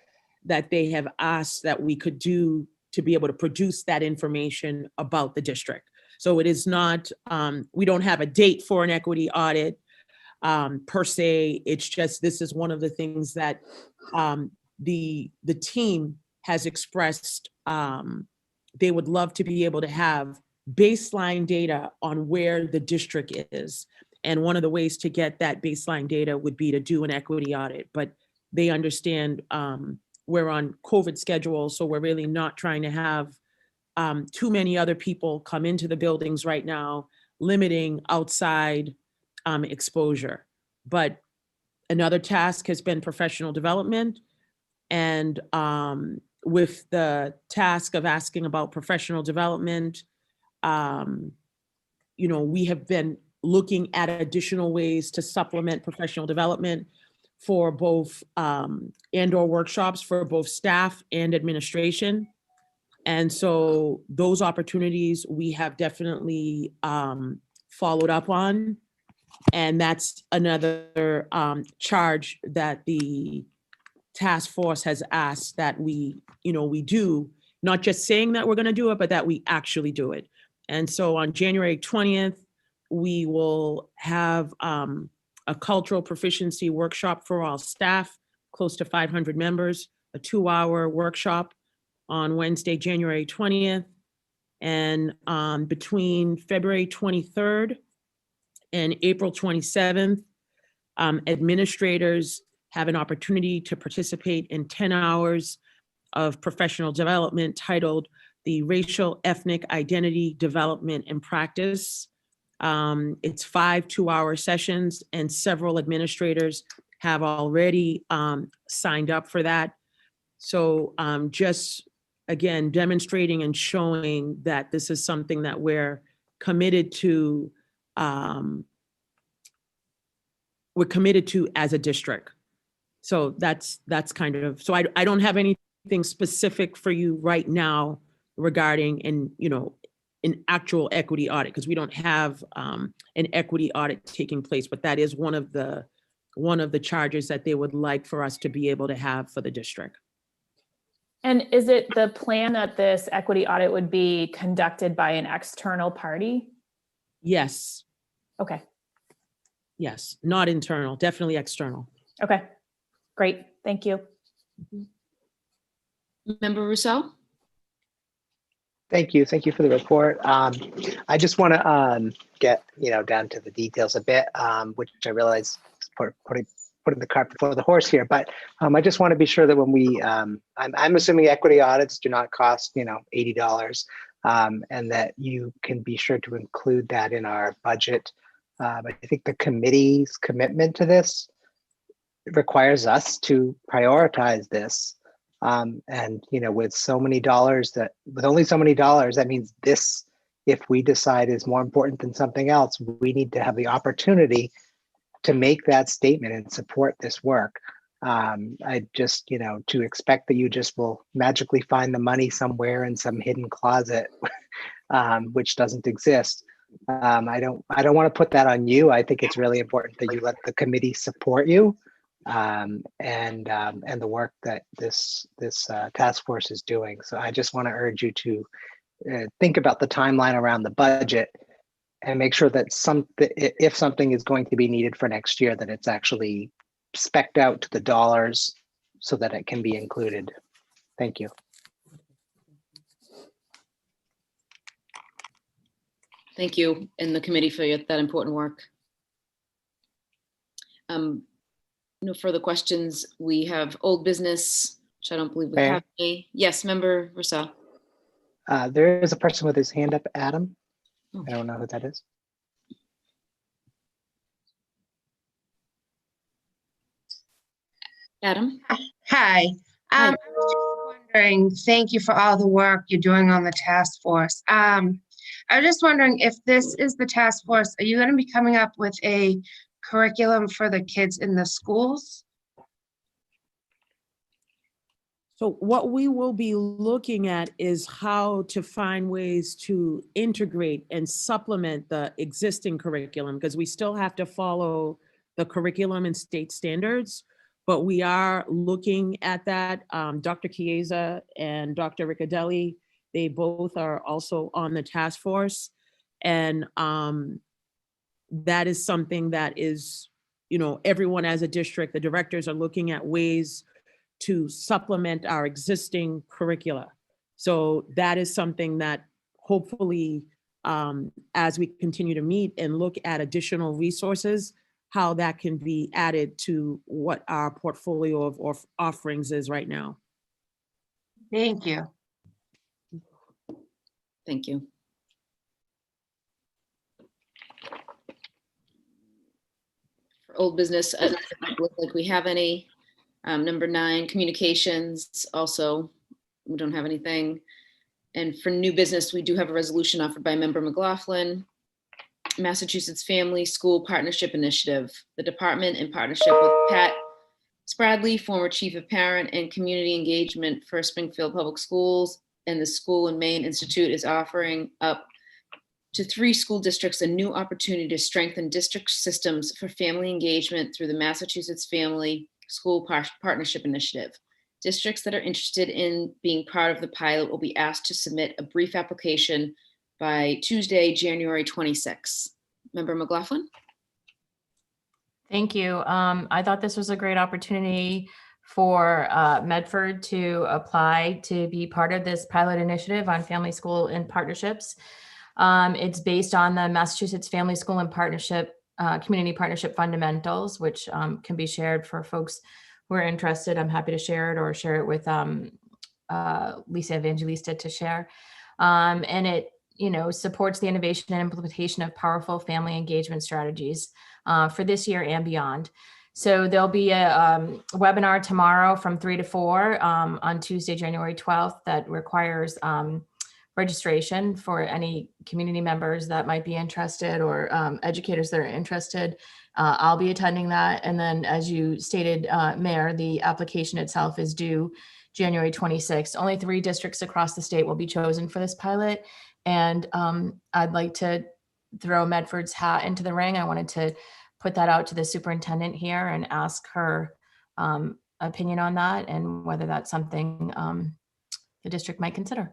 that they have asked that we could do to be able to produce that information about the district. So it is not, we don't have a date for an equity audit per se. It's just, this is one of the things that the team has expressed they would love to be able to have baseline data on where the district is. And one of the ways to get that baseline data would be to do an equity audit. But they understand we're on COVID schedule, so we're really not trying to have too many other people come into the buildings right now, limiting outside exposure. But another task has been professional development. And with the task of asking about professional development, we have been looking at additional ways to supplement professional development for both and/or workshops for both staff and administration. And so those opportunities we have definitely followed up on. And that's another charge that the task force has asked that we do, not just saying that we're going to do it, but that we actually do it. And so on January 20th, we will have a cultural proficiency workshop for all staff, close to 500 members, a 2-hour workshop on Wednesday, January 20th. And between February 23rd and April 27th, administrators have an opportunity to participate in 10 hours of professional development titled the Racial Ethnic Identity Development and Practice. It's 5 2-hour sessions, and several administrators have already signed up for that. So just, again, demonstrating and showing that this is something that we're committed to as a district. So that's kind of, so I don't have anything specific for you right now regarding an actual equity audit, because we don't have an equity audit taking place, but that is one of the charges that they would like for us to be able to have for the district. And is it the plan that this equity audit would be conducted by an external party? Yes. Okay. Yes, not internal, definitely external. Okay, great. Thank you. Member Rousseau? Thank you. Thank you for the report. I just want to get down to the details a bit, which I realize is putting the cart before the horse here. But I just want to be sure that when we, I'm assuming equity audits do not cost $80, and that you can be sure to include that in our budget. I think the committee's commitment to this requires us to prioritize this. And with so many dollars, with only so many dollars, that means this, if we decide is more important than something else, we need to have the opportunity to make that statement and support this work. I just, to expect that you just will magically find the money somewhere in some hidden closet, which doesn't exist. I don't want to put that on you. I think it's really important that you let the committee support you. And the work that this task force is doing. So I just want to urge you to think about the timeline around the budget and make sure that if something is going to be needed for next year, that it's actually spec'd out to the dollars so that it can be included. Thank you. Thank you and the committee for that important work. No further questions. We have old business, which I don't believe we have any. Yes, Member Rousseau. There is a person with his hand up, Adam. I don't know who that is. Adam. Hi. I was just wondering, thank you for all the work you're doing on the task force. I was just wondering, if this is the task force, are you going to be coming up with a curriculum for the kids in the schools? So what we will be looking at is how to find ways to integrate and supplement the existing curriculum, because we still have to follow the curriculum and state standards, but we are looking at that. Dr. Chiesa and Dr. Riccadelli, they both are also on the task force. And that is something that is, everyone as a district, the directors are looking at ways to supplement our existing curricula. So that is something that hopefully, as we continue to meet and look at additional resources, how that can be added to what our portfolio of offerings is right now. Thank you. Thank you. For old business, it doesn't look like we have any. Number 9, communications, also, we don't have anything. And for new business, we do have a resolution offered by Member McLaughlin. Massachusetts Family School Partnership Initiative. The department, in partnership with Pat Spradley, former Chief of Parent and Community Engagement for Springfield Public Schools, and the School and Maine Institute, is offering up to 3 school districts a new opportunity to strengthen district systems for family engagement through the Massachusetts Family School Partnership Initiative. Districts that are interested in being part of the pilot will be asked to submit a brief application by Tuesday, January 26th. Member McLaughlin? Thank you. I thought this was a great opportunity for Medford to apply to be part of this pilot initiative on family school and partnerships. It's based on the Massachusetts Family School and Partnership Community Partnership Fundamentals, which can be shared for folks who are interested. I'm happy to share it or share it with Lisa Evangelista to share. And it, supports the innovation and implementation of powerful family engagement strategies for this year and beyond. So there'll be a webinar tomorrow from 3 to 4 on Tuesday, January 12th, that requires registration for any community members that might be interested or educators that are interested. I'll be attending that. And then, as you stated, Mayor, the application itself is due January 26th. Only 3 districts across the state will be chosen for this pilot. And I'd like to throw Medford's hat into the ring. I wanted to put that out to the superintendent here and ask her opinion on that and whether that's something the district might consider.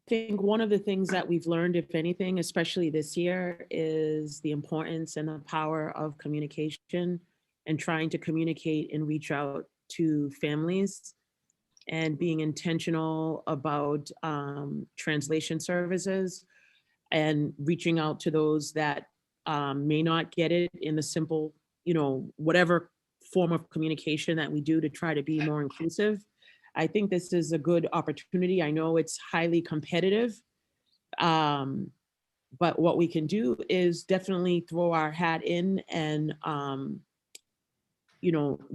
I think one of the things that we've learned, if anything, especially this year, is the importance and the power of communication and trying to communicate and reach out to families and being intentional about translation services and reaching out to those that may not get it in the simple, whatever form of communication that we do to try to be more inclusive. I think this is a good opportunity. I know it's highly competitive, but what we can do is definitely throw our hat in and,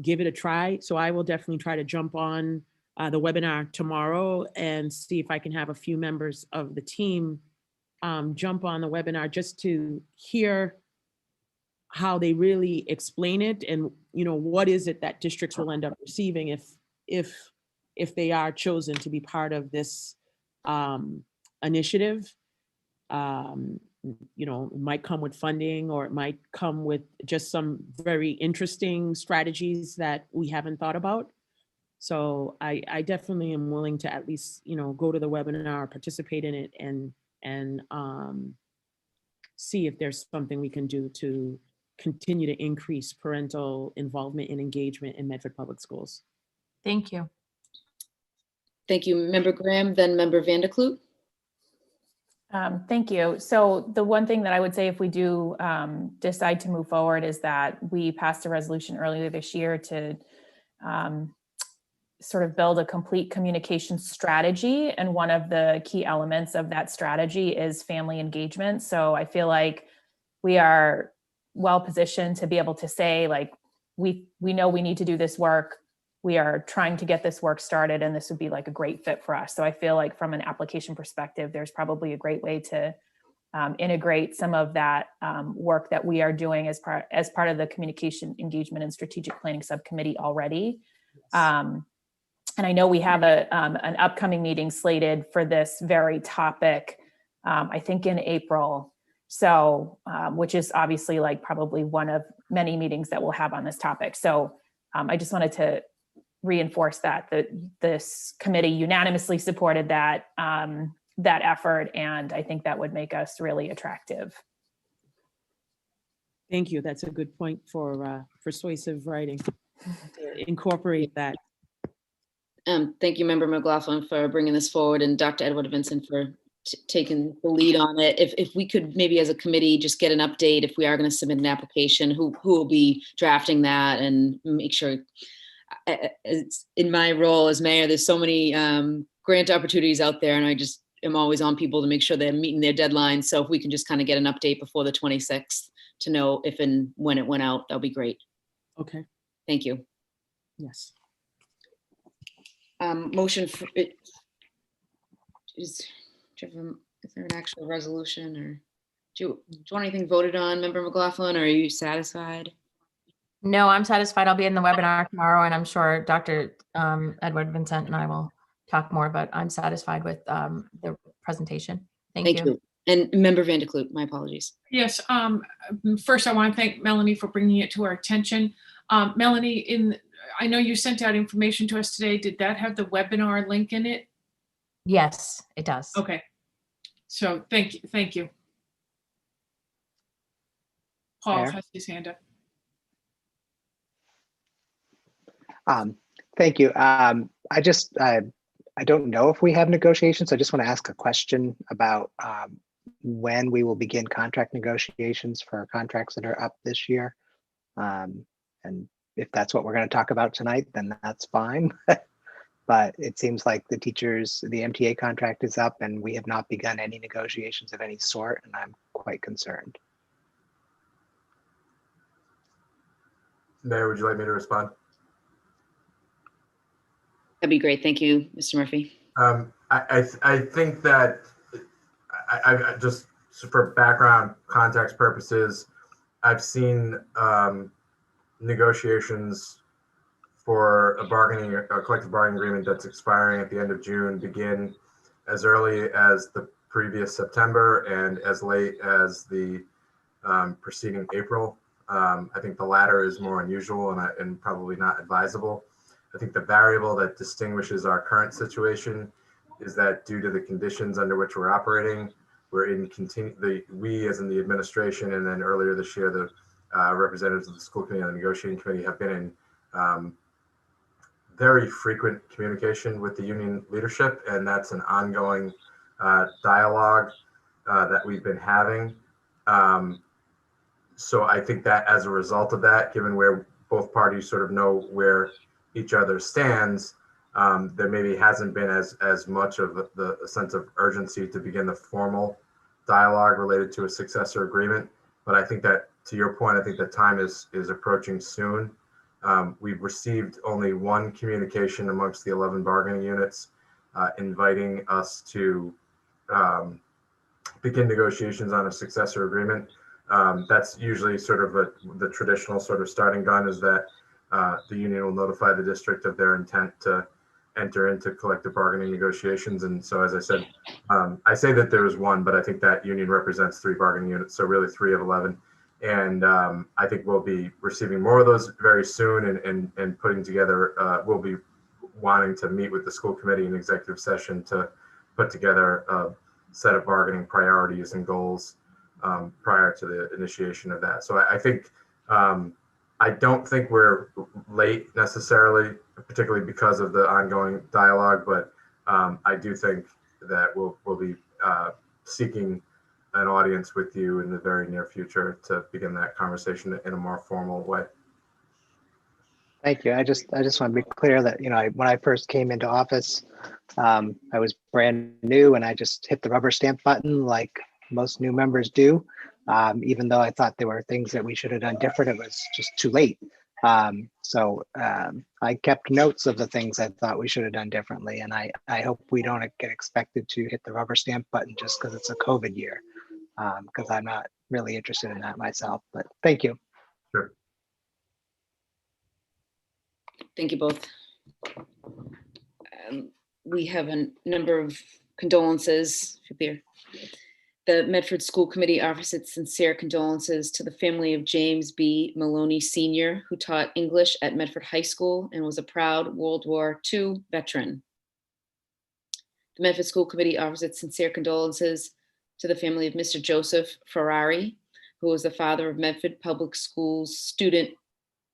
give it a try. So I will definitely try to jump on the webinar tomorrow and see if I can have a few members of the team jump on the webinar just to hear how they really explain it and, what is it that districts will end up receiving if they are chosen to be part of this initiative. It might come with funding, or it might come with just some very interesting strategies that we haven't thought about. So I definitely am willing to at least, go to the webinar, participate in it, and see if there's something we can do to continue to increase parental involvement and engagement in Medford Public Schools. Thank you. Thank you, Member Graham, then Member Vanderkloot. Thank you. So the one thing that I would say if we do decide to move forward is that we passed a resolution earlier this year to sort of build a complete communication strategy. And one of the key elements of that strategy is family engagement. So I feel like we are well positioned to be able to say, like, we know we need to do this work. We are trying to get this work started, and this would be like a great fit for us. So I feel like from an application perspective, there's probably a great way to integrate some of that work that we are doing as part of the communication engagement and strategic planning subcommittee already. And I know we have an upcoming meeting slated for this very topic, I think in April. So, which is obviously like probably one of many meetings that we'll have on this topic. So I just wanted to reinforce that this committee unanimously supported that effort, and I think that would make us really attractive. Thank you. That's a good point for persuasive writing to incorporate that. Thank you, Member McLaughlin, for bringing this forward, and Dr. Edward Vincent for taken the lead on it. If we could maybe as a committee just get an update if we are going to submit an application, who will be drafting that, and make sure. It's in my role as mayor, there's so many grant opportunities out there, and I just am always on people to make sure they're meeting their deadlines. So if we can just kind of get an update before the 26th to know if and when it went out, that'll be great. Okay, Thank you. yes. Motion for it. Is there an actual resolution, or do you want anything voted on, Member McLaughlin, or are you satisfied? No, I'm satisfied. I'll be in the webinar tomorrow, and I'm sure Dr. Edward Vincent and I will talk more, but I'm satisfied with the presentation. Thank you. And Member Vanderkloot, my apologies. Yes, first I want to thank Melanie for bringing it to our attention. Melanie, I know you sent out information to us today. Did that have the webinar link in it? Yes, it does. Okay. So thank you. Paul Mayor? has his hand up. Thank you. I don't know if we have negotiations. I just want to ask a question about when we will begin contract negotiations for contracts that are up this year. And if that's what we're going to talk about tonight, then that's fine. But it seems like the MTA contract is up, and we have not begun any negotiations of any sort, and I'm quite concerned. Mayor, would you like me to respond? That'd be great. Thank you, Mr. Murphy. I think that I just for background context purposes, I've seen negotiations for a collective bargaining agreement that's expiring at the end of June begin as early as the previous September and as late as the preceding April. I think the latter is more unusual and probably not advisable. I think the variable that distinguishes our current situation is that due to the conditions under which we're operating, we're in we as in the administration, and then earlier this year, the representatives of the school committee and the negotiating committee have been in very frequent communication with the union leadership, and that's an ongoing dialogue that we've been having. So I think that as a result of that, given where both parties sort of know where each other stands, there maybe hasn't been as much of the sense of urgency to begin the formal dialogue related to a successor agreement. But I think that, to your point, I think that time is approaching soon. We've received only one communication amongst the 11 bargaining units inviting us to begin negotiations on a successor agreement. That's usually sort of the traditional sort of starting gun, is that the union will notify the district of their intent to enter into collective bargaining negotiations. And so, as I said, I say that there is one, but I think that union represents 3 bargaining units, so really 3 of 11. And I think we'll be receiving more of those very soon, and putting together, we'll be wanting to meet with the school committee in executive session to put together a set of bargaining priorities and goals prior to the initiation of that. So I think, I don't think we're late necessarily, particularly because of the ongoing dialogue, but I do think that we'll be seeking an audience with you in the very near future to begin that conversation in a more formal way. Thank you. I just want to be clear that, when I first came into office, I was brand new, and I just hit the rubber stamp button like most new members do. Even though I thought there were things that we should have done different, it was just too late. So I kept notes of the things I thought we should have done differently. And I hope we don't get expected to hit the rubber stamp button just because it's a COVID year, because I'm not really interested in that myself. But thank you. Sure. Thank you both. We have a number of condolences. The Medford School Committee offers its sincere condolences to the family of James B. Maloney Sr., who taught English at Medford High School and was a proud World War II veteran. The Medford School Committee offers its sincere condolences to the family of Mr. Joseph Ferrari, who was the father of Medford Public Schools student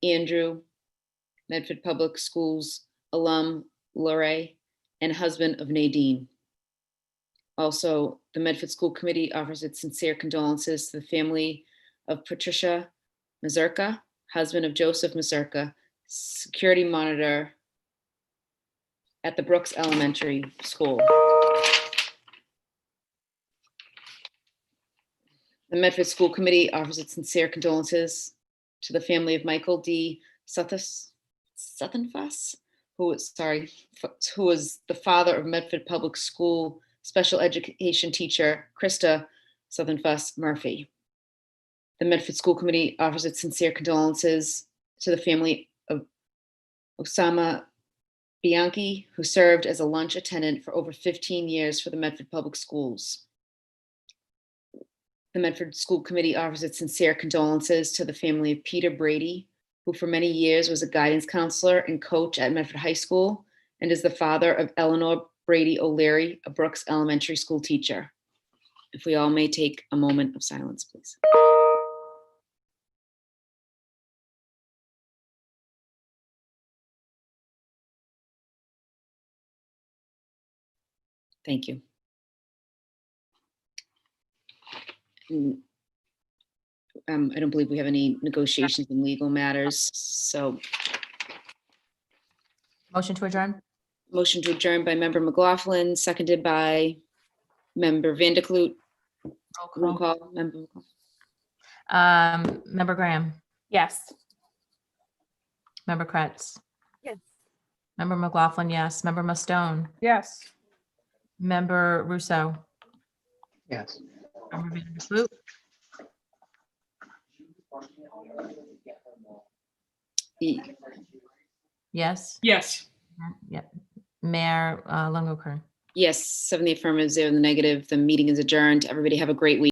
Andrew, Medford Public Schools alum Lorraine, and husband of Nadine. Also, the Medford School Committee offers its sincere condolences to the family of Patricia Mazurka, husband of Joseph Mazurka, security monitor at the Brooks Elementary School. The Medford School Committee offers its sincere condolences to the family of Michael D. Suthenfuss, who was the father of Medford Public School special education teacher Krista Suthenfuss Murphy. The Medford School Committee offers its sincere condolences to the family of Osama Bianchi, who served as a lunch attendant for over 15 years for the Medford Public Schools. The Medford School Committee offers its sincere condolences to the family of Peter Brady, who for many years was a guidance counselor and coach at Medford High School, and is the father of Eleanor Brady O'Leary, a Brooks Elementary School teacher. If we all may take a moment of silence, please. Thank you. I don't believe we have any negotiations and legal matters, so. Motion to adjourn? Motion to adjourn by Member McLaughlin, seconded by Member Vanderklut. Roll call. Member McLaughlin. Member Graham, Yes. Member Kretz, Yes. Member McLaughlin, yes. Member Mustone, Yes. Member Russo, Yes. Member Vanderklut, yes. Yes. Yep. Mayor Longo Kern. Yes, 7 in the affirmative, 0 in the negative. The meeting is adjourned. Everybody have a great week.